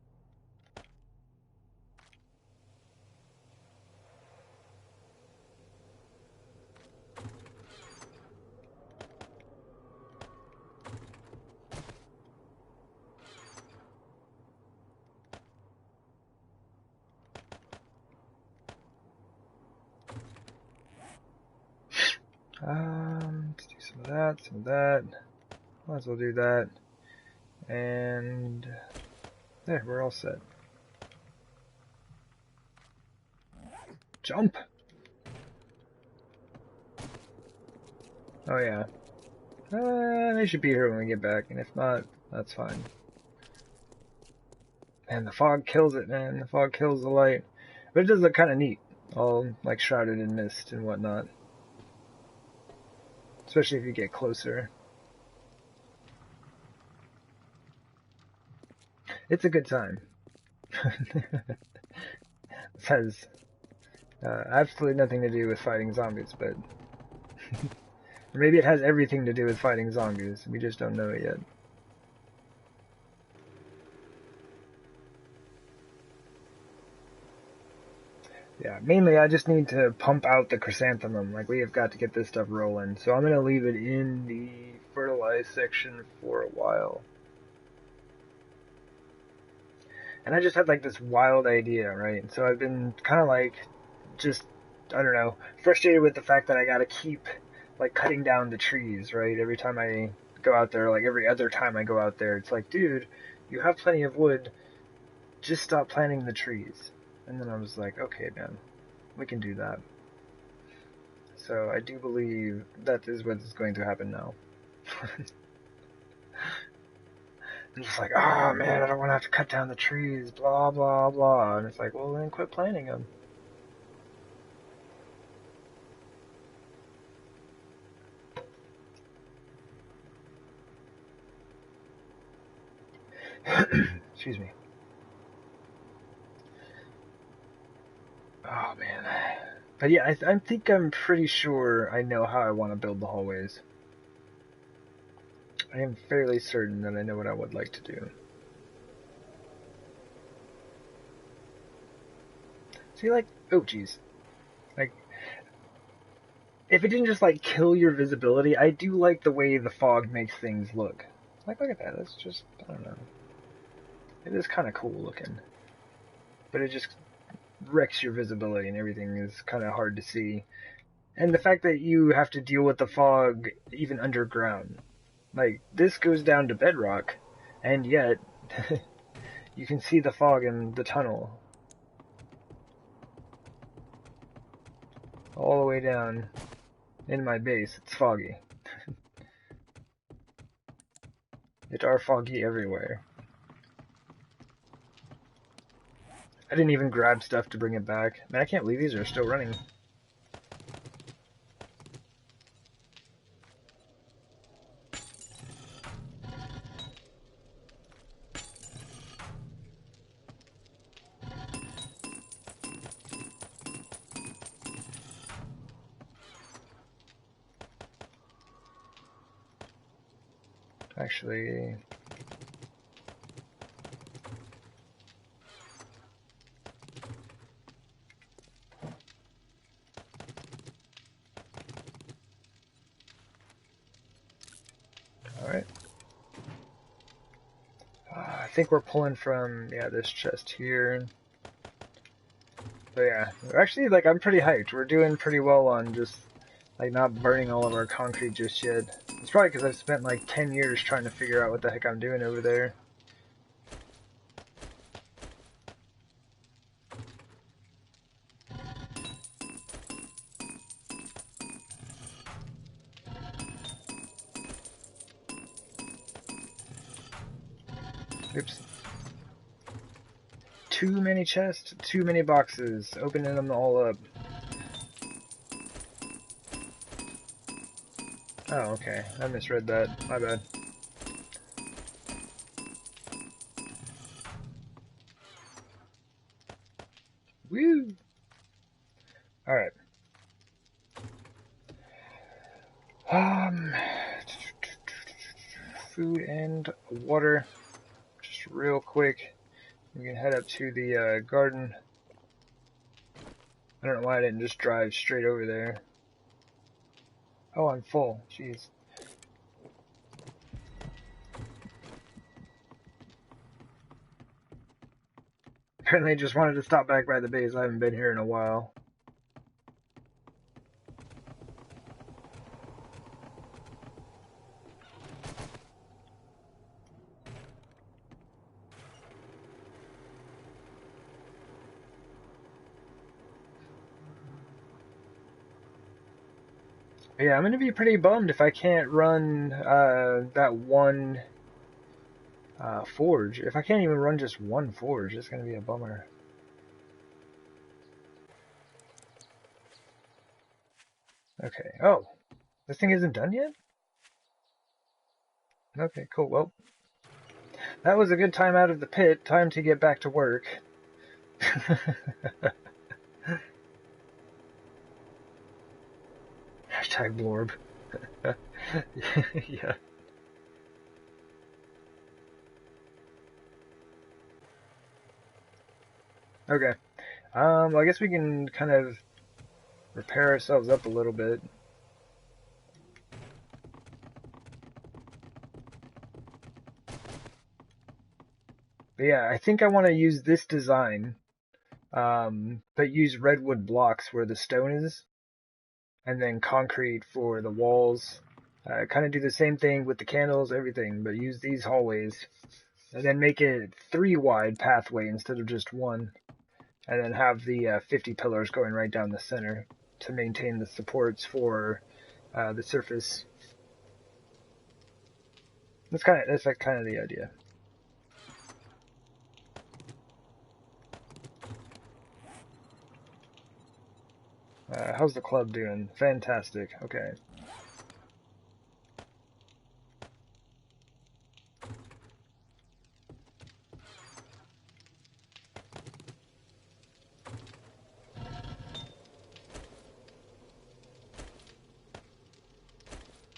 Let's do some of that, some of that. Might as well do that. And there, we're all set. Jump! Oh yeah. They should be here when we get back, and if not, that's fine. And the fog kills it, man. The fog kills the light. But it does look kind of neat. All, like, shrouded in mist and whatnot. Especially if you get closer. It's a good time. This has absolutely nothing to do with fighting zombies, but... or maybe it has everything to do with fighting zombies. We just don't know it yet. Yeah, mainly I just need to pump out the chrysanthemum. Like, we have got to get this stuff rolling. So I'm going to leave it in the fertilized section for a while. And I just had, like, this wild idea, right? So I've been kind of, like, just, I don't know, frustrated with the fact that I got to keep, like, cutting down the trees, right? Every time I go out there, like, every other time I go out there, it's like, dude, you have plenty of wood. Just stop planting the trees. And then I was like, okay, man, we can do that. So I do believe that is what is going to happen now. I'm just like, oh man, I don't want to have to cut down the trees, blah, blah, blah. And it's like, well, then quit planting them. Excuse me. Oh man. But yeah, I think I'm pretty sure I know how I want to build the hallways. I am fairly certain that I know what I would like to do. See, like, oh geez. Like, if it didn't just, like, kill your visibility, I do like the way the fog makes things look. Like, look at that, that's just, I don't know. It is kind of cool looking. But it just wrecks your visibility and everything is kind of hard to see. And the fact that you have to deal with the fog even underground. Like, this goes down to bedrock, and yet you can see the fog in the tunnel. All the way down in my base, it's foggy. It are foggy everywhere. I didn't even grab stuff to bring it back. Man, I can't believe these are still running. Actually, alright. I think we're pulling from, yeah, this chest here. But yeah, actually, like, I'm pretty hyped. We're doing pretty well on just, like, not burning all of our concrete just yet. It's probably because I've spent, like, 10 years trying to figure out what the heck I'm doing over there. Oops. Too many chests, too many boxes, opening them all up. Oh, okay. I misread that. My bad. Woo! Alright. Food and water. Just real quick. We can head up to the garden. I don't know why I didn't just drive straight over there. Oh, I'm full. Jeez. Apparently just wanted to stop back by the base. I haven't been here in a while. But yeah, I'm gonna be pretty bummed if I can't run that one forge. If I can't even run just one forge, it's gonna be a bummer. Okay. Oh, this thing isn't done yet? Okay, cool. Well, that was a good time out of the pit. Time to get back to work. Hashtag blorb. Yeah. Okay. Well, I guess we can kind of repair ourselves up a little bit. But yeah, I think I want to use this design, but use redwood blocks where the stone is, and then concrete for the walls. Kind of do the same thing with the candles, everything, but use these hallways, and then make it 3 wide pathway instead of just 1, and then have the 50 pillars going right down the center to maintain the supports for the surface. That's like kind of the idea. How's the club doing? Fantastic. Okay.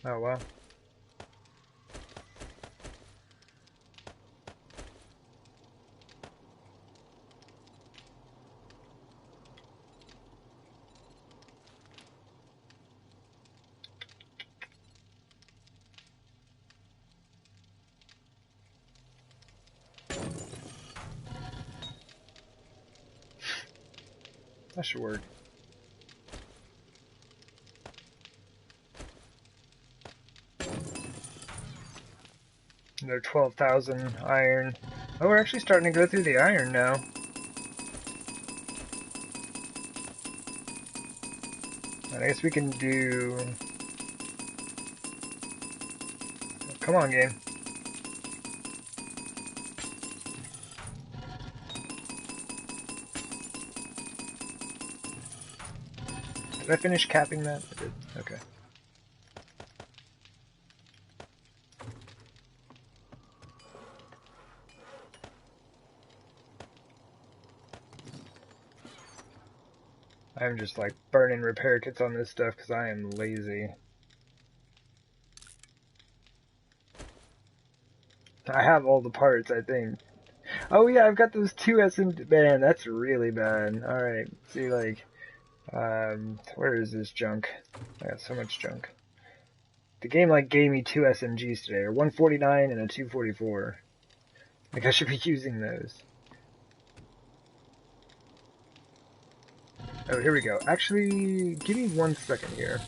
Oh wow. That should work. Another 12,000 iron. Oh, we're actually starting to go through the iron now. And I guess we can do... Come on, game. Did I finish capping that? I did. Okay. I'm just like burning repair kits on this stuff because I am lazy. I have all the parts, I think. Oh yeah, I've got those two SMG. Man, that's really bad. Alright, see like, where is this junk? I got so much junk. The game like gave me two SMGs today, a 149 and a 244. Like I should be using those. Oh, here we go. Actually, give me 1 second here.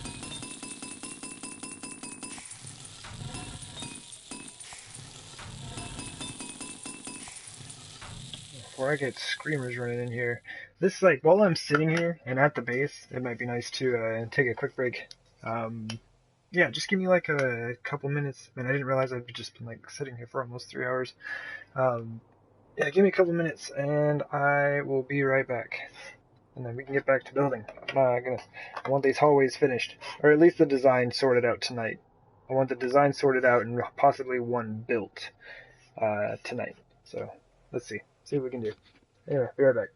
Before I get screamers running in here. This, like, while I'm sitting here and at the base, it might be nice to take a quick break. Yeah, just give me like a couple minutes. I didn't realize I'd just been like sitting here for almost 3 hours. Yeah, give me a couple minutes and I will be right back. And then we can get back to building. I want these hallways finished, or at least the design sorted out tonight. I want the design sorted out and possibly one built tonight. So let's see what we can do. Anyway, be right back.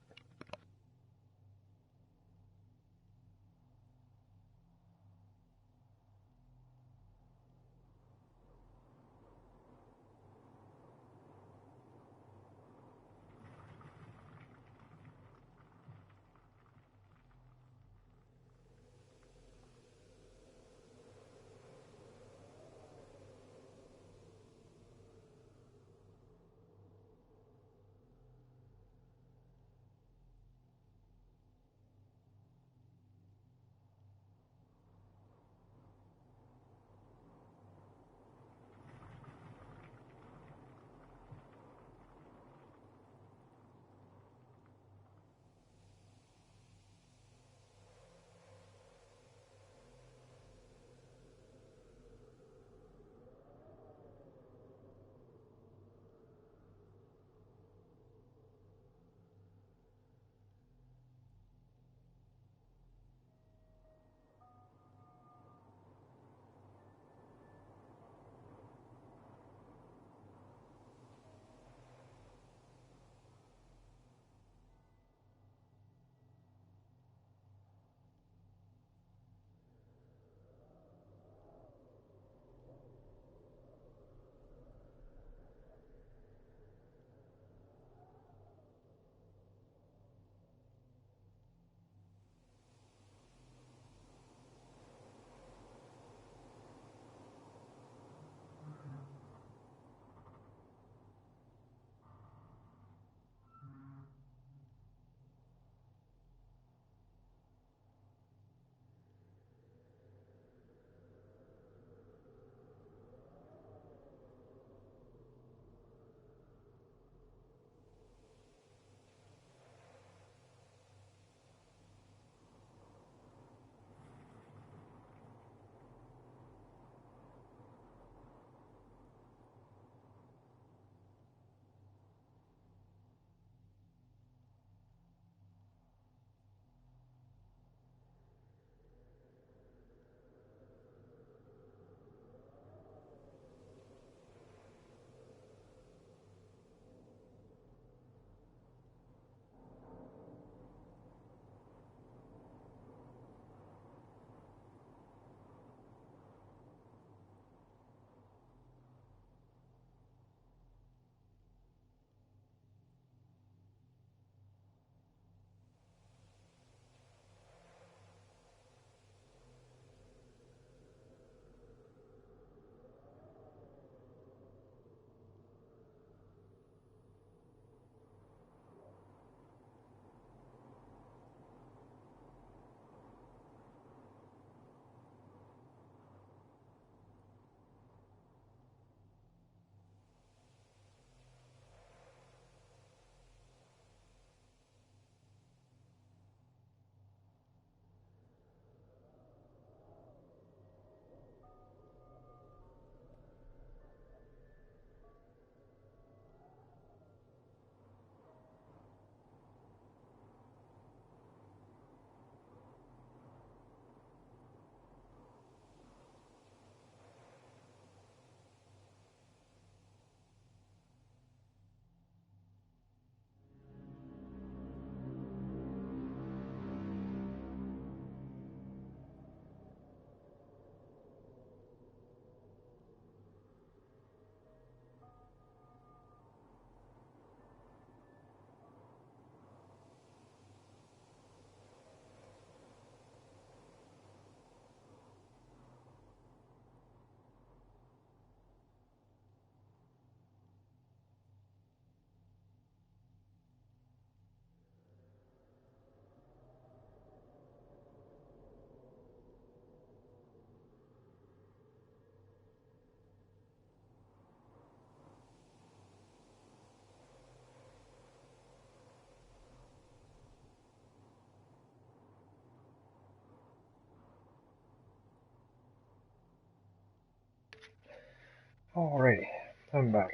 Alrighty, I'm back.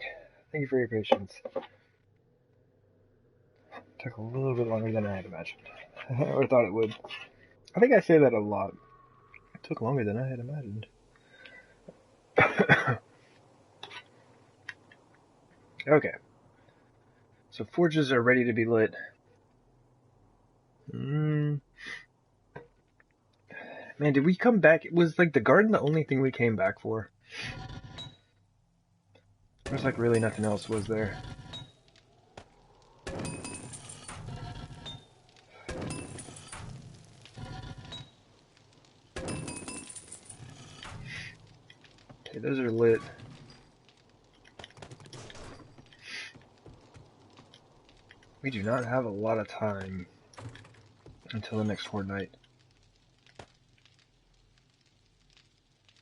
Thank you for your patience. Took a little bit longer than I had imagined, or thought it would. I think I say that a lot. It took longer than I had imagined. Okay, so forges are ready to be lit. Man, did we come back? Was like the garden the only thing we came back for? There's like really nothing else, was there? Okay, those are lit. We do not have a lot of time until the next fortnight.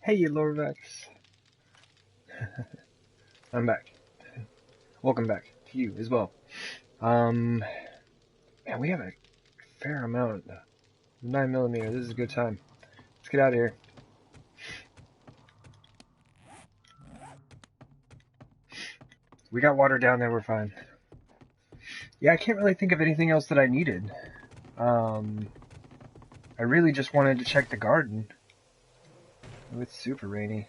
Hey, Lorvex. I'm back. Welcome back to you as well. Man, we have a fair amount. 9mm. This is a good time. Let's get out of here. We got water down there. We're fine. Yeah, I can't really think of anything else that I needed. I really just wanted to check the garden. Oh, it's super rainy.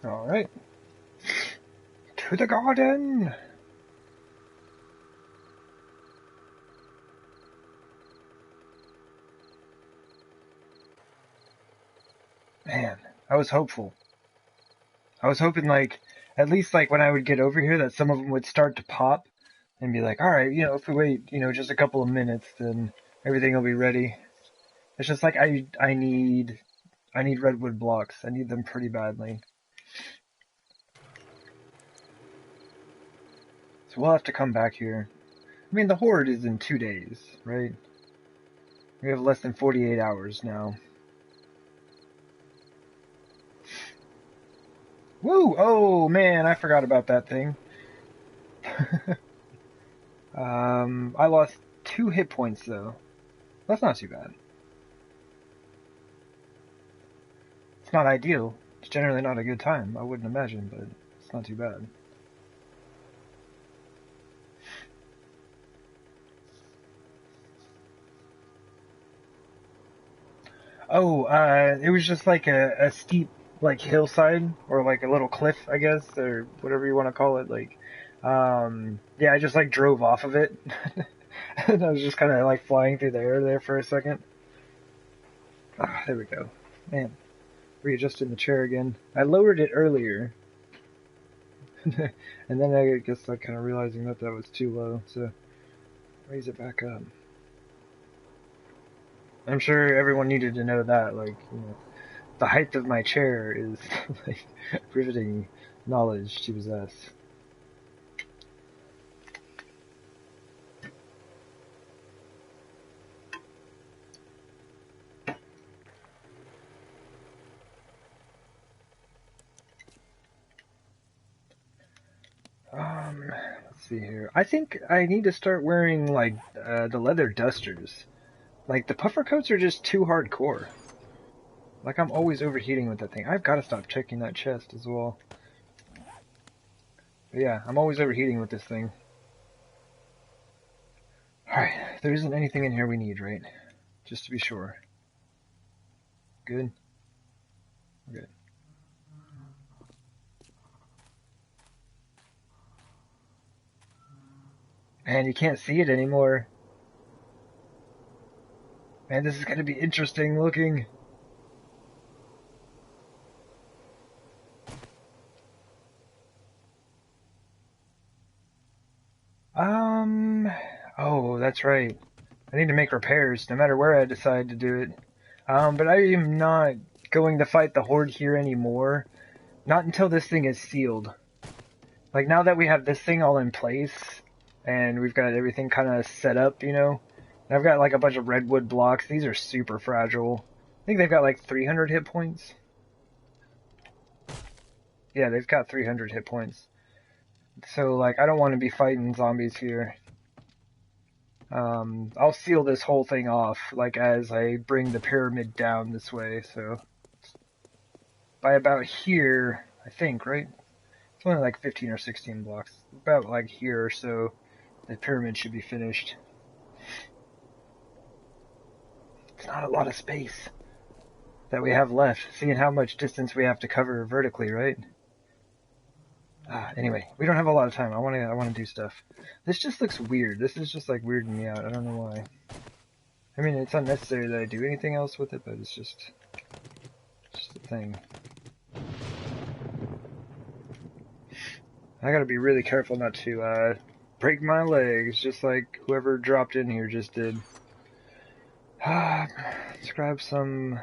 Alright. To the garden! Man, I was hopeful. I was hoping, like, at least, like, when I would get over here, that some of them would start to pop and be like, alright, if we wait, just a couple of minutes, then everything will be ready. It's just like, I need redwood blocks. I need them pretty badly. So we'll have to come back here. I mean, the horde is in 2 days, right? We have less than 48 hours now. Woo! Oh, man, I forgot about that thing. I lost 2 hit points, though. That's not too bad. It's not ideal. It's generally not a good time, I wouldn't imagine, but it's not too bad. Oh, it was just like a steep, like, hillside, or like a little cliff, I guess, or whatever you want to call it, like, yeah, I just, like, drove off of it, and I was just kind of, like, flying through the air there for a second. Ah, there we go. Man, readjusting the chair again. I lowered it earlier, and then I guess I kind of realizing that was too low, so raise it back up. I'm sure everyone needed to know that, like, the height of my chair is, like, riveting knowledge to possess. Let's see here. I think I need to start wearing, like, the leather dusters. Like, the puffer coats are just too hardcore. Like, I'm always overheating with that thing. I've got to stop checking that chest as well. But yeah, I'm always overheating with this thing. Alright, there isn't anything in here we need, right? Just to be sure. Good? Good. Man, you can't see it anymore. Man, this is going to be interesting looking. Oh, that's right. I need to make repairs, no matter where I decide to do it. But I am not going to fight the horde here anymore. Not until this thing is sealed. Like, now that we have this thing all in place, and we've got everything kind of set up, you know. And I've got like a bunch of redwood blocks. These are super fragile. I think they've got like 300 hit points. Yeah, they've got 300 hit points. So, like, I don't want to be fighting zombies here. I'll seal this whole thing off, like, as I bring the pyramid down this way, so... By about here, I think, right? It's only like 15 or 16 blocks. About, like, here or so, the pyramid should be finished. It's not a lot of space that we have left, seeing how much distance we have to cover vertically, right? Anyway, we don't have a lot of time. I want to do stuff. This just looks weird. This is just like weirding me out. I don't know why. I mean, it's unnecessary that I do anything else with it, but it's just a thing. I gotta be really careful not to break my legs, just like whoever dropped in here just did. Let's grab some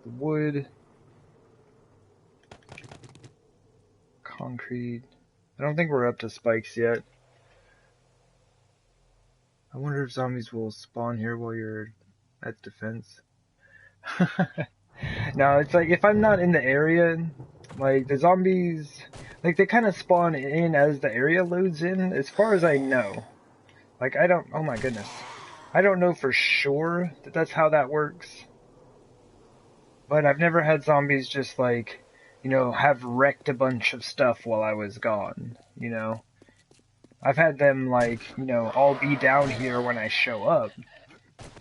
wood. Concrete. I don't think we're up to spikes yet. I wonder if zombies will spawn here while you're at defense. No, it's like if I'm not in the area, like the zombies, like they kind of spawn in as the area loads in, as far as I know. Like I don't, oh my goodness. I don't know for sure that that's how that works. But I've never had zombies just like, you know, have wrecked a bunch of stuff while I was gone, you know. I've had them, like, you know, all be down here when I show up.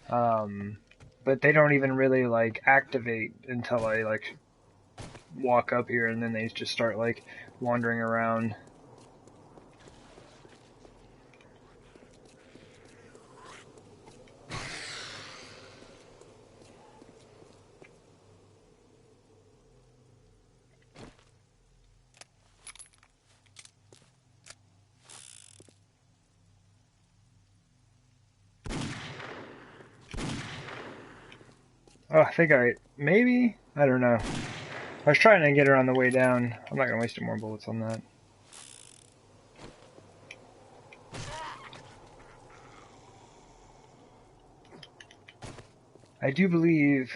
But they don't even really, like, activate until I, like, walk up here, and then they just start, like, wandering around. Oh, I think maybe? I don't know. I was trying to get her on the way down. I'm not going to waste any more bullets on that. I do believe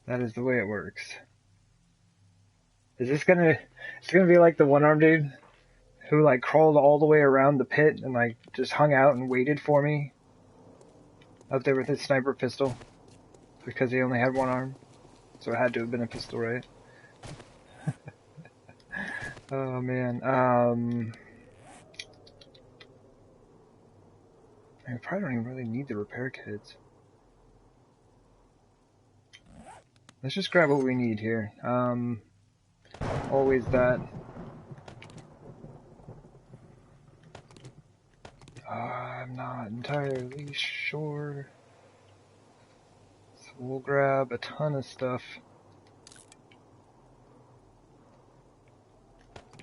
that is the way it works. Is this gonna... It's gonna be like the one-armed dude who, like, crawled all the way around the pit and, like, just hung out and waited for me up there with his sniper pistol. Because he only had one arm. So it had to have been a pistol, right? Oh, man. I probably don't even really need the repair kits. Let's just grab what we need here. Always that. I'm not entirely sure. So we'll grab a ton of stuff.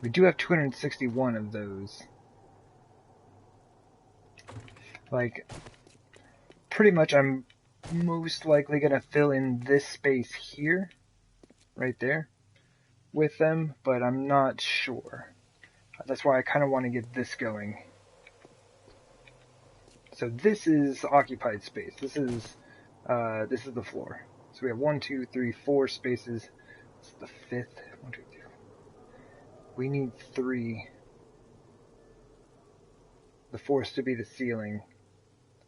We do have 261 of those. Like, pretty much I'm most likely going to fill in this space here, right there, with them, but I'm not sure. That's why I kind of want to get this going. So this is occupied space. This is the floor. So we have 1, 2, 3, 4 spaces. This is the fifth. 1, 2, 3. We need 3. The fourth to be the ceiling.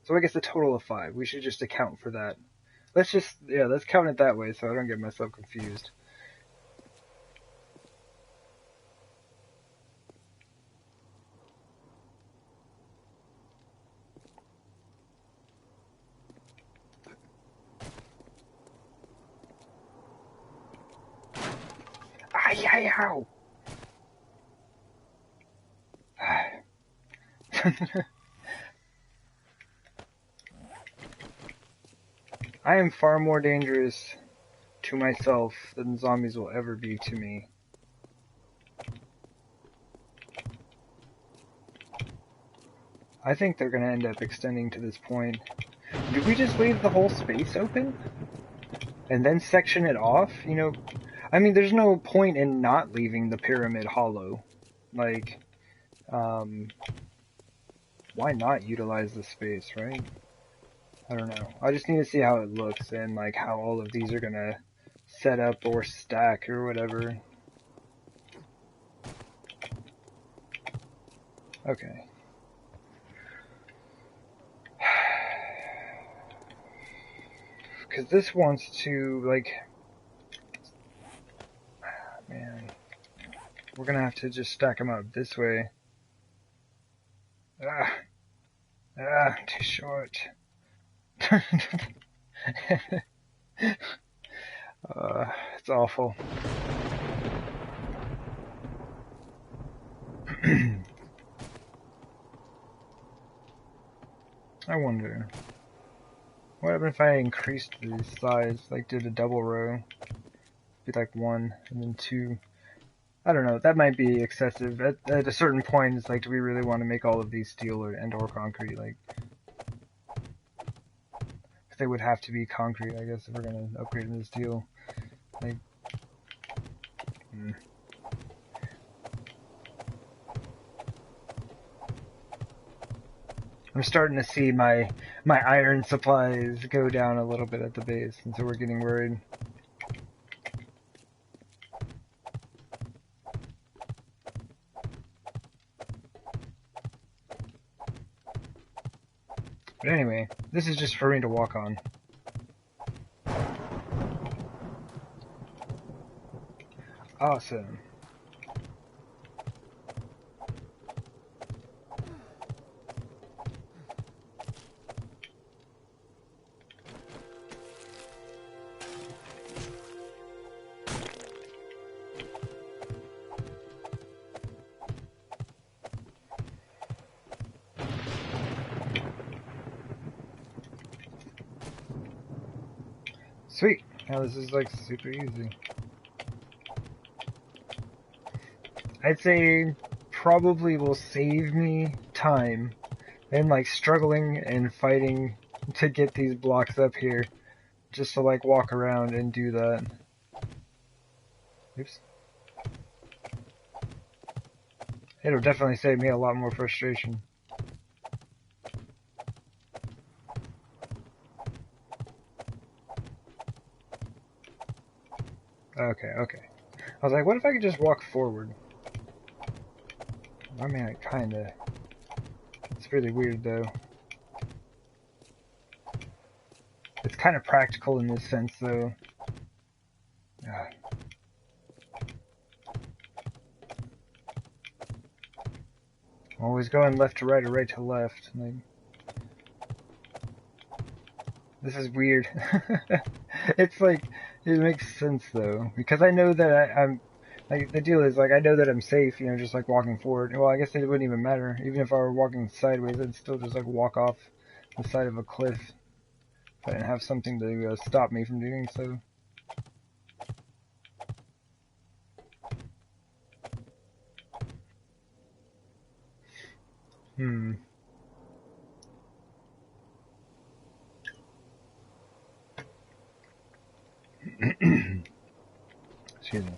So I guess a total of 5. We should just account for that. Let's count it that way so I don't get myself confused. Ow! I am far more dangerous to myself than zombies will ever be to me. I think they're going to end up extending to this point. Did we just leave the whole space open? And then section it off? You know, I mean, there's no point in not leaving the pyramid hollow. Like, why not utilize the space, right? I don't know. I just need to see how it looks and like how all of these are gonna set up or stack or whatever. Okay. Because this wants to, like, man, we're gonna have to just stack them up this way. Too short. It's awful. I wonder, what happened if I increased the size, like did a double row? Be like 1 and then 2. I don't know, that might be excessive. At a certain point, it's like, do we really want to make all of these steel or concrete? Like, they would have to be concrete, I guess, if we're going to upgrade them to steel. Like, I'm starting to see my iron supplies go down a little bit at the base, and so we're getting worried. But anyway, this is just for me to walk on. Awesome. Sweet. Now this is like super easy. I'd say probably will save me time and like struggling and fighting to get these blocks up here just to like walk around and do that. Oops. It'll definitely save me a lot more frustration. Okay. I was like, what if I could just walk forward? I mean, I kinda. It's really weird though. It's kind of practical in this sense though. Always going left to right or right to left. Like, this is weird. It's like, it makes sense though, because I know that I'm, like, the deal is, like, I know that I'm safe, you know, just like walking forward. Well, I guess it wouldn't even matter. Even if I were walking sideways, I'd still just like walk off the side of a cliff if I didn't have something to stop me from doing so. Excuse me.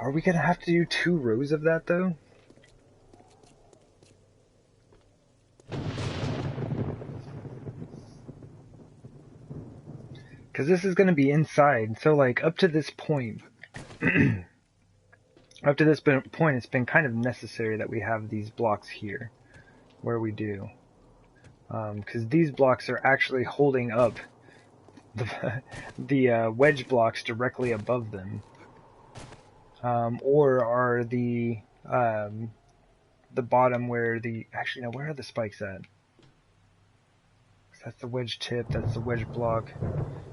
Are we gonna have to do 2 rows of that though? Because this is gonna be inside, so like up to this point, it's been kind of necessary that we have these blocks here, where we do. Because these blocks are actually holding up the wedge blocks directly above them. Or are the bottom where the... Actually, no, where are the spikes at? That's the wedge tip, that's the wedge block.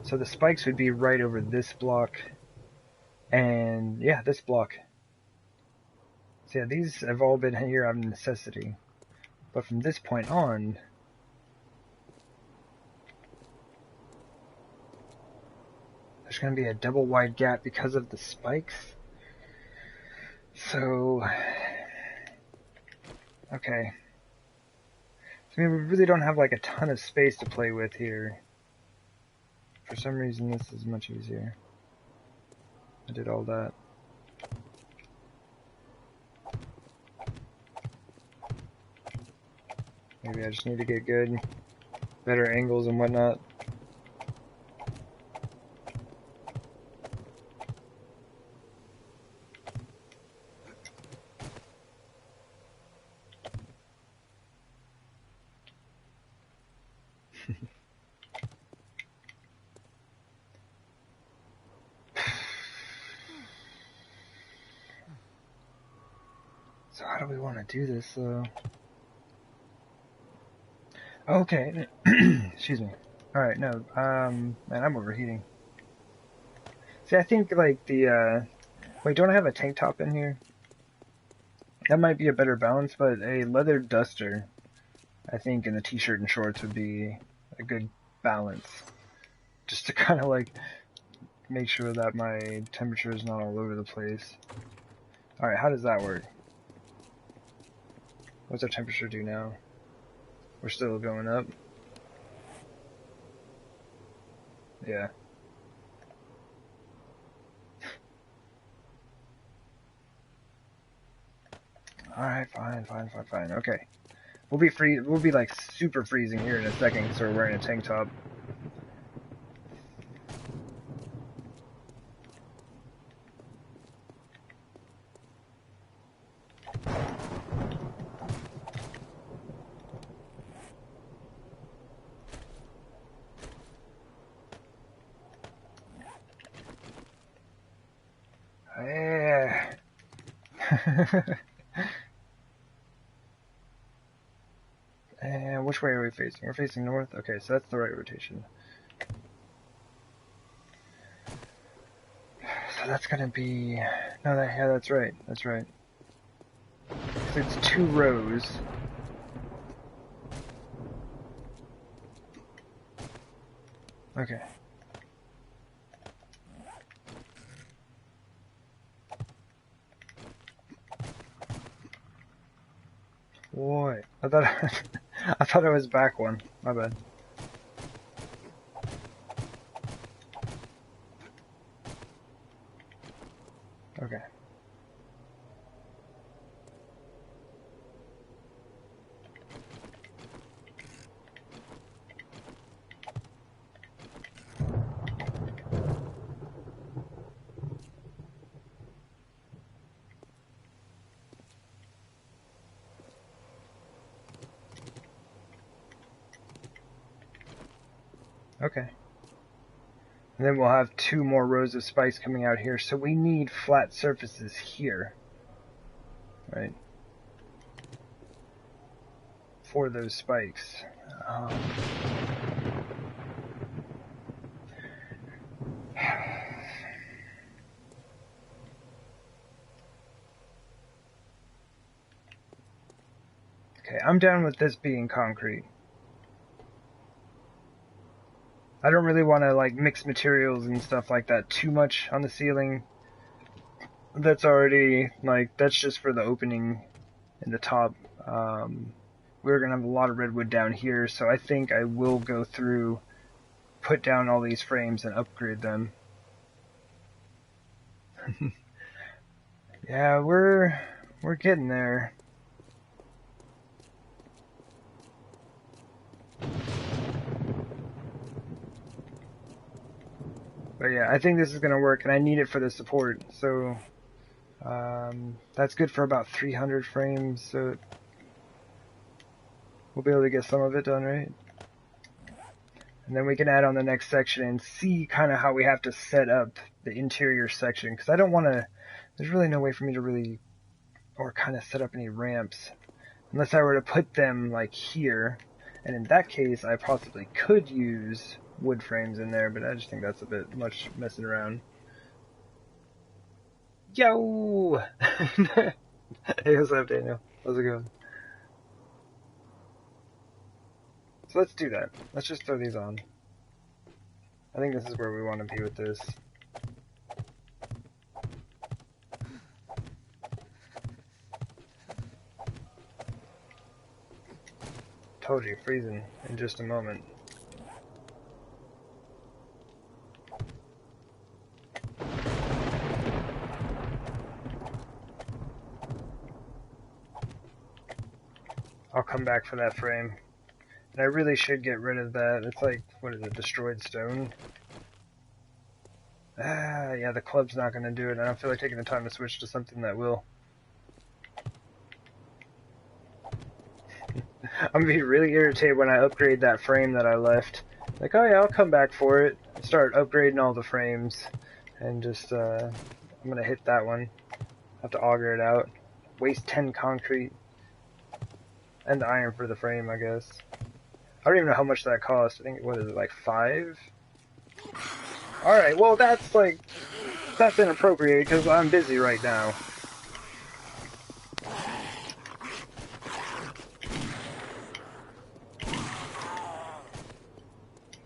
So the spikes would be right over this block. And, yeah, this block. So yeah, these have all been here out of necessity. But from this point on... There's going to be a double wide gap because of the spikes. So... Okay. So, I mean, we really don't have like a ton of space to play with here. For some reason, this is much easier. I did all that. Maybe I just need to get good, better angles and whatnot. So how do we want to do this, though? Okay. Excuse me. Alright, no, man, I'm overheating. See, I think, like, wait, don't I have a tank top in here? That might be a better balance, but a leather duster, I think, in the t-shirt and shorts would be a good balance. Just to kind of, like, make sure that my temperature is not all over the place. Alright, how does that work? What's our temperature do now? We're still going up. Yeah. Alright, fine. Okay. We'll be like super freezing here in a second because we're wearing a tank top. Yeah. And which way are we facing? We're facing north? Okay, so that's the right rotation. So that's gonna be... No, yeah, that's right. That's right. So it's 2 rows. Okay. Boy, I thought I thought I was back one. My bad. Okay. Okay. And then we'll have 2 more rows of spikes coming out here. So we need flat surfaces here. Right? For those spikes. Okay, I'm down with this being concrete. I don't really want to like mix materials and stuff like that too much on the ceiling. That's already like that's just for the opening in the top. We're gonna have a lot of redwood down here, so I think I will go through, put down all these frames and upgrade them. Yeah, we're getting there. But yeah, I think this is going to work, and I need it for the support. So that's good for about 300 frames, so we'll be able to get some of it done, right? And then we can add on the next section and see kind of how we have to set up the interior section, because I don't want to, there's really no way for me to really, or kind of set up any ramps, unless I were to put them like here. And in that case, I possibly could use wood frames in there, but I just think that's a bit much messing around. Yo! Hey, what's up, Daniel? How's it going? So let's do that. Let's just throw these on. I think this is where we want to be with this. Told you, freezing in just a moment. I'll come come back for that frame. And I really should get rid of that. It's like, what is it, destroyed stone? Ah, yeah, the club's not going to do it. I don't feel like taking the time to switch to something that will. I'm going to be really irritated when I upgrade that frame that I left. Like, oh yeah, I'll come back for it. Start upgrading all the frames. And just, I'm going to hit that one. Have to auger it out. Waste 10 concrete. And the iron for the frame, I guess. I don't even know how much that cost. I think, what is it, like 5? Alright, well that's like, that's inappropriate because I'm busy right now.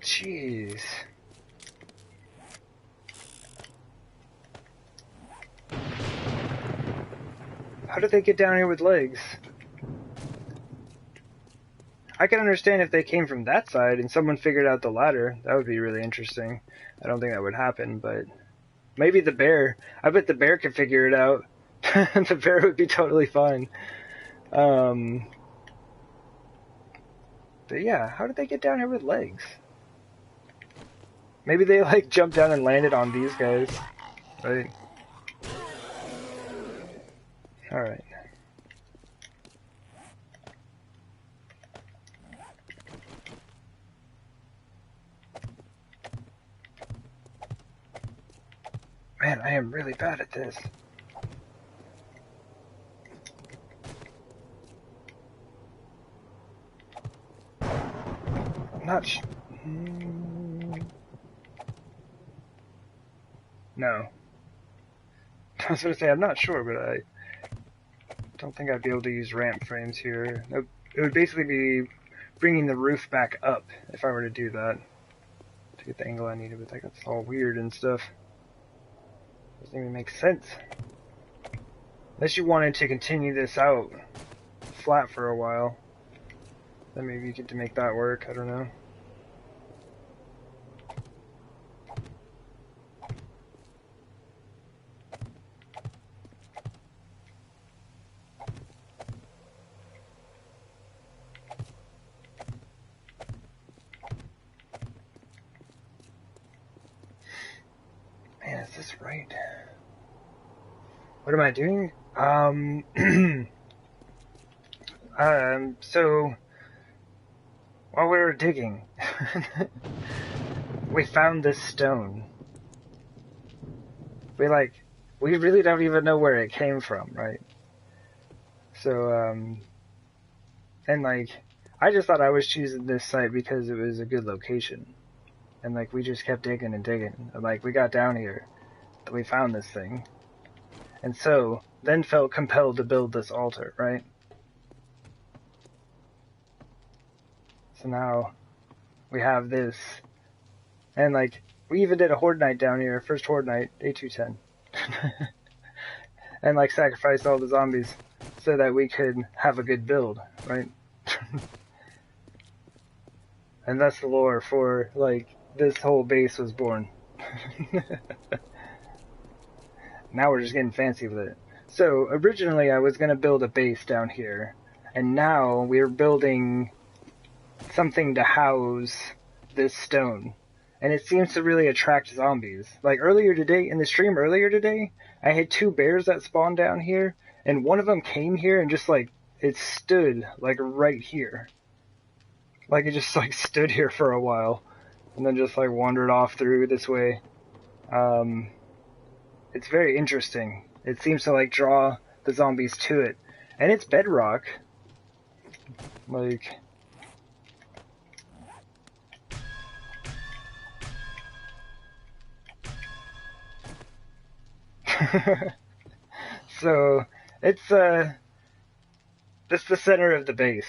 Jeez. How did they get down here with legs? I can understand if they came from that side and someone figured out the ladder. That would be really interesting. I don't think that would happen, but maybe the bear. I bet the bear could figure it out. The bear would be totally fine. But yeah, how did they get down here with legs? Maybe they like jumped down and landed on these guys, right? Alright. Man, I am really bad at this. No. I was going to say, I'm not sure, but I don't think I'd be able to use ramp frames here. It would basically be bringing the roof back up if I were to do that. To get the angle I needed, but like, that's all weird and stuff. Doesn't even make sense. Unless you wanted to continue this out flat for a while. Then maybe you get to make that work, I don't know. Man, is this right? What am I doing? So while we were digging, we found this stone. We really don't even know where it came from, right? So, and like, I just thought I was choosing this site because it was a good location. And like, we just kept digging and digging. And like, we got down here, we found this thing. And so, then felt compelled to build this altar, right? So now, we have this. And like, we even did a horde night down here, first horde night, day 210. And like, sacrificed all the zombies so that we could have a good build, right? And that's the lore for, like, this whole base was born. Now we're just getting fancy with it. So, originally I was going to build a base down here. And now we're building something to house this stone. And it seems to really attract zombies. Like earlier today, in the stream earlier today, I had 2 bears that spawned down here. And one of them came here and just like, it stood like right here. Like it just like stood here for a while. And then just like wandered off through this way. It's very interesting. It seems to like draw the zombies to it. And it's bedrock. Like... So, it's the center of the base.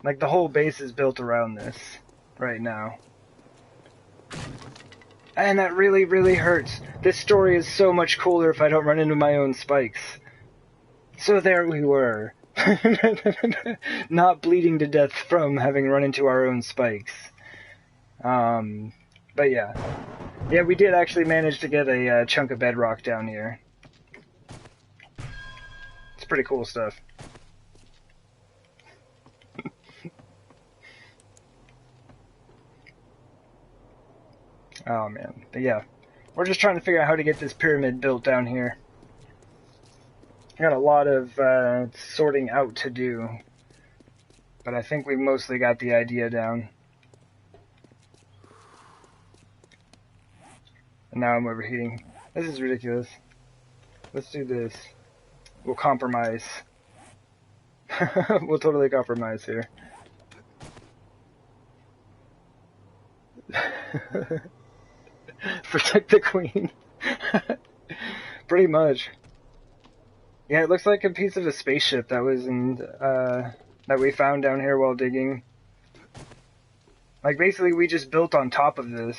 Like, the whole base is built around this right now. And that really, really hurts. This story is so much cooler if I don't run into my own spikes. So there we were. Not bleeding to death from having run into our own spikes. But yeah. Yeah, we did actually manage to get a chunk of bedrock down here. It's pretty cool stuff. Oh man, but yeah, we're just trying to figure out how to get this pyramid built down here. I got a lot of sorting out to do, but I think we've mostly got the idea down. And now I'm overheating. This is ridiculous. Let's do this. We'll compromise. We'll totally compromise here. Protect the queen. Pretty much. Yeah, it looks like a piece of a spaceship that was in that we found down here while digging. Like basically we just built on top of this.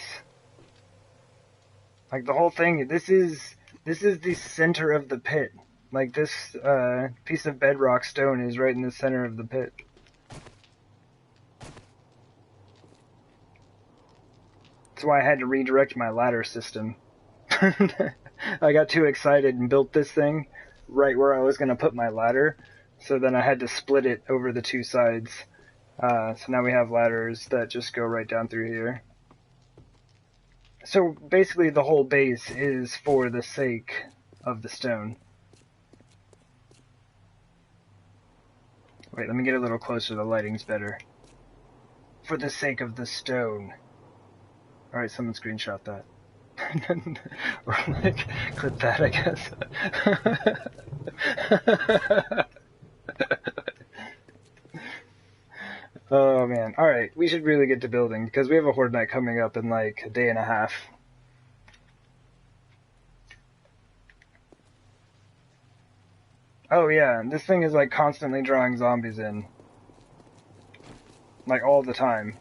Like the whole thing, this is the center of the pit. Like this piece of bedrock stone is right in the center of the pit. That's why I had to redirect my ladder system. I got too excited and built this thing right where I was going to put my ladder. So then I had to split it over the two sides. So now we have ladders that just go right down through here. So basically the whole base is for the sake of the stone. Wait, let me get a little closer, the lighting's better. For the sake of the stone. Alright, someone screenshot that. Or like, clip that, I guess. Oh man, alright, we should really get to building, because we have a Horde Night coming up in like a day and a half. Oh yeah, this thing is like constantly drawing zombies in. Like all the time.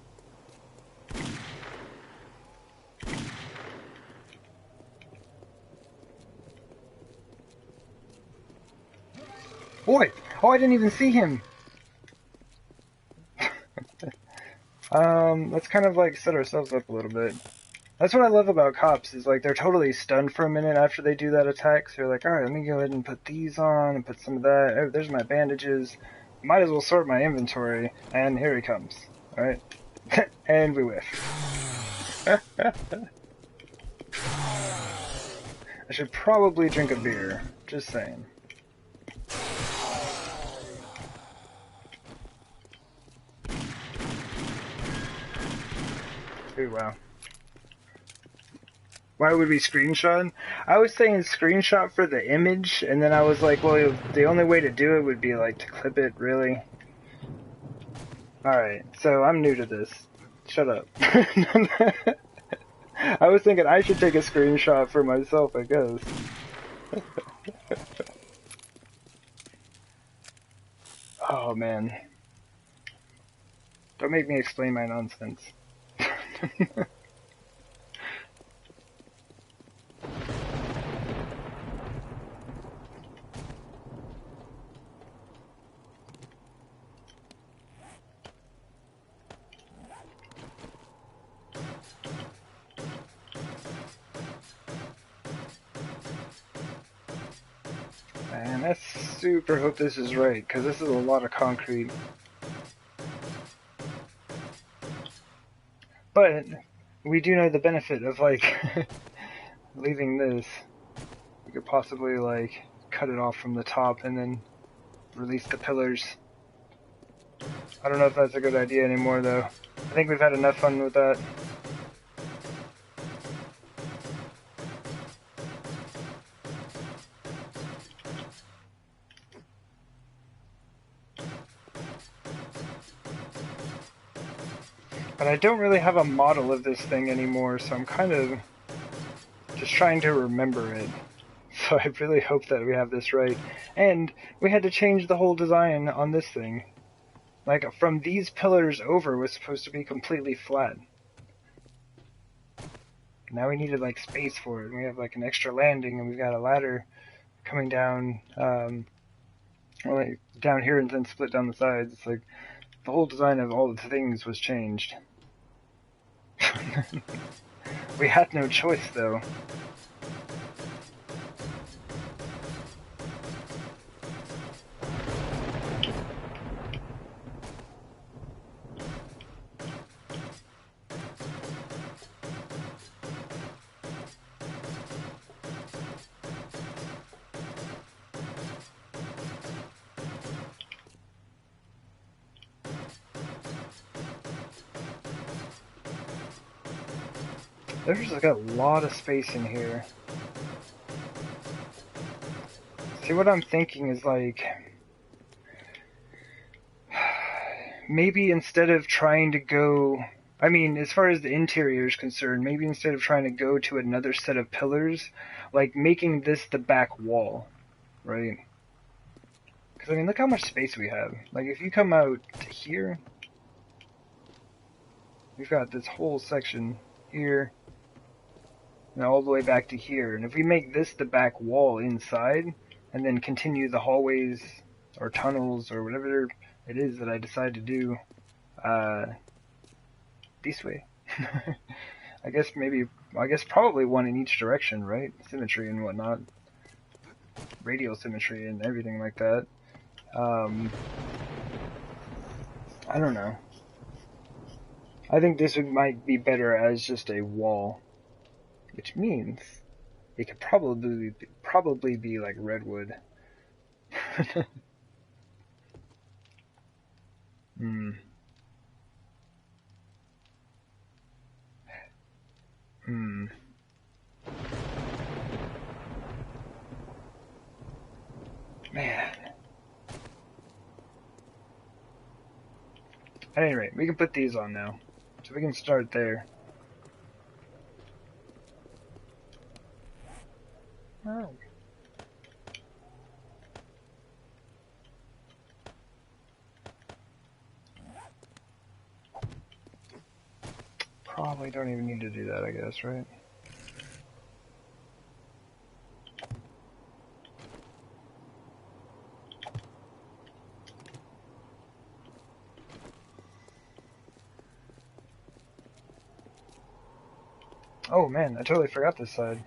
Boy! Oh, I didn't even see him! Let's kind of like set ourselves up a little bit. That's what I love about cops, is like they're totally stunned for a minute after they do that attack, so you're like, alright, let me go ahead and put these on, and put some of that. Oh, there's my bandages. Might as well sort my inventory, and here he comes. Alright? And we whiff. I should probably drink a beer. Just saying. Ooh, wow. Why would we screenshot? I was saying screenshot for the image, and then I was like, well, the only way to do it would be like to clip it, really. Alright, so I'm new to this. Shut up. I was thinking I should take a screenshot for myself, I guess. Oh man. Don't make me explain my nonsense. Man, I super hope this is right, because this is a lot of concrete. But we do know the benefit of like leaving this. We could possibly like cut it off from the top and then release the pillars. I don't know if that's a good idea anymore though. I think we've had enough fun with that. But I don't really have a model of this thing anymore, so I'm kind of just trying to remember it. So I really hope that we have this right. And we had to change the whole design on this thing. Like, from these pillars over was supposed to be completely flat. Now we needed, like, space for it. We have, like, an extra landing, and we've got a ladder coming down, like, down here and then split down the sides. It's like, the whole design of all the things was changed. We had no choice, though. There's just like a lot of space in here. See, what I'm thinking is like, maybe instead of trying to go, I mean, as far as the interior is concerned, maybe instead of trying to go to another set of pillars, like making this the back wall, right? Because, I mean, look how much space we have. Like, if you come out to here, we've got this whole section here, and all the way back to here. And if we make this the back wall inside, and then continue the hallways, or tunnels, or whatever it is that I decide to do, this way. I guess probably one in each direction, right? Symmetry and whatnot. Radial symmetry and everything like that. I don't know. I think this might be better as just a wall. Which means it could probably be like redwood. Hmm. Hmm. Man. At any rate, we can put these on now. So we can start there. Oh. Probably don't even need to do that, I guess, right? Oh man, I totally forgot this side.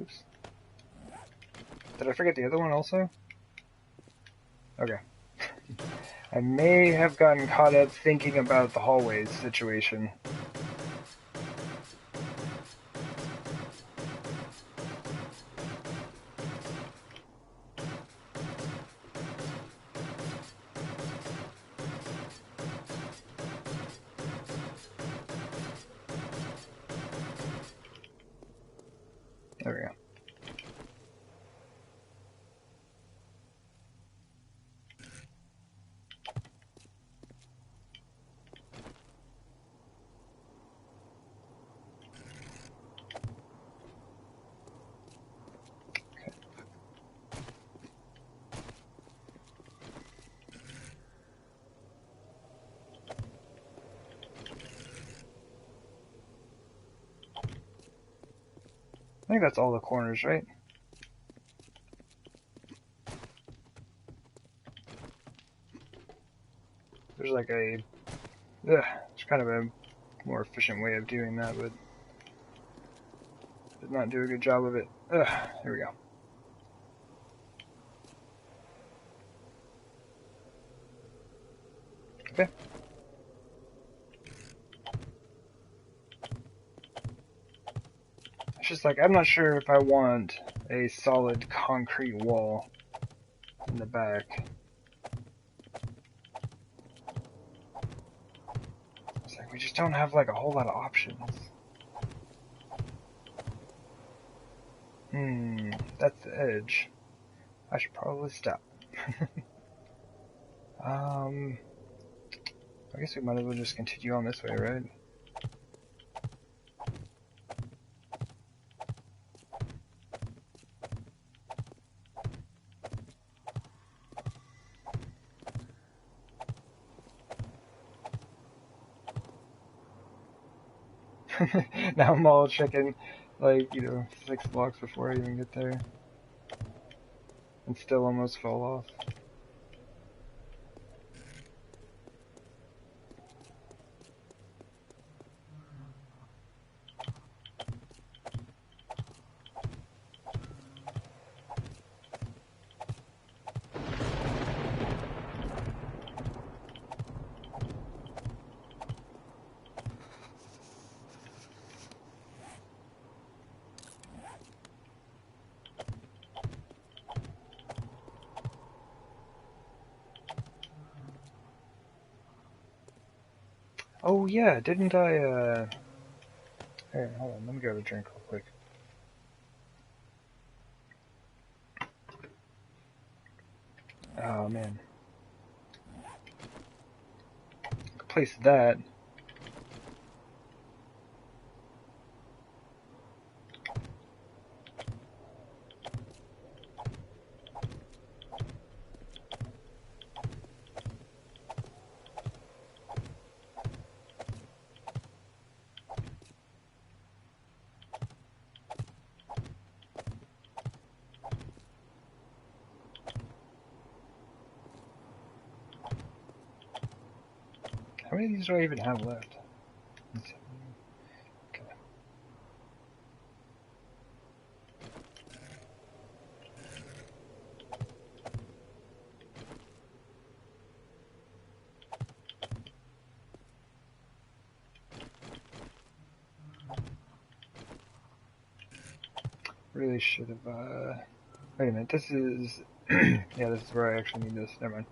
Oops. Did I forget the other one also? Okay. I may have gotten caught up thinking about the hallways situation. There we go. I think that's all the corners, right? There's like a... it's kind of a more efficient way of doing that, but... did not do a good job of it. Here we go. Okay. It's just like, I'm not sure if I want a solid concrete wall in the back. It's like, we just don't have like a whole lot of options. That's the edge. I should probably stop. I guess we might as well just continue on this way, right? Now I'm all checking, like, 6 blocks before I even get there. And still almost fall off. Oh yeah, didn't I Here, hold on, let me grab a drink real quick. Oh man. Place that. How many of these do I even have left? Okay. Really should have, wait a minute, this is, yeah, this is where I actually need this. Never mind.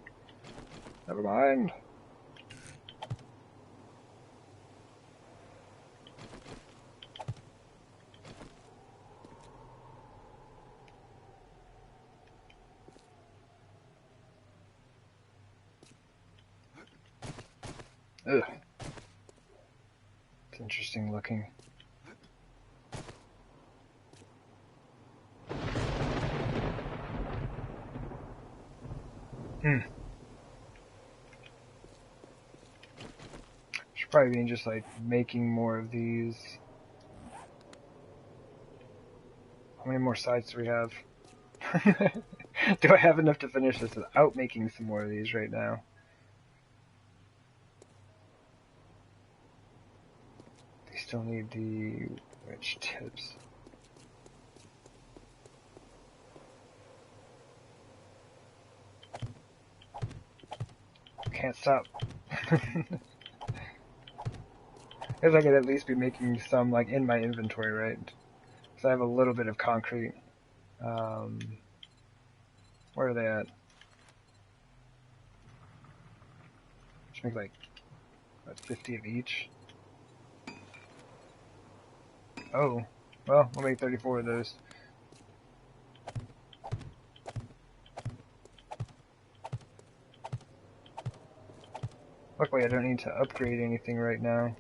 Never mind. Ugh. It's interesting looking. Should probably be just like making more of these. How many more sides do we have? Do I have enough to finish this without making some more of these right now? They still need the wedge tips. Can't stop. Guess I could at least be making some like in my inventory, right? Because I have a little bit of concrete. Where are they at? Just make like what, 50 of each. Oh, well, we'll make 34 of those. Luckily, I don't need to upgrade anything right now.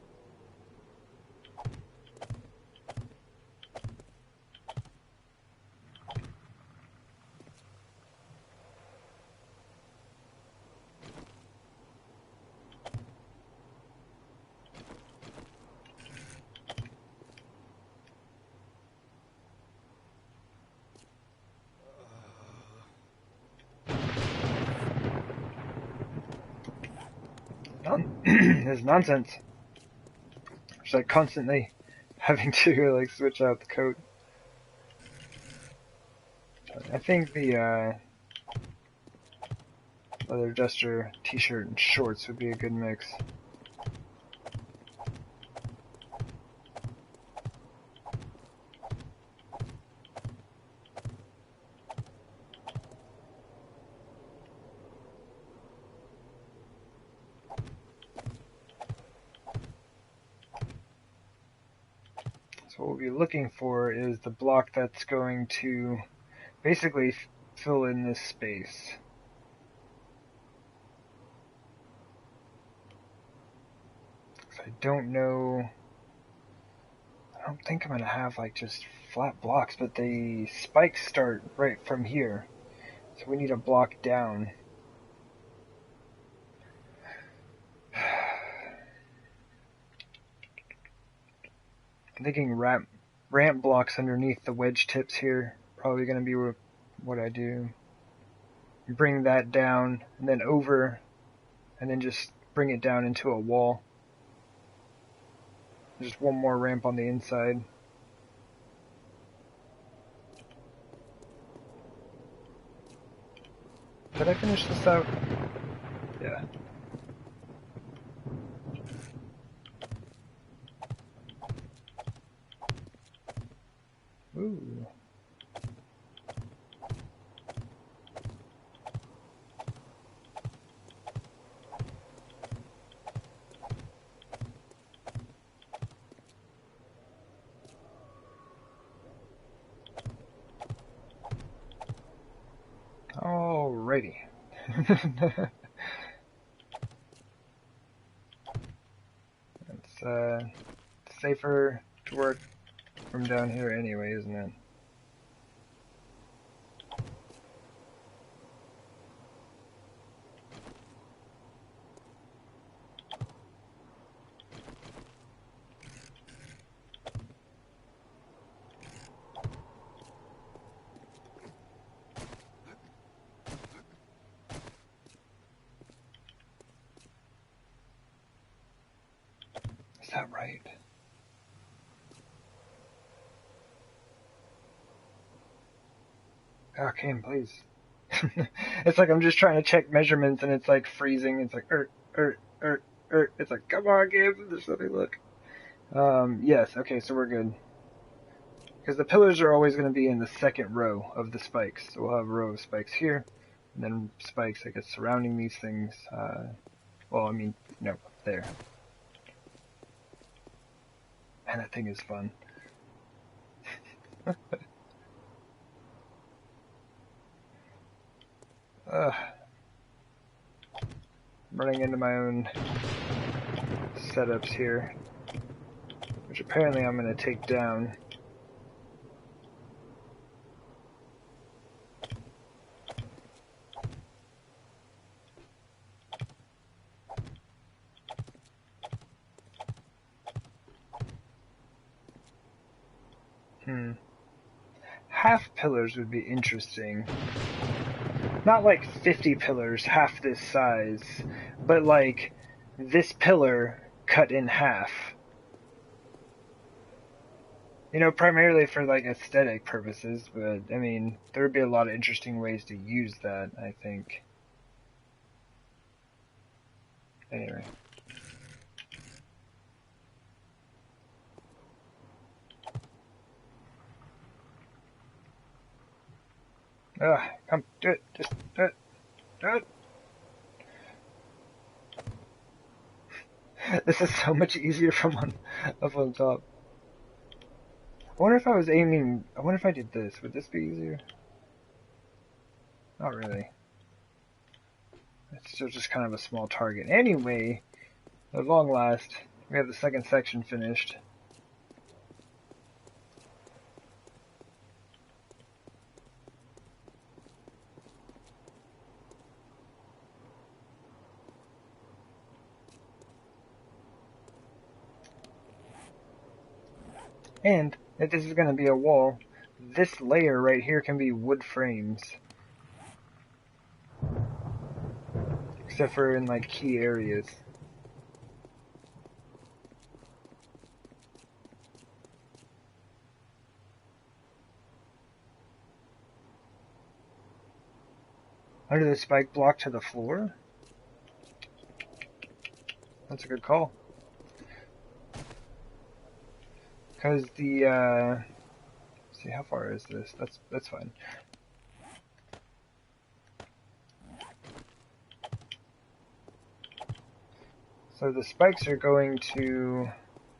This is nonsense. Just like constantly having to like switch out the coat. I think the leather duster, t-shirt, and shorts would be a good mix. So what we'll be looking for is the block that's going to basically fill in this space. I don't know. I don't think I'm going to have like just flat blocks, but the spikes start right from here. So we need a block down. I'm thinking ramp blocks underneath the wedge tips here. Probably going to be what I do. Bring that down and then over, and then just bring it down into a wall. Just one more ramp on the inside. Did I finish this out? Yeah. Ooh. It's safer to work from down here anyway, isn't it? Is that right? Okay, please. It's like I'm just trying to check measurements and it's like freezing. It's like, It's like, come on, game, just let me look. Yes, okay, so we're good. Because the pillars are always going to be in the second row of the spikes. So we'll have a row of spikes here, and then spikes, I guess, surrounding these things. Well, I mean, no, there. Man, that thing is fun. Running into my own setups here, which apparently I'm going to take down. Half pillars would be interesting. Not like 50 pillars, half this size, but like this pillar cut in half. You know, primarily for like aesthetic purposes, but I mean, there would be a lot of interesting ways to use that, I think. Anyway. Come, do it, just do it, do it. This is so much easier from up on top. I wonder if I was aiming, I wonder if I did this, would this be easier? Not really. It's still just kind of a small target. Anyway, at long last, we have the second section finished. And if this is going to be a wall, this layer right here can be wood frames. Except for in like key areas. Under the spike block to the floor? That's a good call. Because the, see, how far is this? That's fine. So the spikes are going to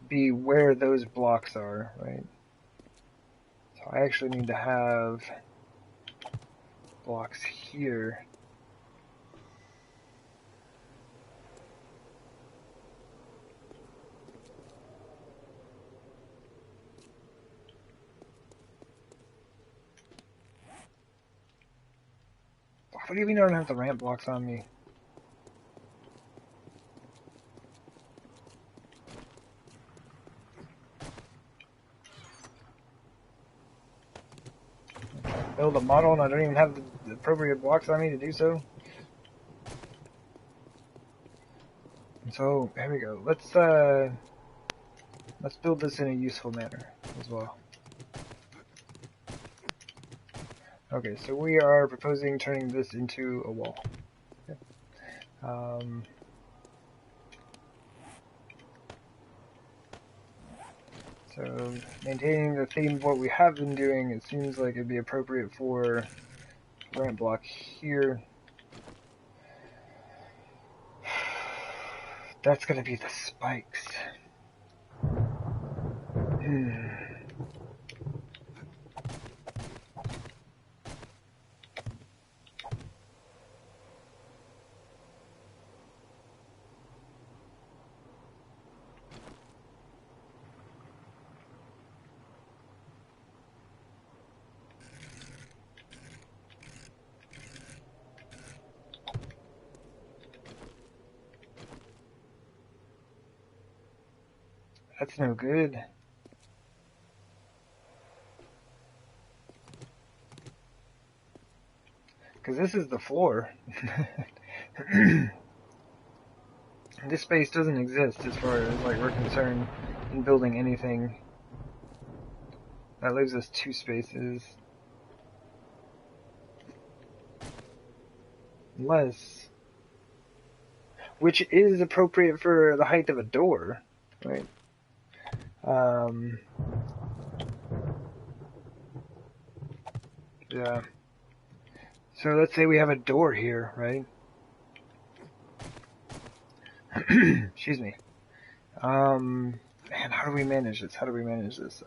be where those blocks are, right? So I actually need to have blocks here. What do you mean I don't have the ramp blocks on me? Build a model and I don't even have the appropriate blocks on me to do so. So here we go. Let's build this in a useful manner as well. Okay, so we are proposing turning this into a wall. Okay. So maintaining the theme of what we have been doing, it seems like it'd be appropriate for ramp block here. That's gonna be the spikes. That's no good. Because this is the floor. This space doesn't exist as far as like we're concerned in building anything. That leaves us 2 spaces. Unless, which is appropriate for the height of a door, right? Yeah. So let's say we have a door here, right? Excuse me. Man, how do we manage this? How do we manage this?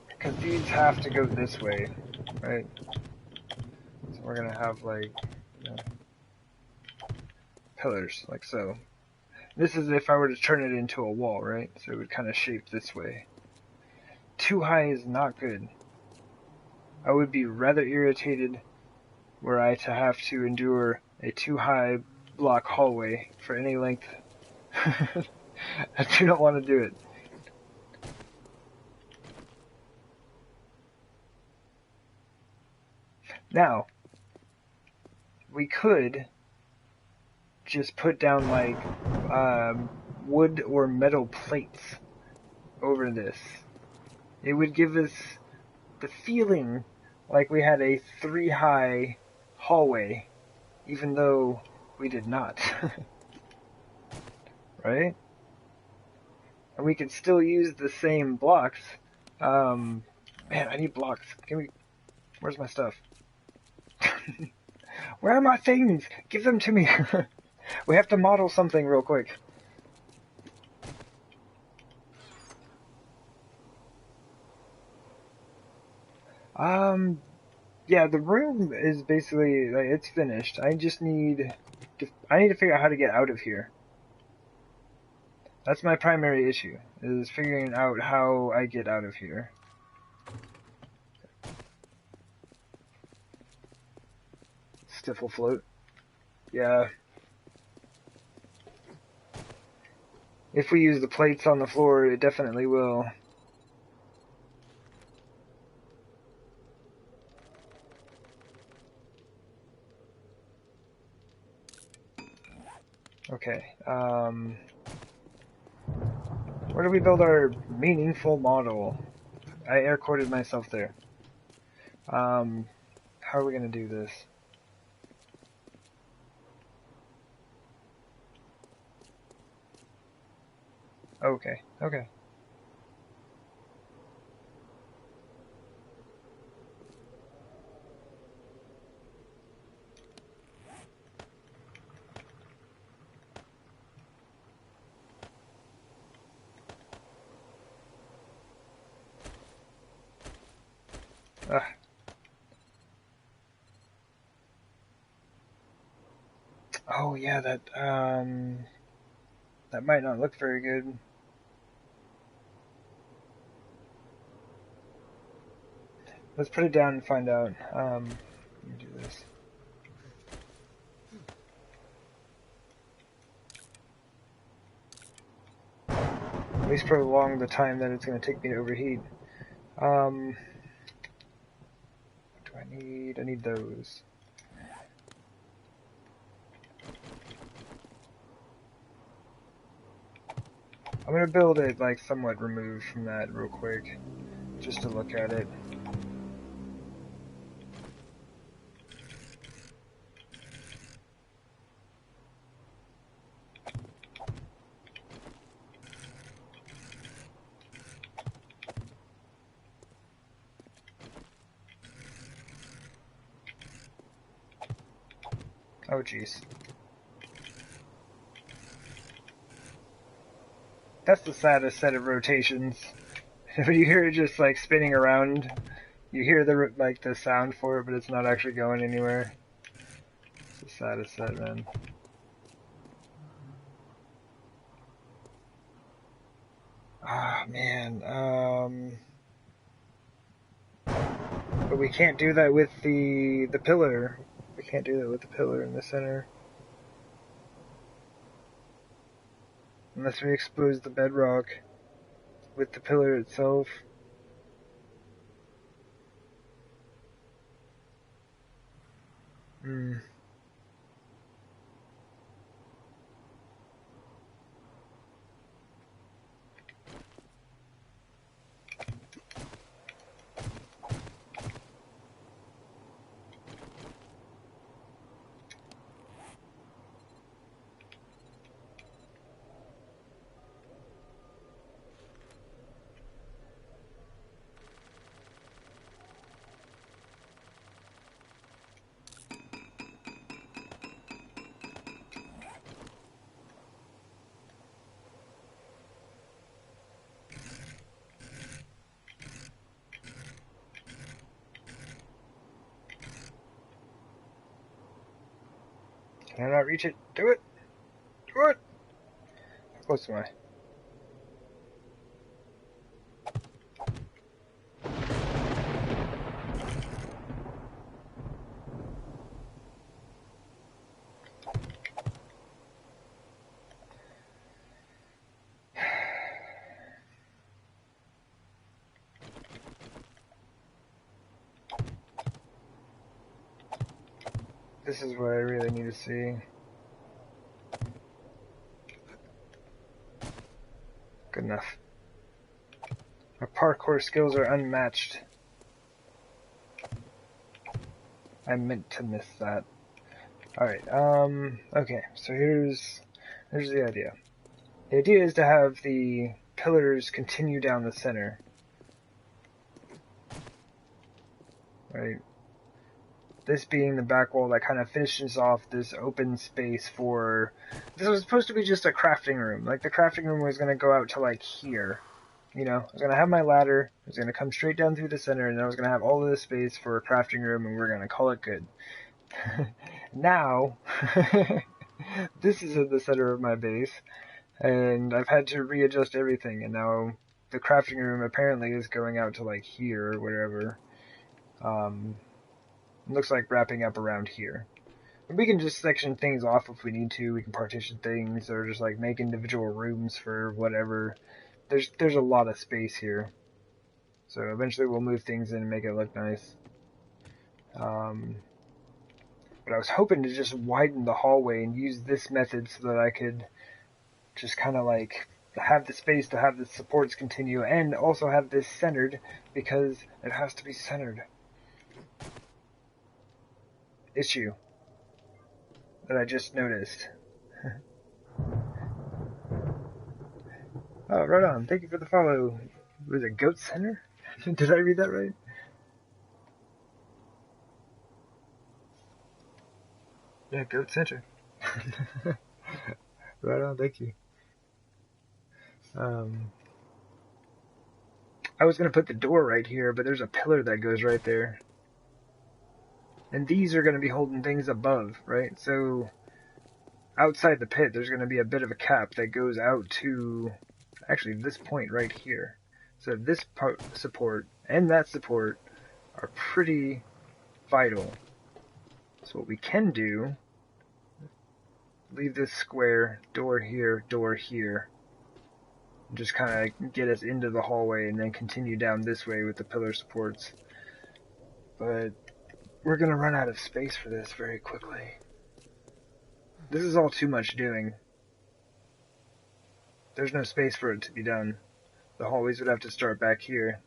Because these have to go this way, right? So we're gonna have like, you know, pillars, like so. This is if I were to turn it into a wall, right? So it would kind of shape this way. Too high is not good. I would be rather irritated were I to have to endure a too high block hallway for any length. I do not want to do it. Now, we could just put down like wood or metal plates over this. It would give us the feeling like we had a 3-high hallway, even though we did not. Right? And we could still use the same blocks. Man, I need blocks. Where's my stuff? Where are my things? Give them to me. We have to model something real quick. Yeah, the room is basically, like, it's finished. I need to figure out how to get out of here. That's my primary issue, is figuring out how I get out of here. Stiff will float. Yeah. If we use the plates on the floor, it definitely will. Okay, where do we build our meaningful model? I air quoted myself there. How are we gonna do this? Okay, okay. Oh yeah, that might not look very good. Let's put it down and find out. Let me do this. At least prolong the time that it's going to take me to overheat. What do I need? I need those. I'm going to build it like somewhat removed from that real quick, just to look at it. Oh jeez. That's the saddest set of rotations. When you hear it just like spinning around, you hear the sound for it, but it's not actually going anywhere. It's the saddest set, man. Ah, man. But we can't do that with the pillar. We can't do that with the pillar in the center. Unless we expose the bedrock with the pillar itself. Hmm. Can I not reach it? Do it! Do it! How close am I? This is what I really need to see. Good enough. My parkour skills are unmatched. I meant to miss that. Alright, okay, so here's the idea. The idea is to have the pillars continue down the center. Right? This being the back wall that kind of finishes off this open space for... This was supposed to be just a crafting room. Like, the crafting room was going to go out to, like, here. You know, I was going to have my ladder, I was going to come straight down through the center, and then I was going to have all of this space for a crafting room, and we're going to call it good. Now, this is at the center of my base, and I've had to readjust everything, and now the crafting room apparently is going out to, like, here, or whatever. It looks like wrapping up around here. We can just section things off if we need to. We can partition things, or just like make individual rooms for whatever. There's a lot of space here, so eventually we'll move things in and make it look nice. But I was hoping to just widen the hallway and use this method so that I could just kind of like have the space to have the supports continue, and also have this centered because it has to be centered. Issue that I just noticed. Oh, right on. Thank you for the follow. Was it Goat Center? Did I read that right? Yeah, Goat Center. Right on, thank you. I was going to put the door right here, but there's a pillar that goes right there. And these are going to be holding things above, right? So outside the pit, there's going to be a bit of a cap that goes out to actually this point right here. So this support and that support are pretty vital. So what we can do, leave this square, door here, and just kind of get us into the hallway and then continue down this way with the pillar supports. But we're going to run out of space for this very quickly. This is all too much doing. There's no space for it to be done. The hallways would have to start back here.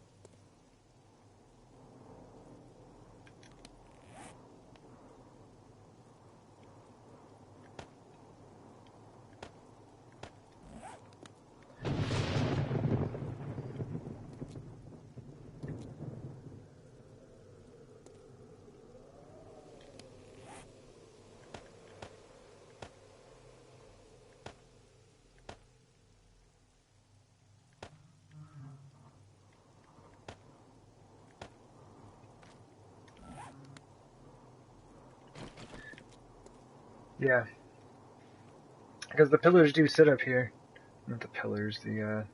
Yeah. Because the pillars do sit up here. Not the pillars, the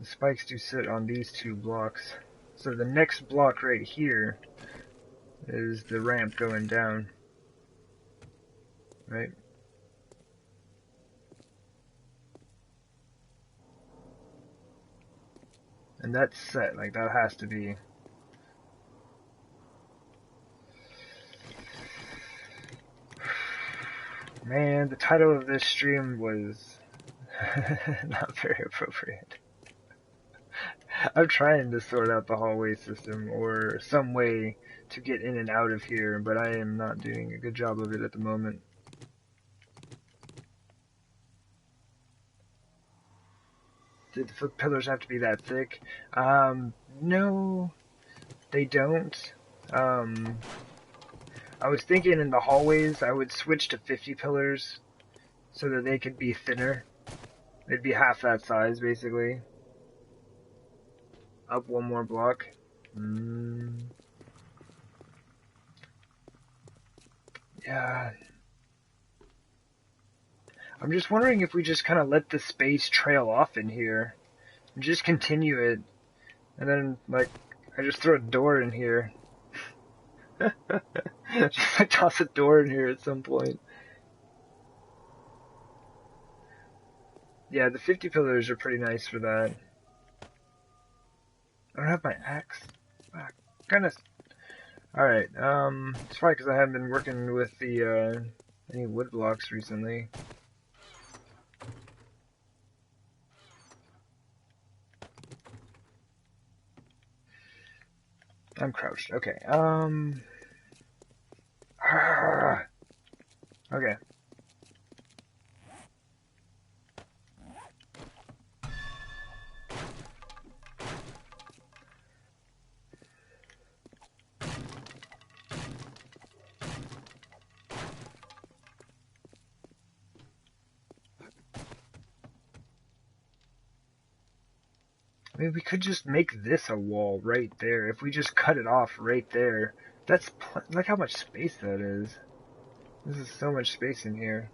spikes do sit on these two blocks. So the next block right here is the ramp going down. Right? And that's set, like that has to be. Man, the title of this stream was not very appropriate. I'm trying to sort out the hallway system or some way to get in and out of here, but I am not doing a good job of it at the moment. Did the pillars have to be that thick? No, they don't. I was thinking in the hallways I would switch to 50 pillars so that they could be thinner. They'd be half that size, basically. Up one more block. Yeah. I'm just wondering if we just kind of let the space trail off in here. And just continue it. And then, like, I just throw a door in here. Just like toss a door in here at some point. Yeah, the 50 pillars are pretty nice for that. I don't have my axe. Ah, goodness. Alright, it's probably because I haven't been working with the, any wood blocks recently. I'm crouched. Okay, okay. I mean, we could just make this a wall right there. If we just cut it off right there. That's, look how much space that is. This is so much space in here.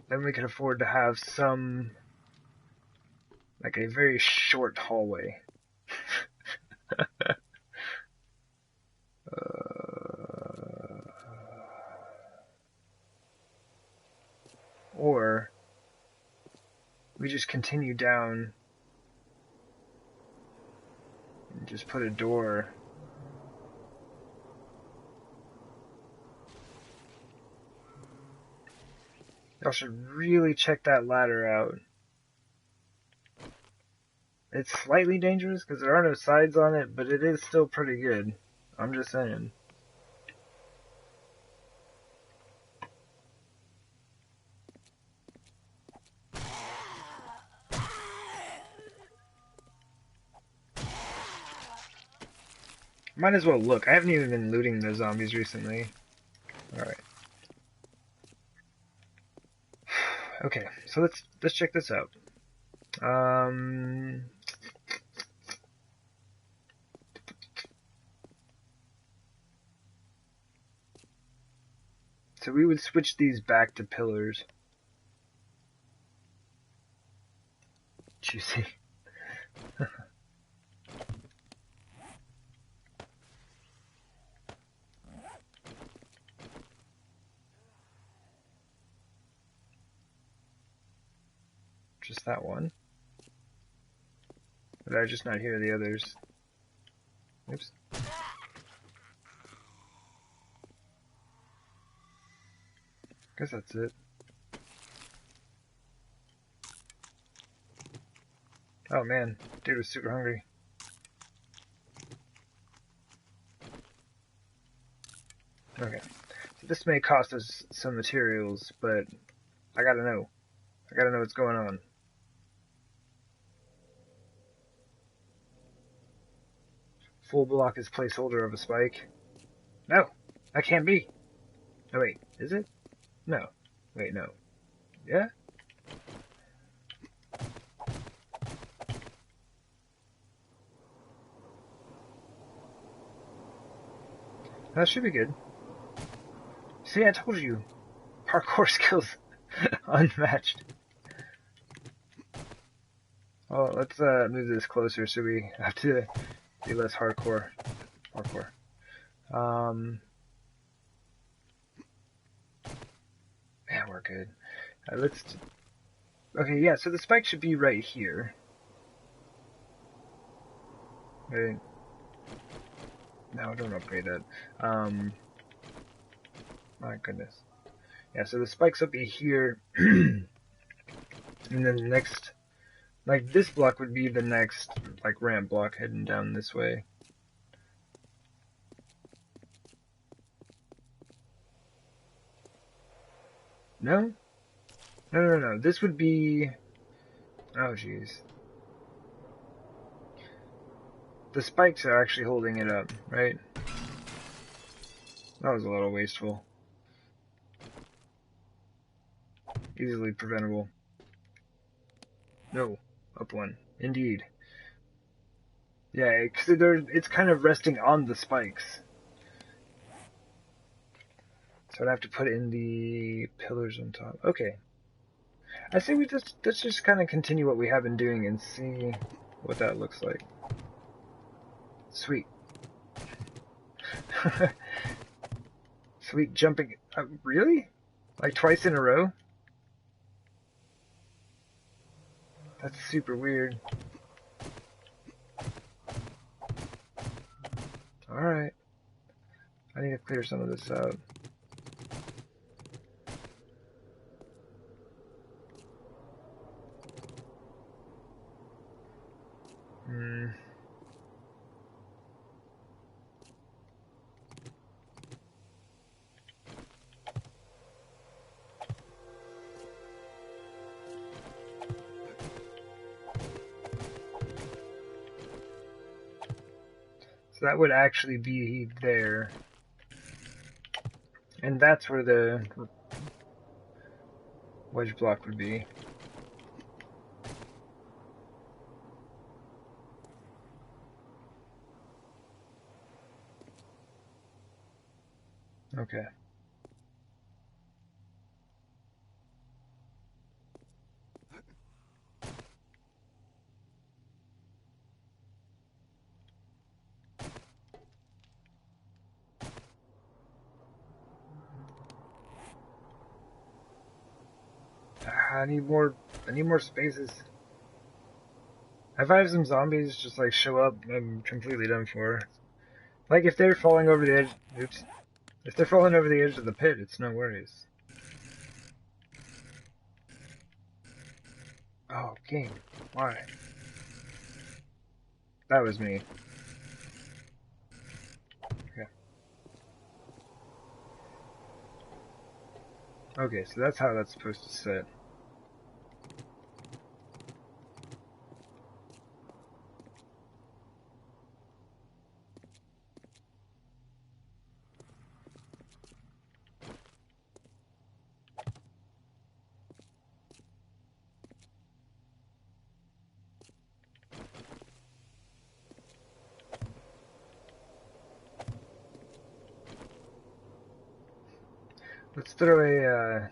Then we could afford to have some, like a very short hallway. Or we just continue down and just put a door. Y'all should really check that ladder out. It's slightly dangerous because there are no sides on it, but it is still pretty good. I'm just saying. Might as well look. I haven't even been looting the zombies recently. Alright. Okay, so let's check this out. So we would switch these back to pillars. Juicy. Just that one. Did I just not hear the others? Oops. Guess that's it. Oh man, dude was super hungry. Okay, so this may cost us some materials, but I gotta know. I gotta know what's going on. Full block is placeholder of a spike. No, that can't be. Oh wait, is it? No. Wait, no. Yeah? That should be good. See, I told you. Parkour skills unmatched. Oh, let's move this closer so we have to be less hardcore. Parkour. Man, we're good. Okay, yeah, so the spike should be right here. Right? No, don't upgrade that. My goodness. Yeah, so the spikes will be here, and then the next, like this block would be the next, like ramp block heading down this way. No? No. This would be, oh jeez. The spikes are actually holding it up, right? That was a little wasteful. Easily preventable. No, up one. Indeed. Yeah, because it's kind of resting on the spikes. So I'd have to put in the pillars on top. Okay. I say let's just kind of continue what we have been doing and see what that looks like. Sweet. Sweet jumping. Really? Like twice in a row? That's super weird. Alright. I need to clear some of this out. Hmm. So that would actually be there. And that's where the wedge block would be. Okay. I need more spaces. If I have some zombies just like show up, I'm completely done for. Like if they're falling over the edge, oops. If they're falling over the edge of the pit, it's no worries. Oh, game. Why? That was me. Okay. Okay, so that's how that's supposed to sit. Let's throw a,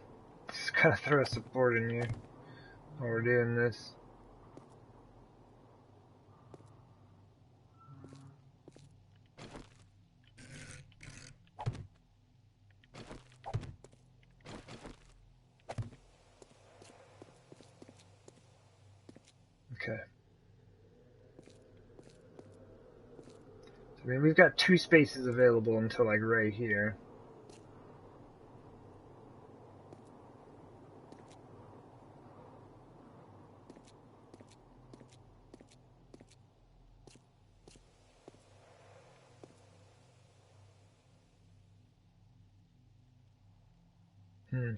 just kind of throw a support in here while we're doing this. Okay. I mean, we've got 2 spaces available until like right here. Hmm.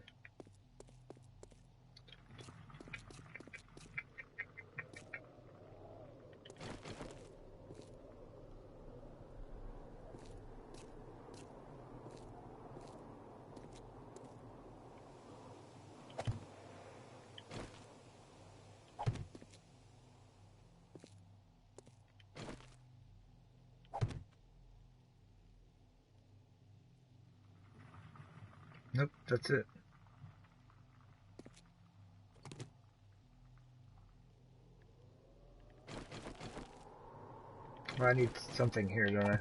Nope, that's it. Well, I need something here, don't I?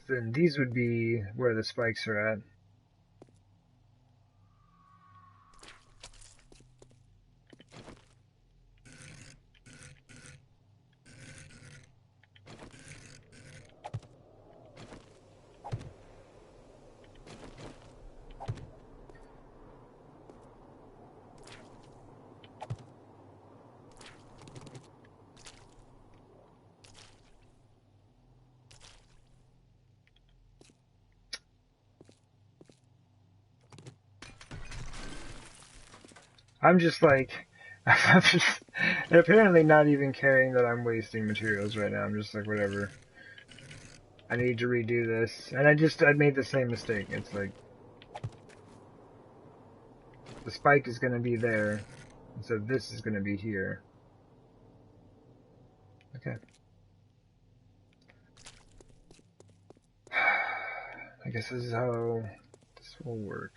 Then these would be where the spikes are at. I'm just like, I'm just apparently not even caring that I'm wasting materials right now. I'm just like, whatever. I need to redo this. And I made the same mistake. It's like, the spike is going to be there. And so this is going to be here. Okay. I guess this is how this will work.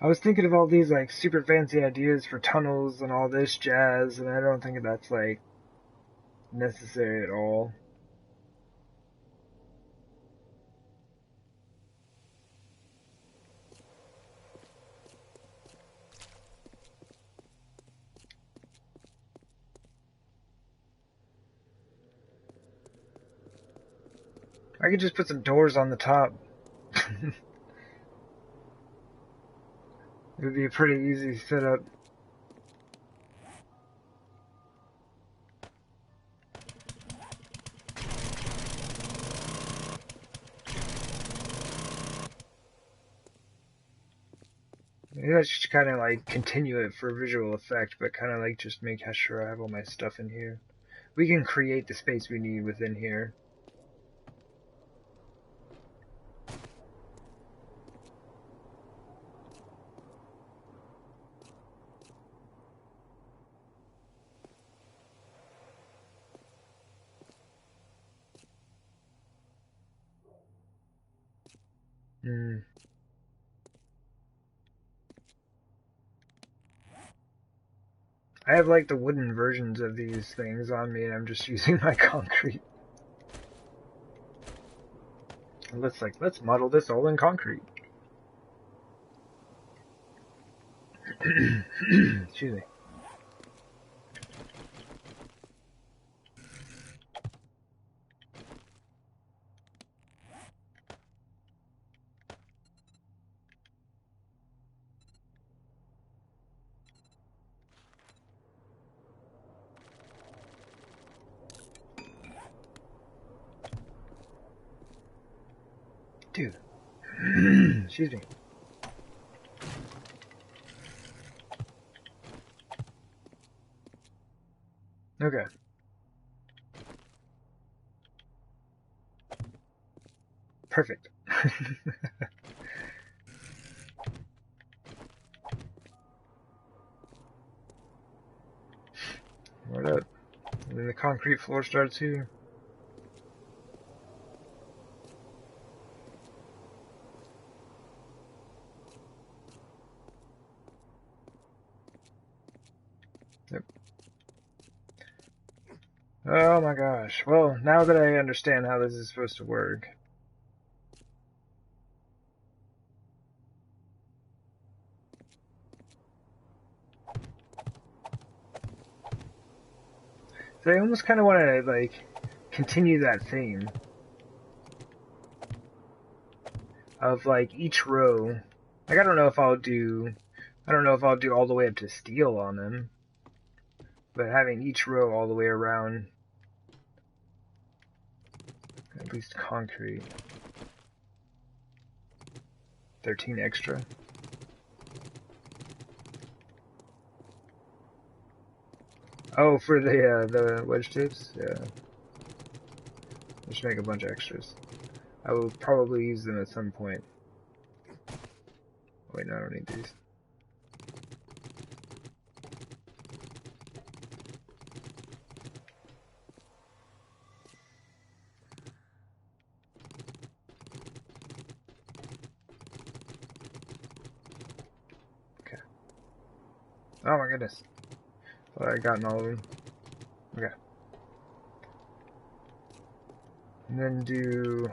I was thinking of all these like super fancy ideas for tunnels and all this jazz, and I don't think that's like necessary at all. I could just put some doors on the top. It would be a pretty easy setup. Maybe I should kind of like continue it for visual effect, but kind of like just make sure I have all my stuff in here. We can create the space we need within here. I have like the wooden versions of these things on me, and I'm just using my concrete. Let's model this all in concrete. Excuse me. Dude. Excuse me. Okay. Perfect. What up? And then the concrete floor starts here. Yep. Oh my gosh. Well, now that I understand how this is supposed to work. So I almost kind of want to, like, continue that theme. Of, like, each row. Like, I don't know if I'll do all the way up to steel on them. But having each row all the way around, at least concrete. 13 extra. Oh, for the wedge tips? Yeah. I should make a bunch of extras. I will probably use them at some point. Wait, no, I don't need these. Okay. Oh my goodness. Thought I had gotten all of them. Okay. And then do...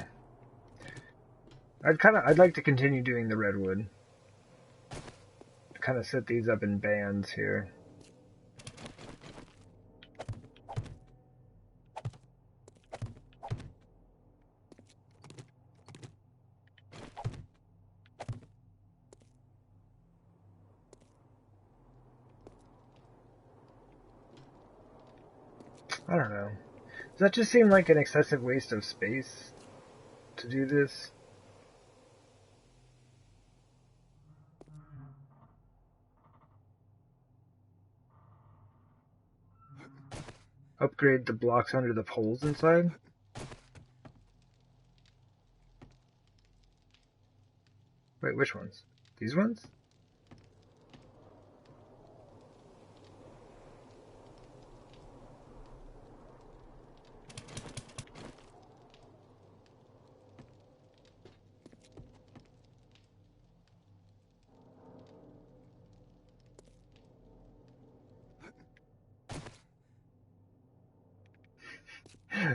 I'd like to continue doing the redwood. Kind of set these up in bands here. I don't know. Does that just seem like an excessive waste of space to do this? Upgrade the blocks under the poles inside? Wait, which ones? These ones?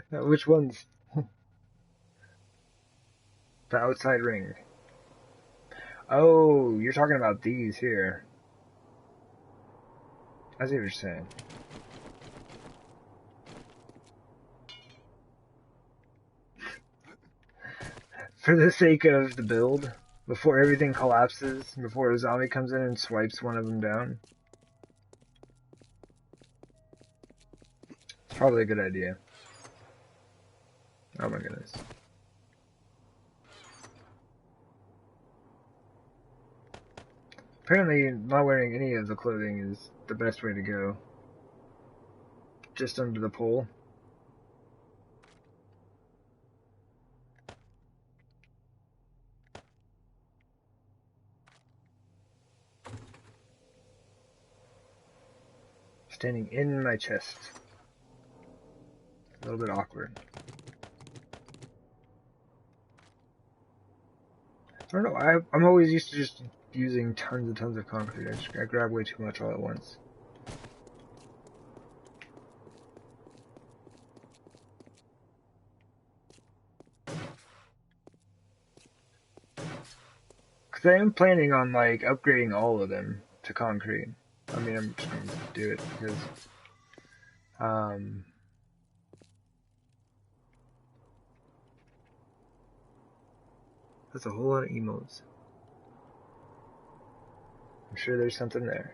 Which ones? The outside ring. Oh, you're talking about these here. I see what you're saying. For the sake of the build, before everything collapses, before a zombie comes in and swipes one of them down. It's probably a good idea. Oh my goodness. Apparently, not wearing any of the clothing is the best way to go. Just under the pole. Standing in my chest. A little bit awkward. I don't know, I'm always used to just using tons of concrete. I grab way too much all at once. Because I am planning on, like, upgrading all of them to concrete. I mean, I'm just going to do it because, that's a whole lot of emotes. I'm sure there's something there.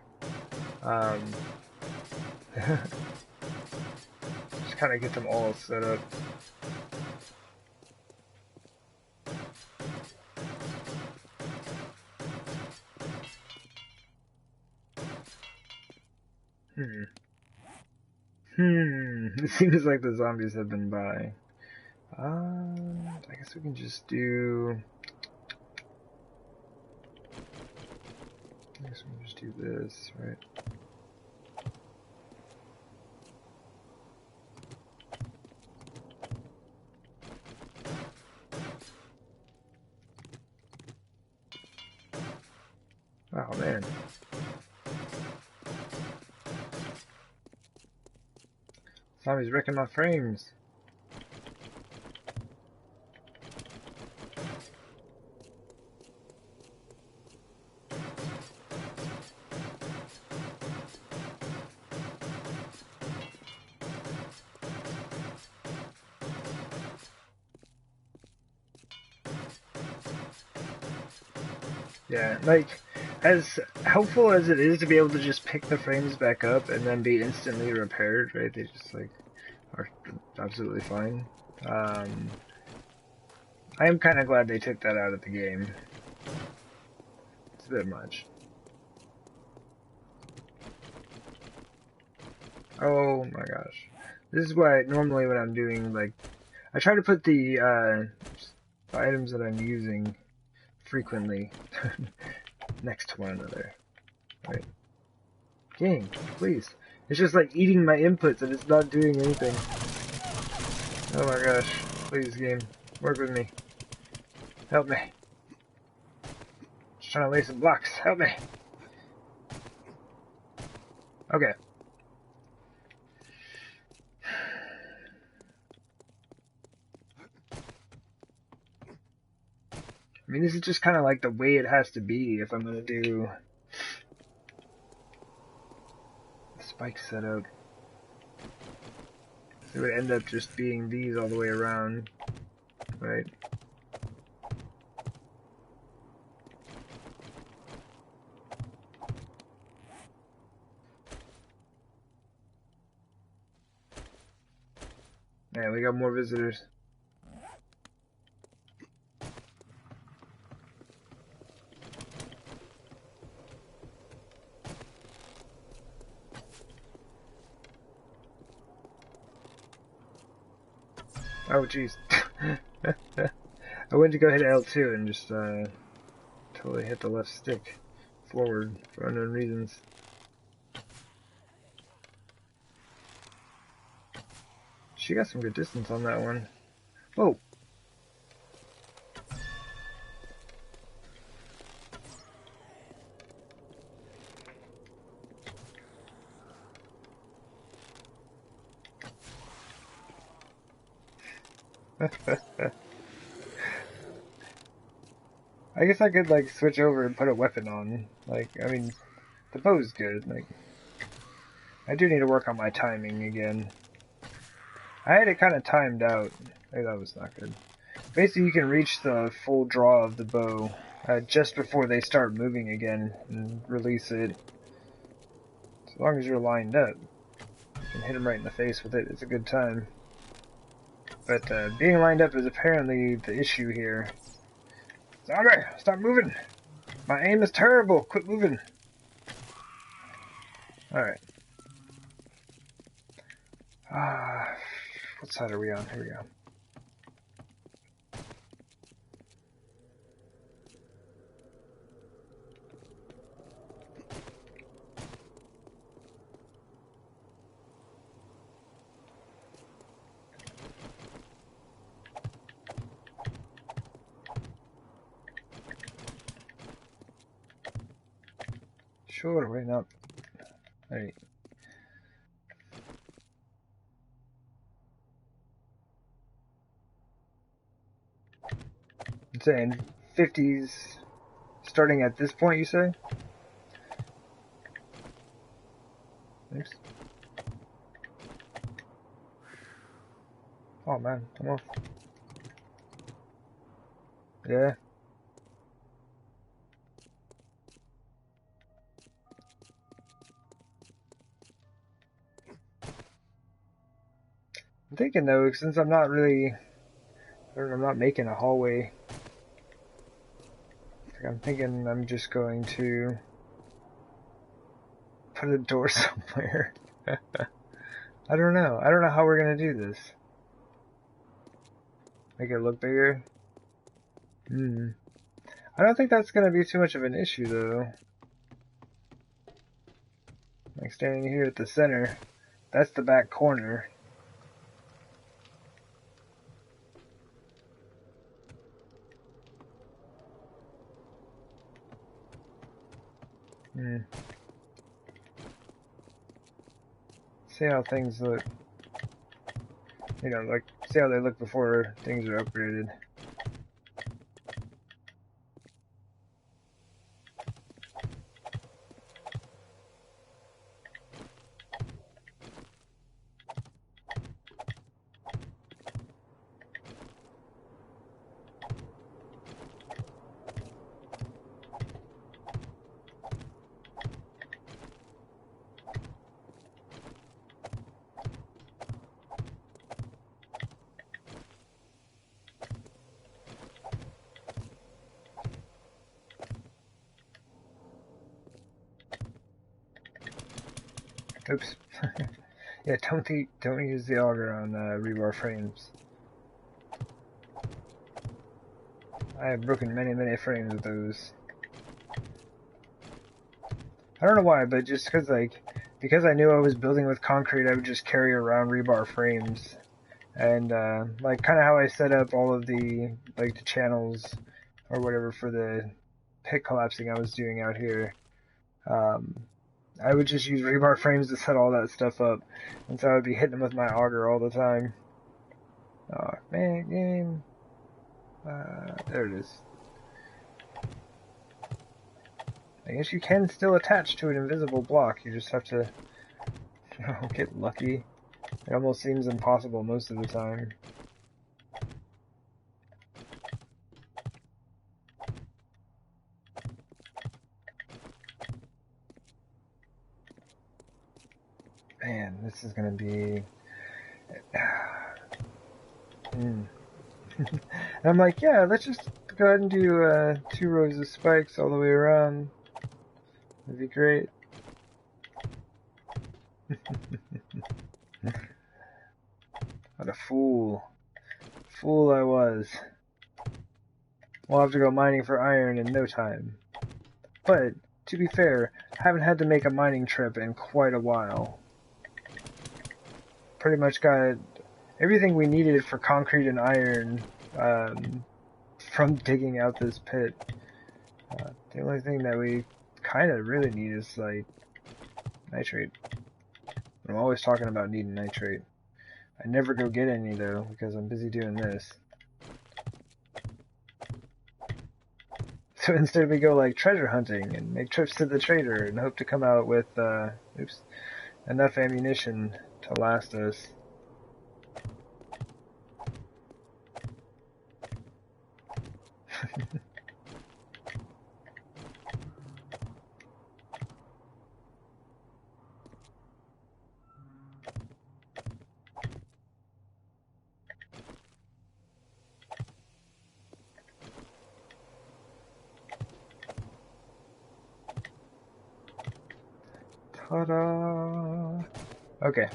Just kind of get them all set up. It seems like the zombies have been by. I guess we can just do... I guess we can just do this, right? Oh man. Zombies wrecking my frames. Yeah, like, as helpful as it is to be able to just pick the frames back up and then be instantly repaired, right? They just, like, are absolutely fine. I am kind of glad they took that out of the game. It's a bit much. Oh my gosh. This is why normally when I'm doing, like, I try to put the items that I'm using frequently next to one another. Right? Game, please. It's just like eating my inputs and it's not doing anything. Oh my gosh. Please, game. Work with me. Help me. Just trying to lay some blocks. Help me. Okay. I mean, this is just kind of like the way it has to be if I'm going to do the spike setup. It would end up just being these all the way around, right? man, we got more visitors. Oh, jeez. I went to go hit L2 and just totally hit the left stick forward for unknown reasons. She got some good distance on that one. Whoa! I guess I could like switch over and put a weapon on. Like, I mean, the bow's good. Like, I do need to work on my timing again. I had it kind of timed out. Hey, that was not good. Basically, you can reach the full draw of the bow just before they start moving again and release it. As long as you're lined up, you can hit them right in the face with it. It's a good time. But being lined up is apparently the issue here. Zombie, stop moving! My aim is terrible! Quit moving! Alright. What side are we on? Here we go. Sure, why not? Alright. I'm saying 50s starting at this point, you say? Thanks. Oh man, I'm off. Yeah. I'm thinking though, since I'm not really, I'm not making a hallway, I'm thinking I'm just going to put a door somewhere. I don't know. I don't know how we're gonna do this. Make it look bigger? I don't think that's gonna be too much of an issue though. Like standing here at the center, that's the back corner. See how things look. You know, like, see how they look before things are upgraded. Oops. Yeah, don't use the auger on rebar frames. I have broken many frames with those. I don't know why, but just because I knew I was building with concrete, I would just carry around rebar frames. And like kind of how I set up all of the the channels or whatever for the pit collapsing I was doing out here. I would just use rebar frames to set all that stuff up, and so I would be hitting them with my auger all the time. Oh man, game. There it is. I guess you can still attach to an invisible block. You just have to get lucky. It almost seems impossible most of the time. Man, this is gonna be... Mm. And I'm like, yeah, let's just go ahead and do 2 rows of spikes all the way around. That'd be great. What a fool. Fool I was. We'll have to go mining for iron in no time. But, to be fair, haven't had to make a mining trip in quite a while. Pretty much got everything we needed for concrete and iron from digging out this pit. The only thing that we kind of really need is, like, nitrate. I'm always talking about needing nitrate. I never go get any, though, because I'm busy doing this. So instead we go, like, treasure hunting and make trips to the trader and hope to come out with, enough ammunition to last us. Ta-da! Okay.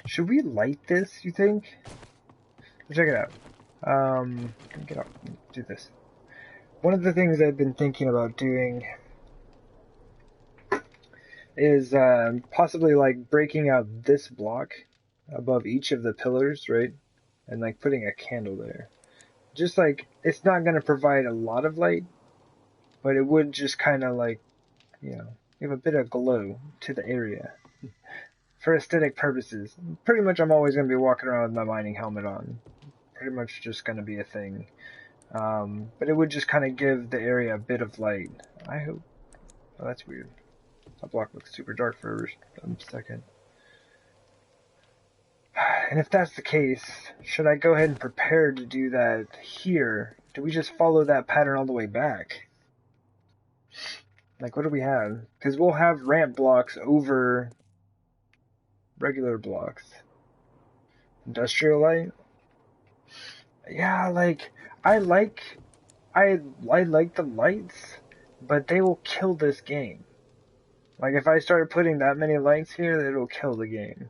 Should we light this, you think? Check it out. Get up. Do this. One of the things I've been thinking about doing is possibly like breaking out this block above each of the pillars, right? And like putting a candle there. Just like, it's not going to provide a lot of light, but it would just kind of like, you know, give a bit of glow to the area. For aesthetic purposes. Pretty much I'm always going to be walking around with my mining helmet on. Pretty much just going to be a thing. But it would just kind of give the area a bit of light. I hope. Oh, that's weird. That block looks super dark for a second. And if that's the case, should I go ahead and prepare to do that here? Do we just follow that pattern all the way back? Like, what do we have? Because we'll have ramp blocks over regular blocks. Industrial light? Yeah, like, I like the lights, but they will kill this game. Like, if I started putting that many lights here, it'll kill the game.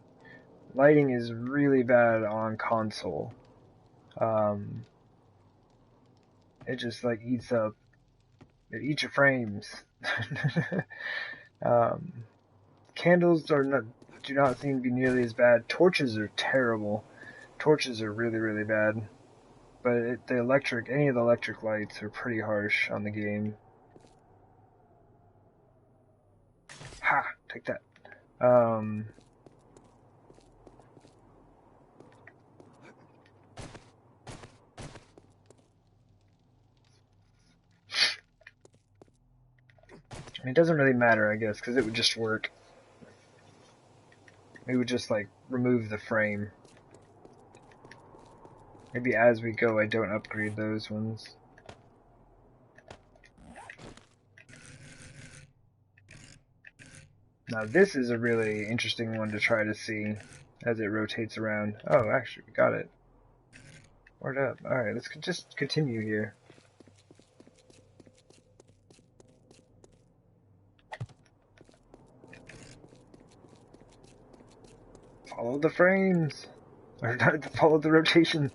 Lighting is really bad on console. It just, like, eats your frames. Candles do not seem to be nearly as bad. Torches are terrible. Torches are really, really bad. But any of the electric lights are pretty harsh on the game. Ha! Take that. I mean, it doesn't really matter, I guess, because it would just work. We would just, like, remove the frame. Maybe as we go, I don't upgrade those ones. Now this is a really interesting one to try to see as it rotates around. Oh, actually, we got it. Word up. Alright, let's just continue here. Follow the frames! Or follow the rotations.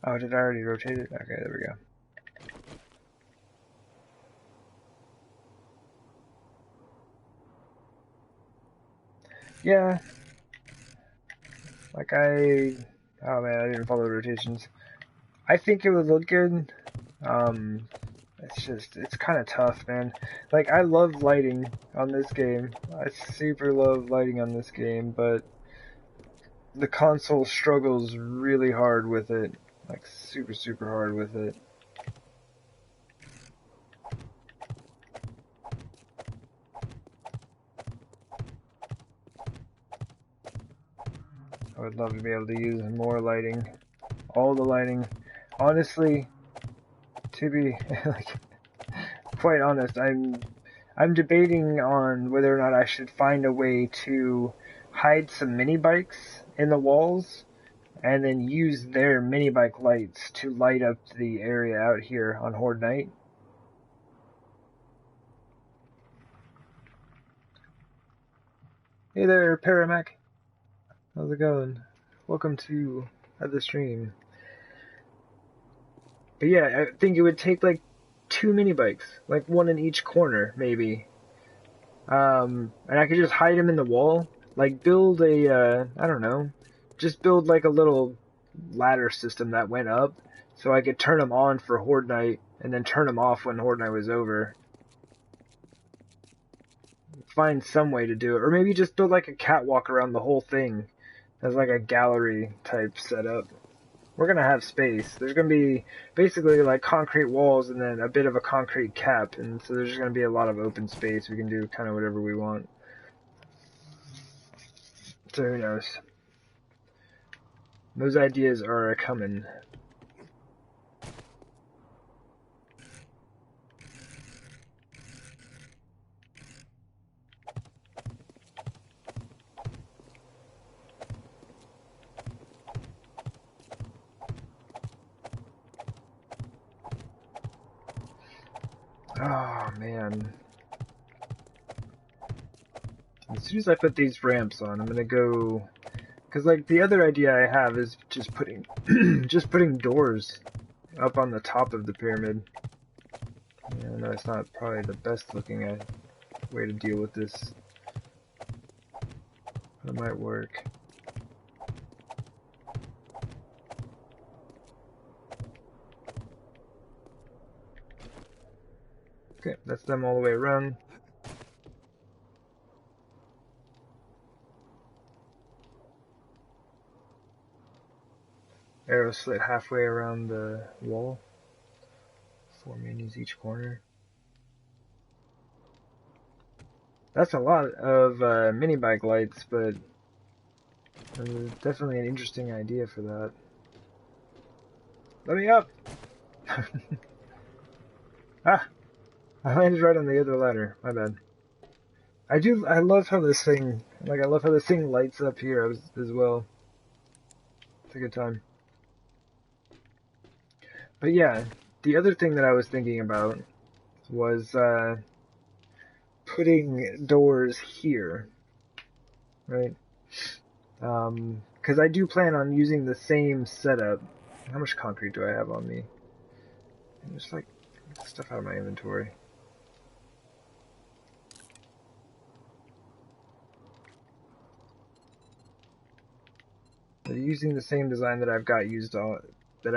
Oh, did I already rotate it? Okay, there we go. Yeah. Like oh man, I didn't follow the rotations. I think it would look good. It's kind of tough, man. Like, I love lighting on this game. I super love lighting on this game, but the console struggles really hard with it. Like, super, super hard with it. I would love to be able to use more lighting. All the lighting. Honestly, to be like quite honest, I'm debating on whether or not I should find a way to hide some mini bikes in the walls and then use their mini bike lights to light up the area out here on Horde Night. Hey there, Paramac. How's it going? Welcome to the stream. But yeah, I think it would take like 2 mini bikes, like one in each corner, maybe. And I could just hide them in the wall, like build a, I don't know, just build like a little ladder system that went up, so I could turn them on for Horde Night, and then turn them off when Horde Night was over. Find some way to do it, or maybe just build like a catwalk around the whole thing, as like a gallery type setup. We're gonna have space. There's gonna be basically like concrete walls and then a bit of a concrete cap, and so there's just gonna be a lot of open space. We can do kind of whatever we want. So who knows? Those ideas are coming. Oh man. As soon as I put these ramps on, I'm gonna go, cause like the other idea I have is just putting, just putting doors up on the top of the pyramid. Yeah, I know it's not probably the best looking way to deal with this, but it might work. Okay, that's them all the way around. Arrow slit halfway around the wall. 4 minis each corner. That's a lot of mini bike lights, but definitely an interesting idea for that. Let me up! Ah! I landed right on the other ladder. My bad. I love how this thing, like, I love how this thing lights up here as well. It's a good time. But yeah, the other thing that I was thinking about was, putting doors here. Right? Because I do plan on using the same setup. How much concrete do I have on me? Just like, get stuff out of my inventory. They're using the same design that I've got used that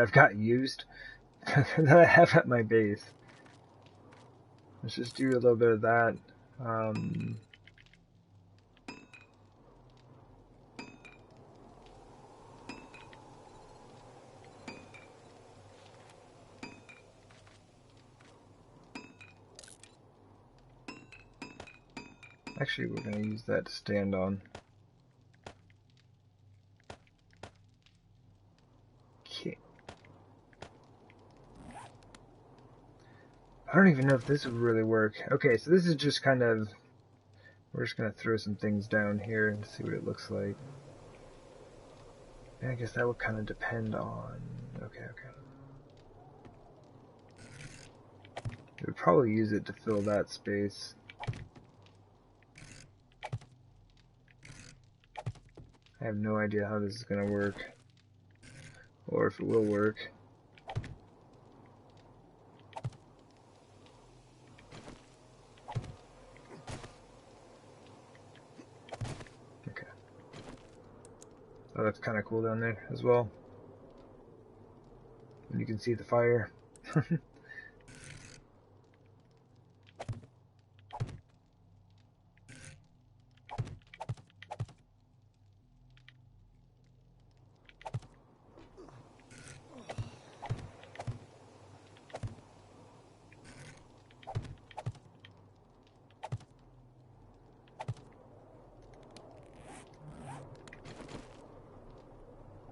I have at my base. Let's just do a little bit of that. Actually, we're going to use that to stand on. Okay. I don't even know if this would really work. Okay, so this is just kind of... We're just going to throw some things down here and see what it looks like. And I guess that would kind of depend on... Okay. We would probably use it to fill that space. I have no idea how this is going to work. Or if it will work. Okay. Oh, that's kind of cool down there as well. And you can see the fire.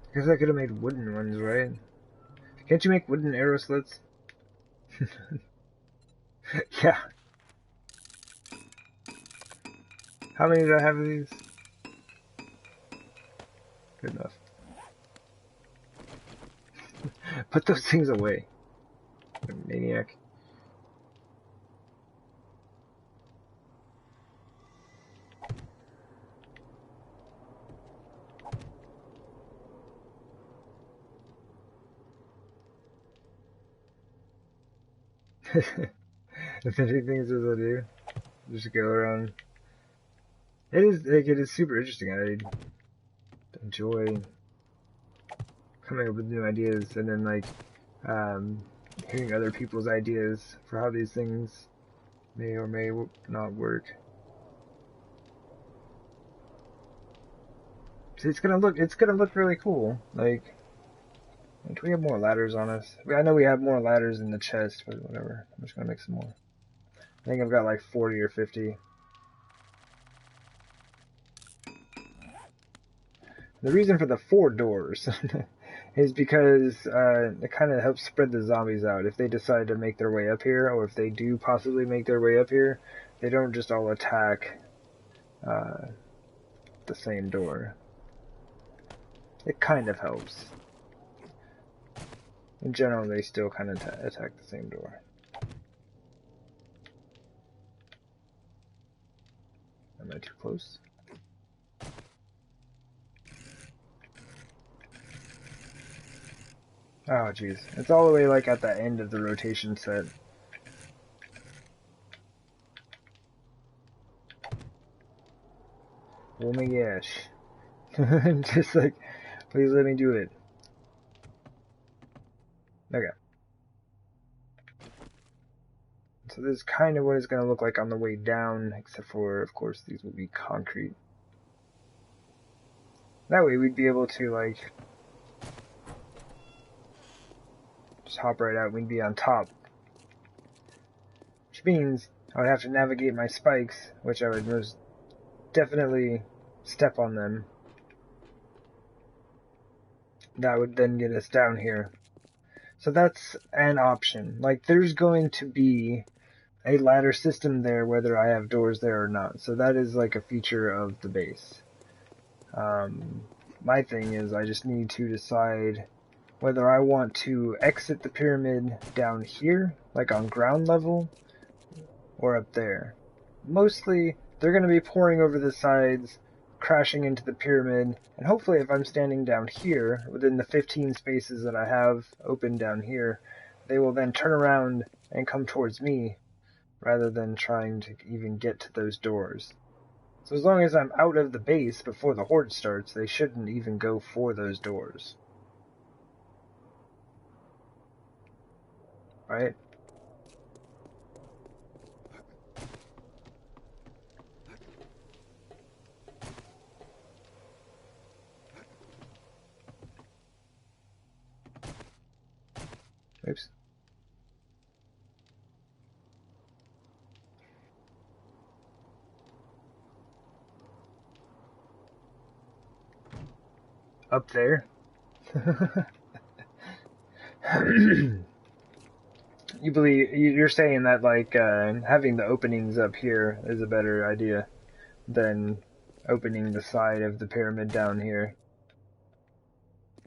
I guess I could have made wooden ones, right? Can't you make wooden arrow slits? Yeah. How many do I have of these? Good enough. Put those things away. Maniac. The 50 things that I do. Just go around. It is super interesting. I enjoy coming up with new ideas and then um, hearing other people's ideas for how these things may or may not work. See, it's gonna look really cool. Like, do we have more ladders on us? I know we have more ladders in the chest, but whatever. I'm just gonna make some more. I think I've got like 40 or 50. The reason for the 4 doors is because it kind of helps spread the zombies out. If they decide to make their way up here, or if they do possibly make their way up here, they don't just all attack the same door. It kind of helps. In general, they still kind of attack the same door. Am I too close? Oh, jeez. It's all the way like at the end of the rotation set. Oh my gosh. Just like, please let me do it. Okay. So this is kind of what it's going to look like on the way down, except for, of course, these will be concrete. That way we'd be able to, like, just hop right out and we'd be on top. Which means I would have to navigate my spikes, which I would most definitely step on them. That would then get us down here. So that's an option. Like, there's going to be a ladder system there whether I have doors there or not. So that is like a feature of the base. My thing is I just need to decide whether I want to exit the pyramid down here, like on ground level, or up there. Mostly, they're going to be pouring over the sides, crashing into the pyramid, and hopefully if I'm standing down here, within the 15 spaces that I have open down here, they will then turn around and come towards me, rather than trying to even get to those doors. So as long as I'm out of the base before the horde starts, they shouldn't even go for those doors. Right? Oops. Up there. You're saying that like having the openings up here is a better idea than opening the side of the pyramid down here.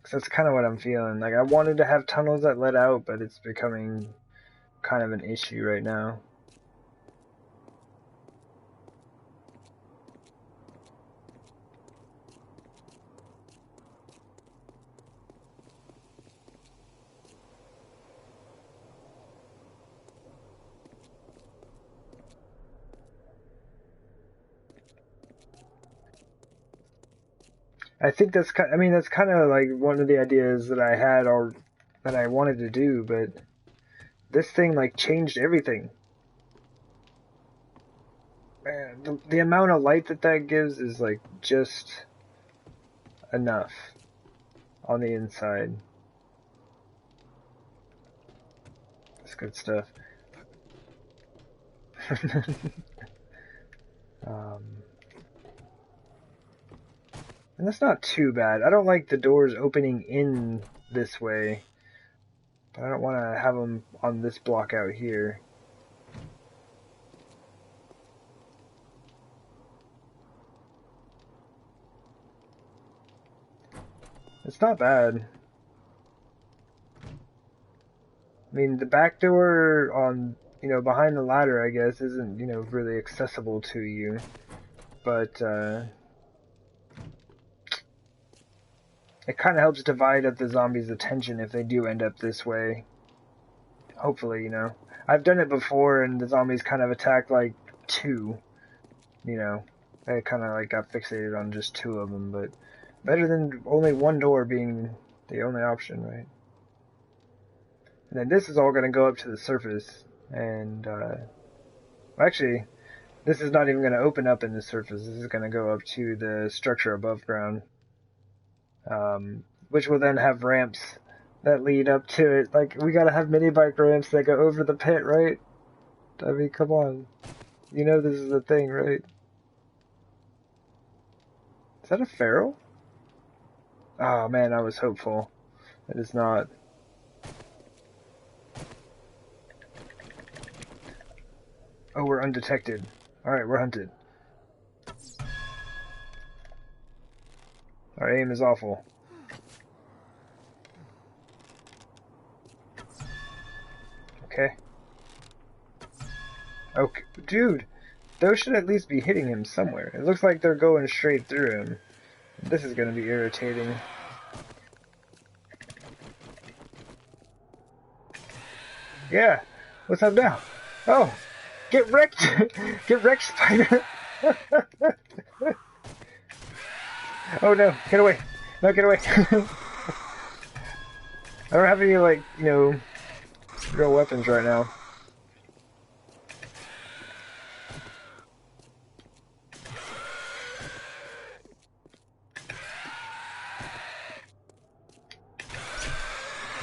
'Cause that's kind of what I'm feeling. Like I wanted to have tunnels that led out, but it's becoming kind of an issue right now. I think that's kind. I mean, that's kind of like one of the ideas that I had or that I wanted to do, but this thing like changed everything. Man, the amount of light that gives is like just enough on the inside. That's good stuff. um, And that's not too bad. I don't like the doors opening in this way. But I don't want to have them on this block out here. It's not bad. I mean, the back door on, behind the ladder, I guess, isn't, really accessible to you. But, it kind of helps divide up the zombies' attention if they do end up this way. Hopefully, I've done it before, and the zombies kind of attacked, like, two. They kind of, like, got fixated on just two of them, but better than only one door being the only option, right? And then this is all going to go up to the surface, and, actually, this is not even going to open up in the surface. This is going to go up to the structure above ground, which will then have ramps that lead up to it. Like, we got to have mini bike ramps that go over the pit, right? I mean, come on. This is the thing, right? Is that a feral? Oh, man, I was hopeful. It is not. Oh, we're undetected. Alright, we're hunted. Our aim is awful. Okay. Okay, dude! Those should at least be hitting him somewhere. It looks like they're going straight through him. This is gonna be irritating. Yeah! What's up now? Oh! Get wrecked! Get wrecked, spider! Oh no, get away! No, get away! I don't have any, like, real weapons right now.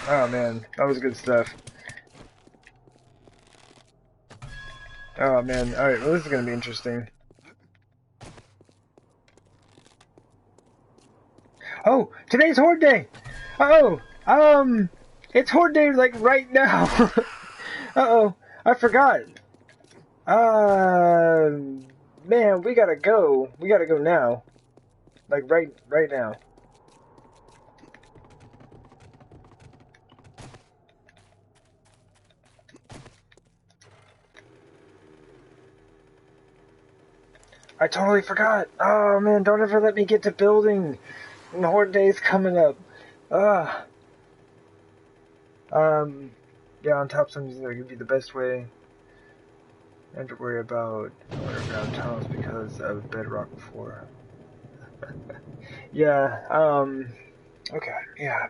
Oh man, that was good stuff. Oh man, alright, well this is gonna be interesting. Oh, today's Horde Day! Uh-oh! It's Horde Day, like, right now! Uh-oh, I forgot. Man, we gotta go. We gotta go now. Like, right now. I totally forgot. Oh man, don't ever let me get to building. And Horde Day's coming up. Yeah, on top something's gonna be the best way. And to worry about underground tunnels because of bedrock before. Yeah, okay, yeah.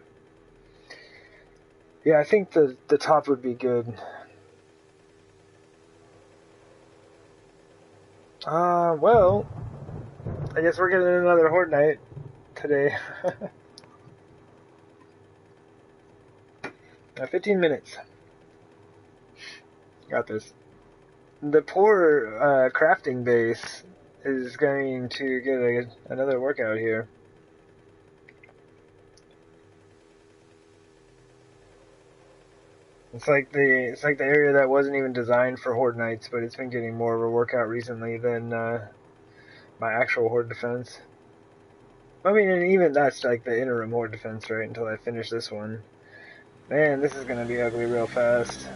Yeah, I think the top would be good. Well, I guess we're getting another Horde night today. 15 minutes. Got this. The poor crafting base is going to get another workout here. It's like the area that wasn't even designed for Horde nights, but it's been getting more of a workout recently than my actual Horde defense. I mean, and even that's like the interim Horde defense, right? Until I finish this one. Man, this is gonna be ugly real fast.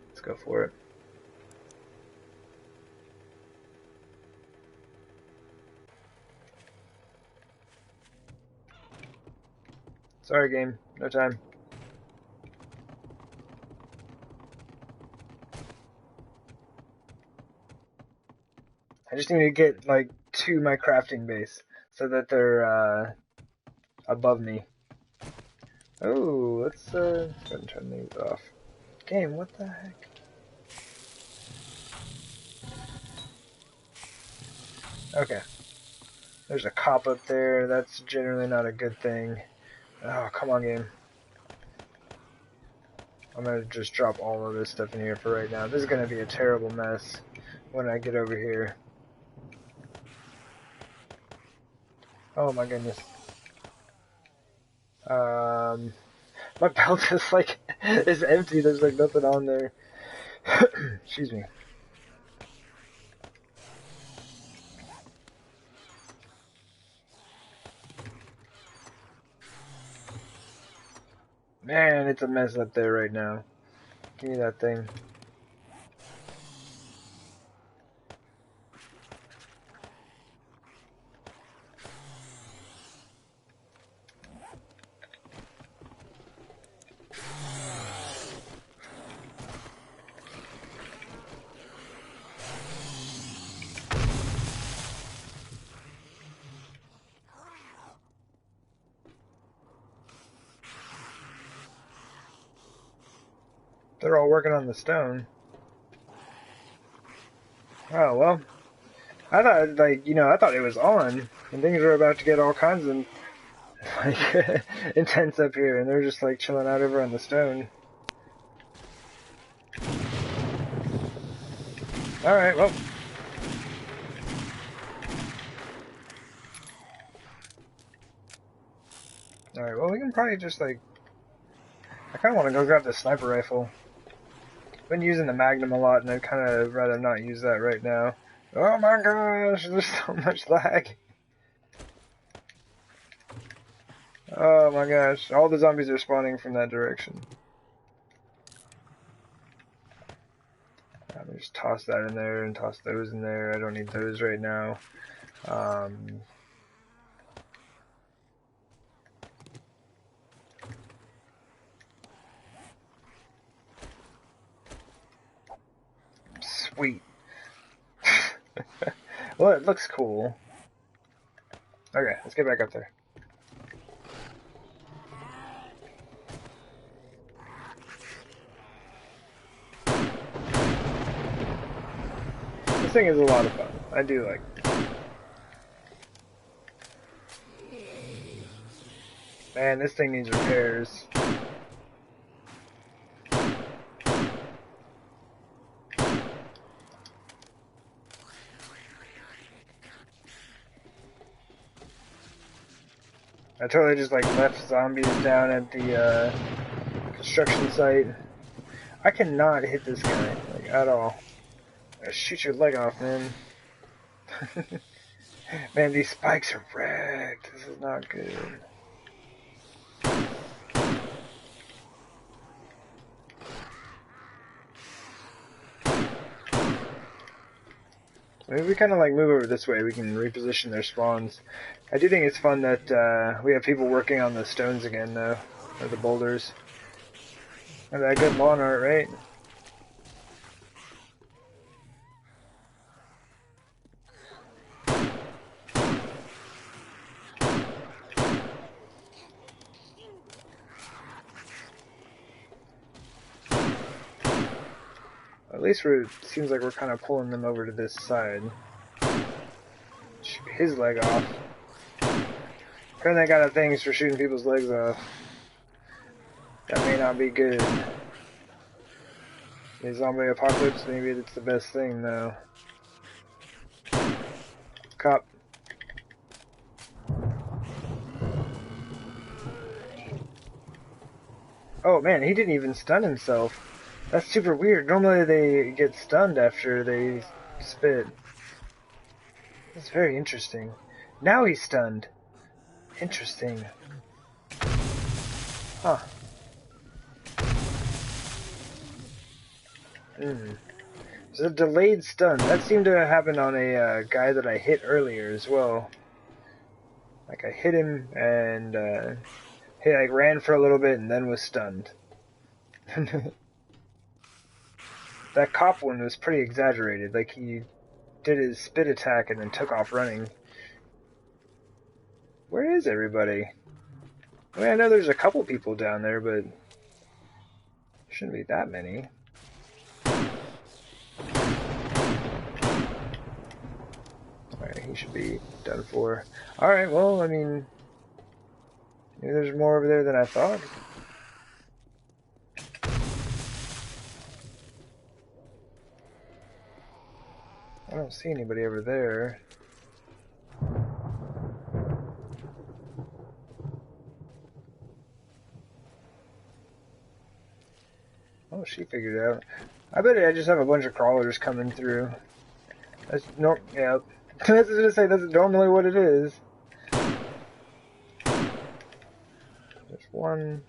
Let's go for it. Sorry, game. No time. I just need to get, like, to my crafting base so that they're, above me. Oh, let's go ahead and turn these off. Game, what the heck? Okay. There's a cop up there. That's generally not a good thing. Oh, come on, game. I'm gonna just drop all of this stuff in here for right now. This is gonna be a terrible mess when I get over here. Oh my goodness. My belt is like, is empty, there's like nothing on there. Excuse me. Man, it's a mess up there right now. Give me that thing. They're all working on the stone. Oh, well. I thought, like, I thought it was on, and things were about to get all kinds of, like, intense up here, and they're just, like, chilling out over on the stone. Alright, well. Alright, well, we can probably just, like, I kind of want to go grab the sniper rifle. I've been using the Magnum a lot, and I'd kind of rather not use that right now. Oh my gosh, there's so much lag. Oh my gosh, all the zombies are spawning from that direction. Let me just toss that in there and toss those in there. I don't need those right now. Sweet. Well, it looks cool. Okay, let's get back up there. This thing is a lot of fun. I do like it. Man, this thing needs repairs. I totally just like left zombies down at the construction site. I cannot hit this guy, like, at all. I shoot your leg off, man. Man, these spikes are wrecked. This is not good. Maybe we kind of like move over this way, we can reposition their spawns. I do think it's fun that we have people working on the stones again, though, or the boulders. And that good lawn art, right? At least it seems like we're kind of pulling them over to this side. Shoot his leg off. Apparently I got a thing for shooting people's legs off. That may not be good. The zombie apocalypse, maybe it's the best thing, though. Cop. Oh man, he didn't even stun himself. That's super weird. Normally they get stunned after they spit. That's very interesting. Now he's stunned. Interesting. Huh. It's a delayed stun. That seemed to happen on a guy that I hit earlier as well. Like I hit him and he like ran for a little bit and then was stunned. That cop one was pretty exaggerated. Like he did his spit attack and then took off running. Where is everybody? I mean, I know there's a couple people down there, but shouldn't be that many. Alright, he should be done for. Alright, well, I mean, maybe there's more over there than I thought. I don't see anybody over there. Oh, she figured it out. I bet I just have a bunch of crawlers coming through. That's no, yeah. I was gonna say that's normally what it is. There's one,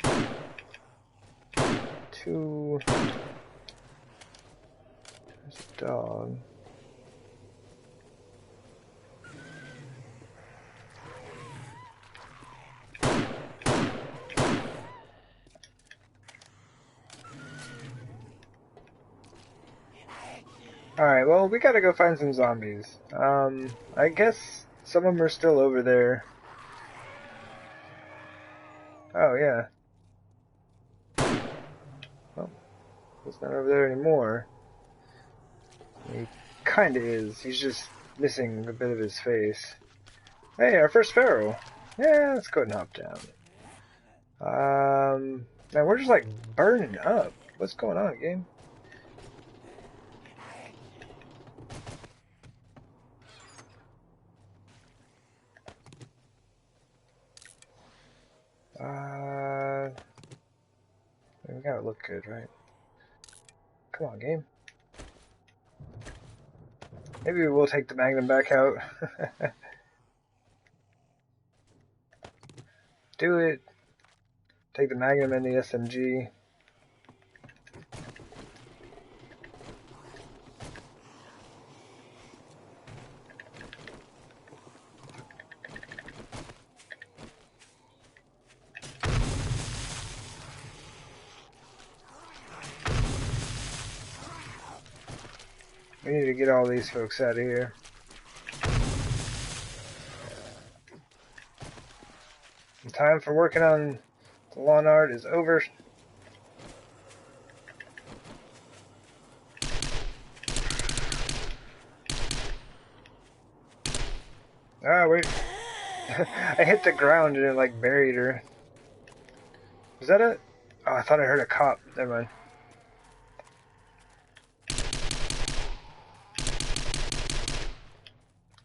two. There's a dog. Alright, well, we gotta go find some zombies. I guess some of them are still over there. Oh, yeah. Well, he's not over there anymore. He kinda is. He's just missing a bit of his face. Hey, our first feral. Yeah, let's go ahead and hop down. Man, we're just like burning up. What's going on, game? We gotta look good, right? Come on, game. Maybe we'll take the Magnum back out. Do it. Take the Magnum and the SMG. We need to get all these folks out of here. The time for working on the lawn art is over. Ah, wait. I hit the ground and it like buried her. Was that it? Oh, I thought I heard a cop. Never mind.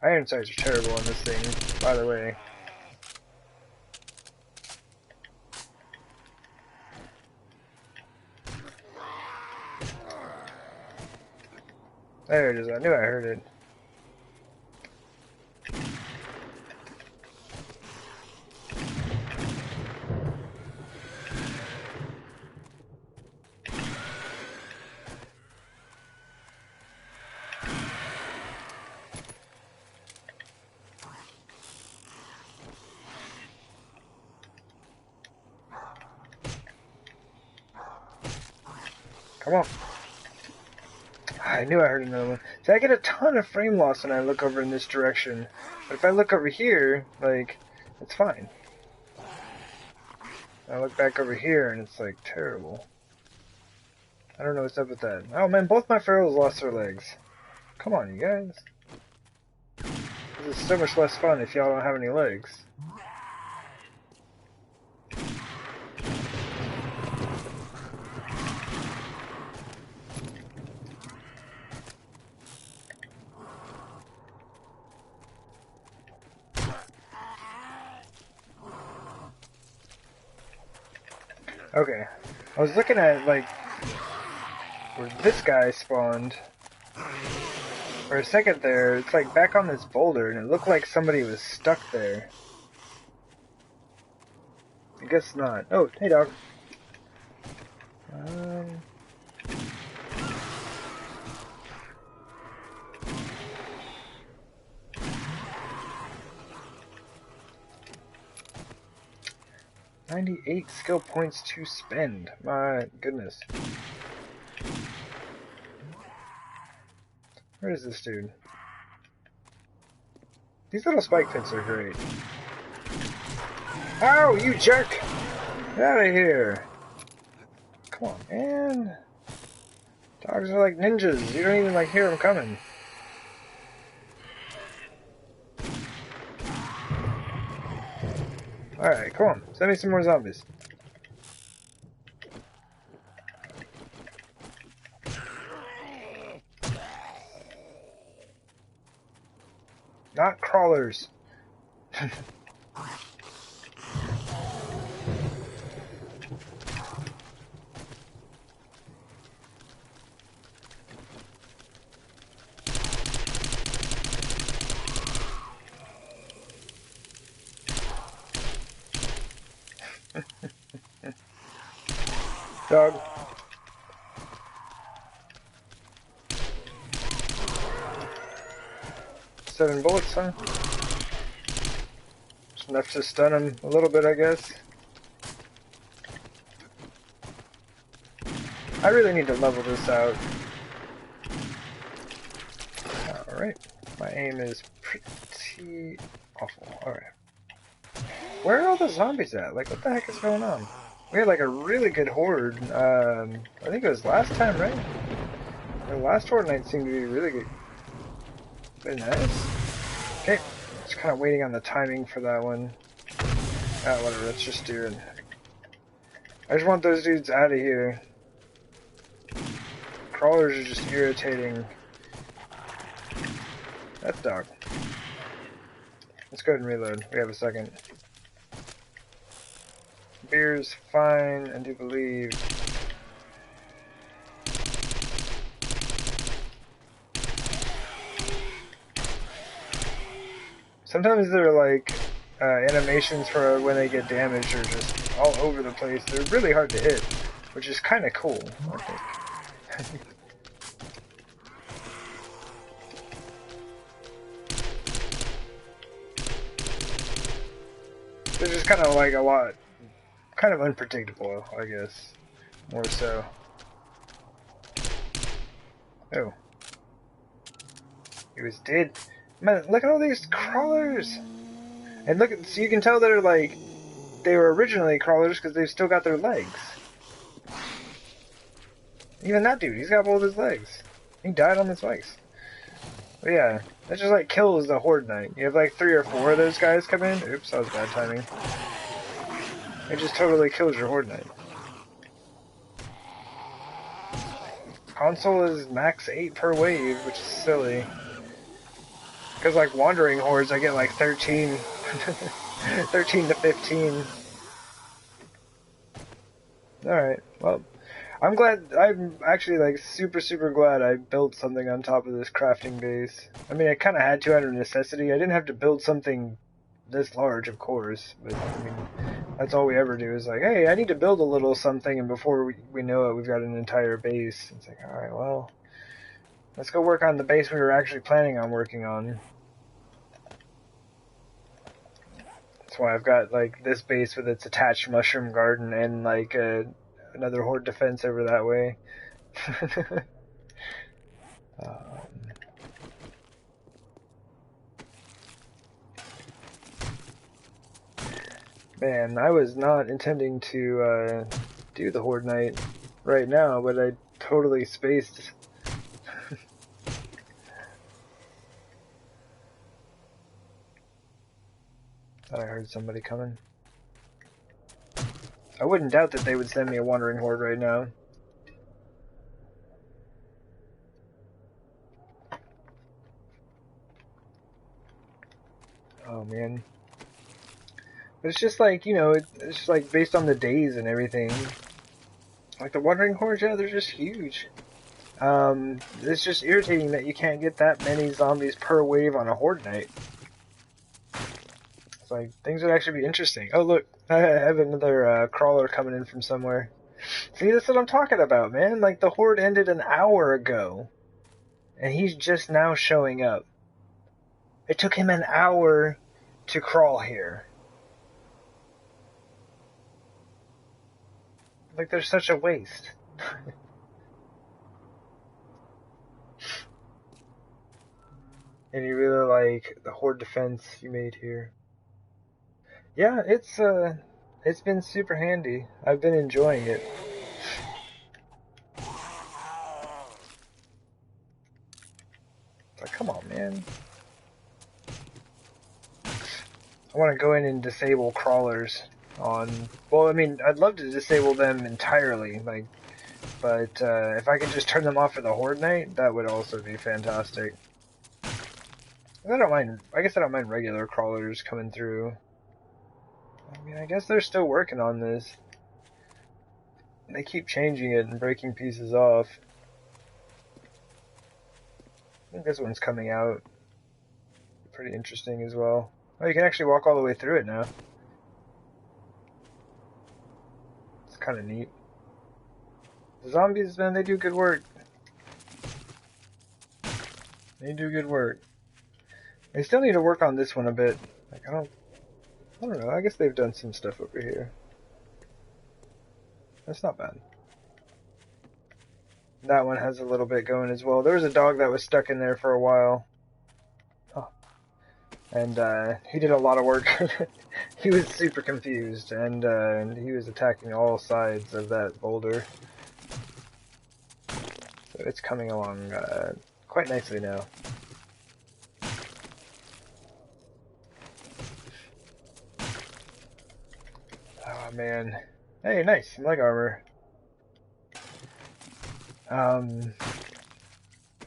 Iron sights are terrible on this thing, by the way. There it is. I knew I heard it. Come on. I knew I heard another one. See, I get a ton of frame loss when I look over in this direction. But if I look over here, like, it's fine. I look back over here and it's like terrible. I don't know what's up with that. Oh man, both my ferals lost their legs. Come on, you guys. This is so much less fun if y'all don't have any legs. Okay, I was looking at, like, where this guy spawned. For a second there, it's like back on this boulder, and it looked like somebody was stuck there. I guess not. Oh, hey dog. 98 skill points to spend. My goodness. Where is this dude? These little spike pits are great. Oh, you jerk! Get out of here! Come on, man. Dogs are like ninjas. You don't even like hear them coming. Alright, come on. Send me some more zombies. Not crawlers. Dog. Seven bullets, huh? Just enough to stun him a little bit, I guess. I really need to level this out. Alright. My aim is pretty awful. Alright. Where are all the zombies at? Like, what the heck is going on? We had like a really good horde. I think it was last time, right? The last horde night seemed to be really good. Very nice. Okay, just kind of waiting on the timing for that one. Ah, whatever. Let's just do it. I just want those dudes out of here. Crawlers are just irritating. That's dog. Let's go ahead and reload. We have a second. Beer's fine, I do believe. Sometimes they're like animations for when they get damaged are just all over the place. They're really hard to hit, which is kind of cool, I think. They're just kind of like a lot. Kind of unpredictable, I guess. More so. Oh. He was dead. Man, look at all these crawlers! And look at, so you can tell they're like, they were originally crawlers because they've still got their legs. Even that dude, he's got both his legs. He died on his legs. But yeah, that just like kills the horde knight. You have like 3 or 4 of those guys come in. Oops, that was bad timing. It just totally kills your horde knight. Console is max 8 per wave, which is silly. Because like wandering hordes, I get like 13, 13 to 15. Alright, well, I'm actually like super glad I built something on top of this crafting base. I mean, I kind of had to out of necessity. I didn't have to build something this large, of course, but I mean, that's all we ever do is like, hey, I need to build a little something, and before we know it, we've got an entire base. It's like, alright, well, let's go work on the base we were actually planning on working on. That's why I've got like this base with its attached mushroom garden and like another horde defense over that way. Man, I was not intending to do the horde night right now, but I totally spaced. Thought I heard somebody coming. I wouldn't doubt that they would send me a wandering horde right now. Oh man. But it's just like, you know, it's just like based on the days and everything. Like the wandering hordes, yeah, they're just huge. It's just irritating that you can't get that many zombies per wave on a horde night. It's like, things would actually be interesting. Oh look, I have another crawler coming in from somewhere. See, that's what I'm talking about, man. Like, the horde ended an hour ago. And he's just now showing up. It took him an hour to crawl here. Like, there's such a waste. And you really like the horde defense you made here. Yeah, it's been super handy. I've been enjoying it. Like, come on, man. I want to go in and disable crawlers on... Well, I mean, I'd love to disable them entirely, like, but if I could just turn them off for the horde night, that would also be fantastic. I don't mind. I guess I don't mind regular crawlers coming through. I mean, I guess they're still working on this. They keep changing it and breaking pieces off. I think this one's coming out. Pretty interesting as well. Oh, you can actually walk all the way through it now. It's kind of neat. The zombies, man, they do good work. They do good work. They still need to work on this one a bit. Like, I don't know. I guess they've done some stuff over here. That's not bad. That one has a little bit going as well. There was a dog that was stuck in there for a while. Oh. And he did a lot of work. He was super confused, and he was attacking all sides of that boulder. So it's coming along quite nicely now. Oh man. Hey, nice, leg armor.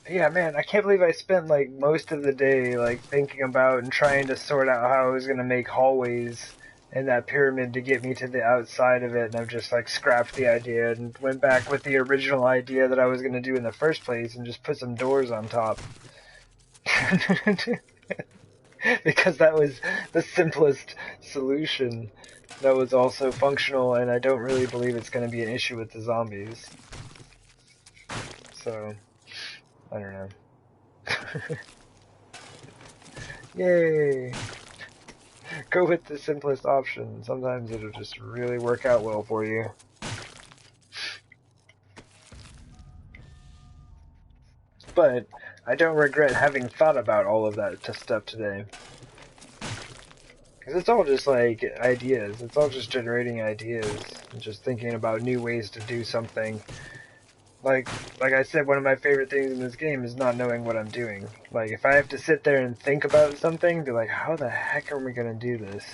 Yeah, man, I can't believe I spent like most of the day like thinking about and trying to sort out how I was gonna make hallways in that pyramid to get me to the outside of it, and I've just like scrapped the idea and went back with the original idea that I was gonna do in the first place and just put some doors on top. Because that was the simplest solution that was also functional, and I don't really believe it's gonna be an issue with the zombies. So, I don't know. Yay! Go with the simplest option. Sometimes it'll just really work out well for you. But I don't regret having thought about all of that stuff today. Because it's all just like ideas. It's all just generating ideas. And just thinking about new ways to do something. Like I said, one of my favorite things in this game is not knowing what I'm doing. Like, if I have to sit there and think about something, be like, how the heck are we gonna do this?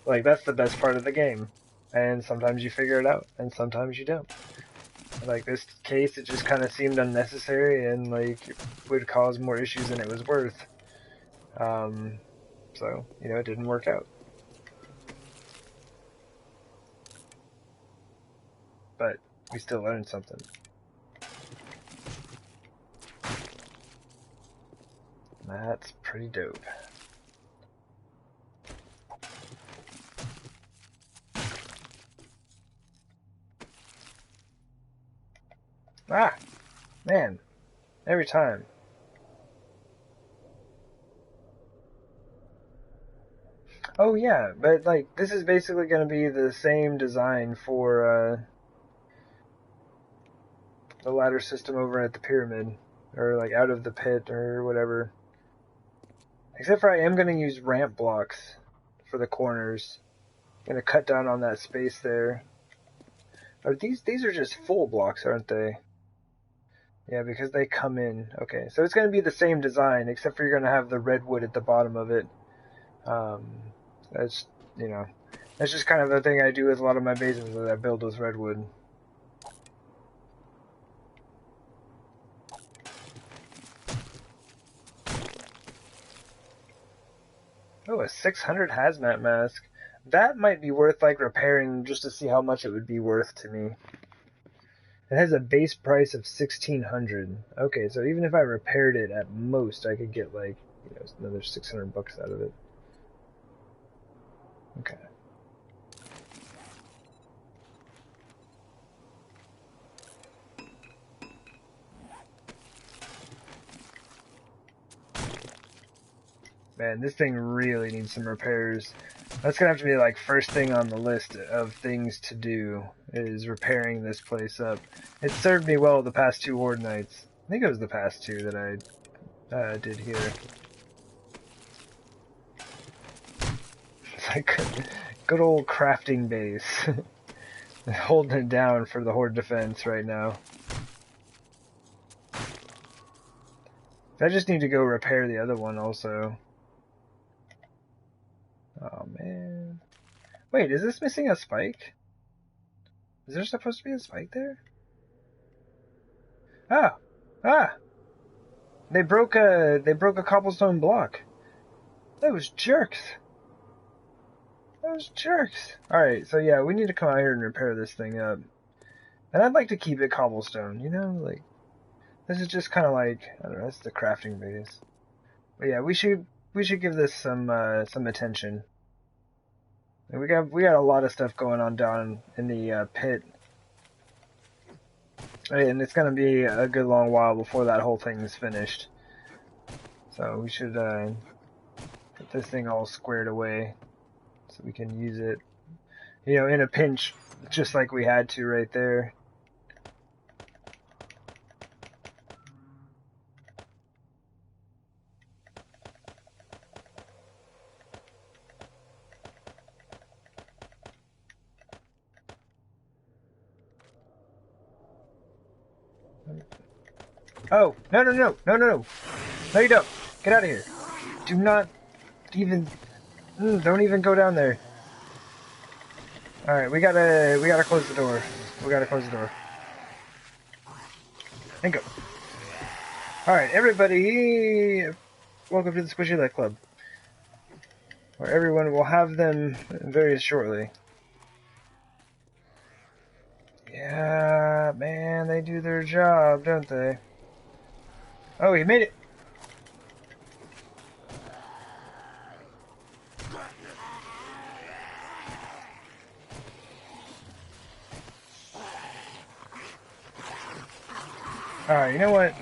Like, that's the best part of the game. And sometimes you figure it out, and sometimes you don't. Like, this case, it just kind of seemed unnecessary, and, like, it would cause more issues than it was worth. So, you know, it didn't work out. But we still learned something. That's pretty dope. Ah! Man. Every time. Oh yeah, but like, this is basically going to be the same design for the ladder system over at the pyramid. Or like out of the pit or whatever. Except for I am going to use ramp blocks for the corners. I'm going to cut down on that space there. Are these are just full blocks, aren't they? Yeah, because they come in. Okay, so it's going to be the same design, except for you're going to have the redwood at the bottom of it. That's, you know, that's just kind of the thing I do with a lot of my bases that I build with redwood. Oh, a 600 hazmat mask. That might be worth, like, repairing just to see how much it would be worth to me. It has a base price of 1,600. Okay, so even if I repaired it, at most, I could get, like, you know, another 600 bucks out of it. Okay. Man, this thing really needs some repairs. That's gonna have to be like first thing on the list of things to do, is repairing this place up. It served me well the past 2 Horde nights. I think it was the past 2 that I did here. It's like good old crafting base. Holding it down for the Horde defense right now. I just need to go repair the other one also. Oh man. Wait, is this missing a spike? Is there supposed to be a spike there? Ah! Ah! They broke a cobblestone block. Those jerks. Those jerks. Alright, so yeah, we need to come out here and repair this thing up. And I'd like to keep it cobblestone, you know? Like, this is just kind of like, I don't know, that's the crafting base. But yeah, we should give this some attention. And we got a lot of stuff going on down in the pit. And it's gonna be a good long while before that whole thing is finished. So we should get this thing all squared away so we can use it, you know, in a pinch, just like we had to right there. Oh, no, no, no, no, no, no. No, you don't. Get out of here. Do not even, don't even go down there. Alright, we gotta close the door. We gotta close the door. And go. Alright, everybody, welcome to the Squishy Light Club, where everyone will have them very shortly. Yeah, man, they do their job, don't they? Oh, he made it! Alright, you know what?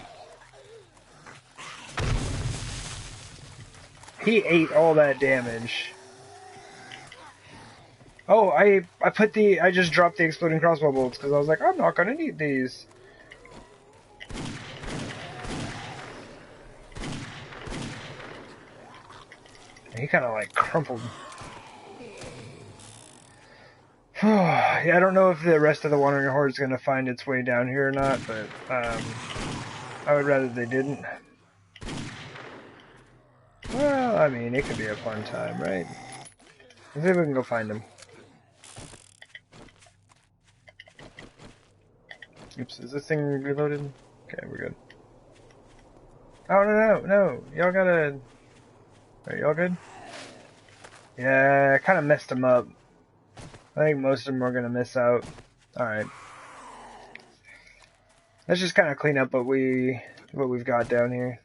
He ate all that damage. Oh, I just dropped the exploding crossbow bolts because I was like, I'm not gonna need these. And he kind of like crumpled. Yeah, I don't know if the rest of the Wandering Horde is gonna find its way down here or not, but I would rather they didn't. Well, I mean, it could be a fun time, right? Let's see if we can go find them. Oops, is this thing reloaded? Okay, we're good. Oh, no. Y'all gotta... Are y'all good? Yeah, I kind of messed them up. I think most of them are gonna miss out. Alright. Let's just kind of clean up what we've got down here.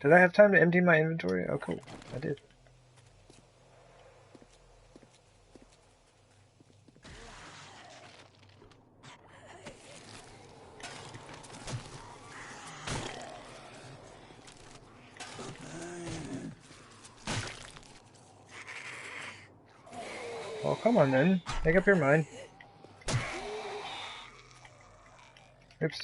Did I have time to empty my inventory? Oh, cool. I did. Well, come on then. Make up your mind. Oops.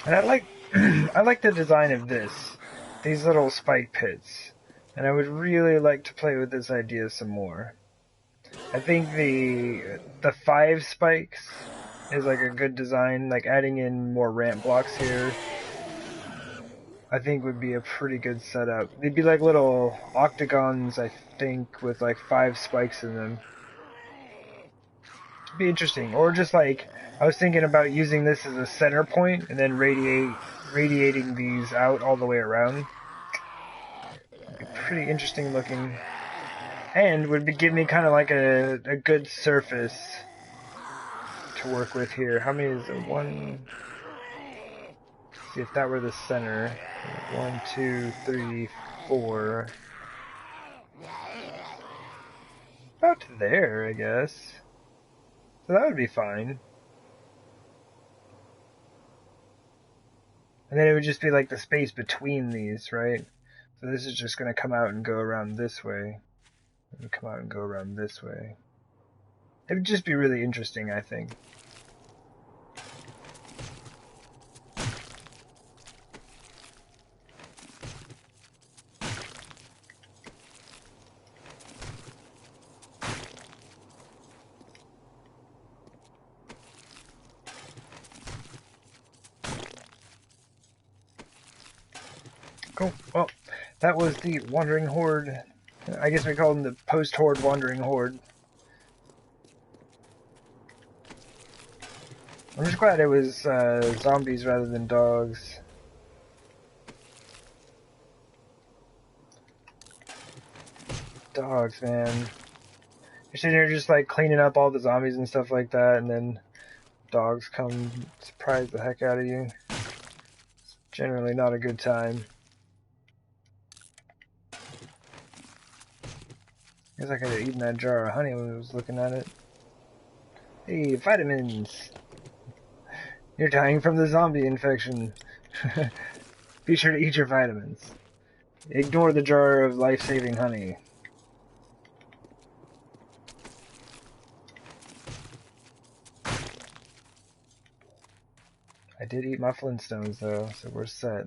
And I like I like the design of these little spike pits, and I would really like to play with this idea some more. I think the 5 spikes is like a good design, like adding in more ramp blocks here I think would be a pretty good setup. They'd be like little octagons, I think, with like 5 spikes in them. It'd be interesting. Or just like, I was thinking about using this as a center point and then radiating these out all the way around. It'd be pretty interesting looking. And would give me kind of like a good surface to work with here. How many is it? 1... See if that were the center. 1, 2, 3, 4. About there, I guess. So that would be fine. And then it would just be like the space between these, right? So this is just going to come out and go around this way. It would come out and go around this way. It would just be really interesting, I think. Cool. Well, that was the Wandering Horde. I guess we call them the post-Horde Wandering Horde. I'm just glad it was zombies rather than dogs. Dogs, man. You're sitting here just like cleaning up all the zombies and stuff like that, and then dogs come surprise the heck out of you. It's generally not a good time. Guess I could have eaten that jar of honey when I was looking at it. Hey, vitamins! You're dying from the zombie infection. Be sure to eat your vitamins. Ignore the jar of life-saving honey. I did eat my Flintstones though, so we're set.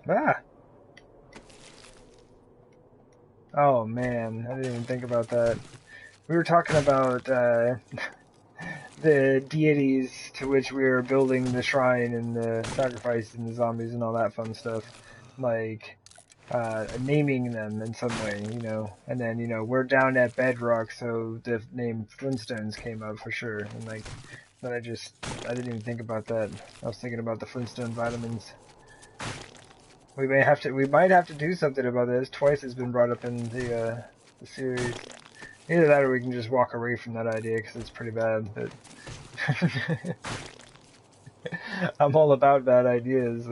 Ah! Oh man, I didn't even think about that. We were talking about the deities to which we were building the shrine and the sacrifice and the zombies and all that fun stuff. Like, naming them in some way, you know. And then, you know, we're down at Bedrock, so the name Flintstones came up for sure. And like, but I didn't even think about that. I was thinking about the Flintstone vitamins. We might have to do something about this. Twice it's been brought up in the series. Either that or we can just walk away from that idea because it's pretty bad, but I'm all about bad ideas.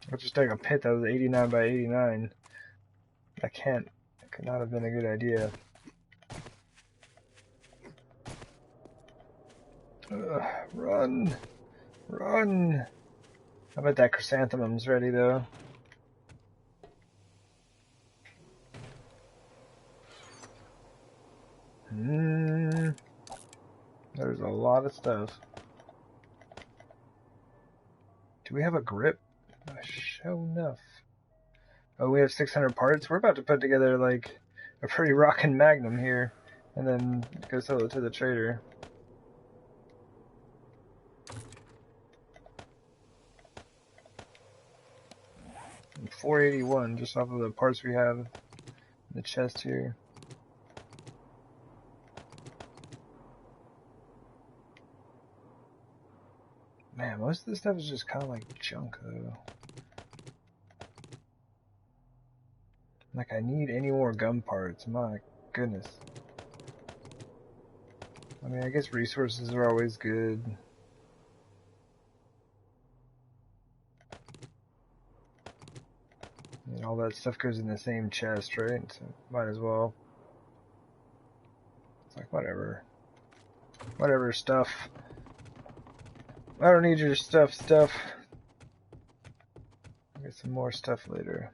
Let's just take a pit that was 89 by 89. That could not have been a good idea. Run! Run! I bet that chrysanthemum's ready though. There's a lot of stuff. Do we have a grip? Sure enough. Oh, we have 600 parts? We're about to put together, like, a pretty rockin' magnum here. And then go sell it to the trader. And 481 just off of the parts we have in the chest here. Man, most of this stuff is just kind of like junk, though. Like, I need any more gun parts. My goodness. I mean, I guess resources are always good. And all that stuff goes in the same chest, right? So might as well. It's like, whatever. Whatever, stuff. I don't need your stuff. I'll get some more stuff later.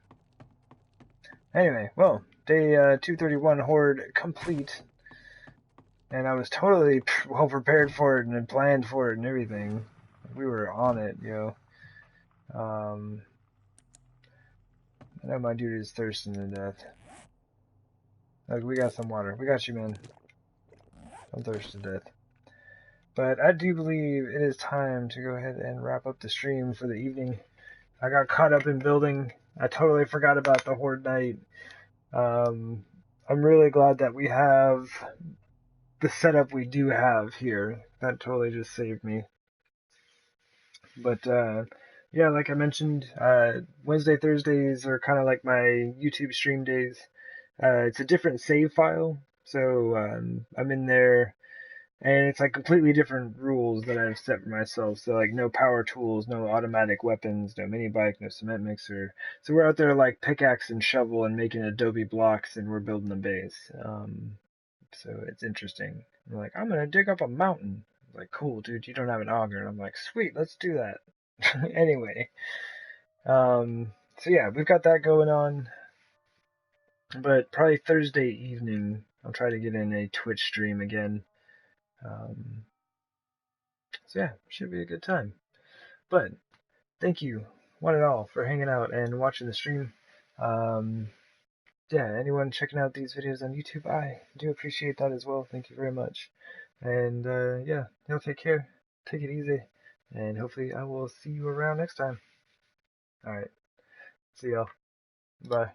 Anyway, well, day 231 Horde complete. And I was totally well prepared for it and planned for it and everything. We were on it, yo. I know my dude is thirsting to death. Like, we got some water. We got you, man. I'm thirsty to death. But I do believe it is time to go ahead and wrap up the stream for the evening. I got caught up in building. I totally forgot about the Horde night. I'm really glad that we have the setup we do have here. That totally just saved me. But yeah, like I mentioned, Wednesday, Thursdays are kind of like my YouTube stream days. It's a different save file, so I'm in there, and it's like completely different rules that I've set for myself. So like no power tools, no automatic weapons, no mini bike, no cement mixer. So we're out there like pickaxe and shovel and making adobe blocks, and we're building a base. So it's interesting. I'm like, I'm gonna dig up a mountain. I'm like, cool, dude, you don't have an auger. And I'm like, sweet, let's do that. Anyway, so yeah, we've got that going on. But probably Thursday evening, I'll try to get in a Twitch stream again. So yeah, should be a good time. But thank you, one and all, for hanging out and watching the stream. yeah, anyone checking out these videos on YouTube, I do appreciate that as well. Thank you very much. And yeah, y'all take care. Take it easy. And hopefully I will see you around next time. All right. See y'all. Bye.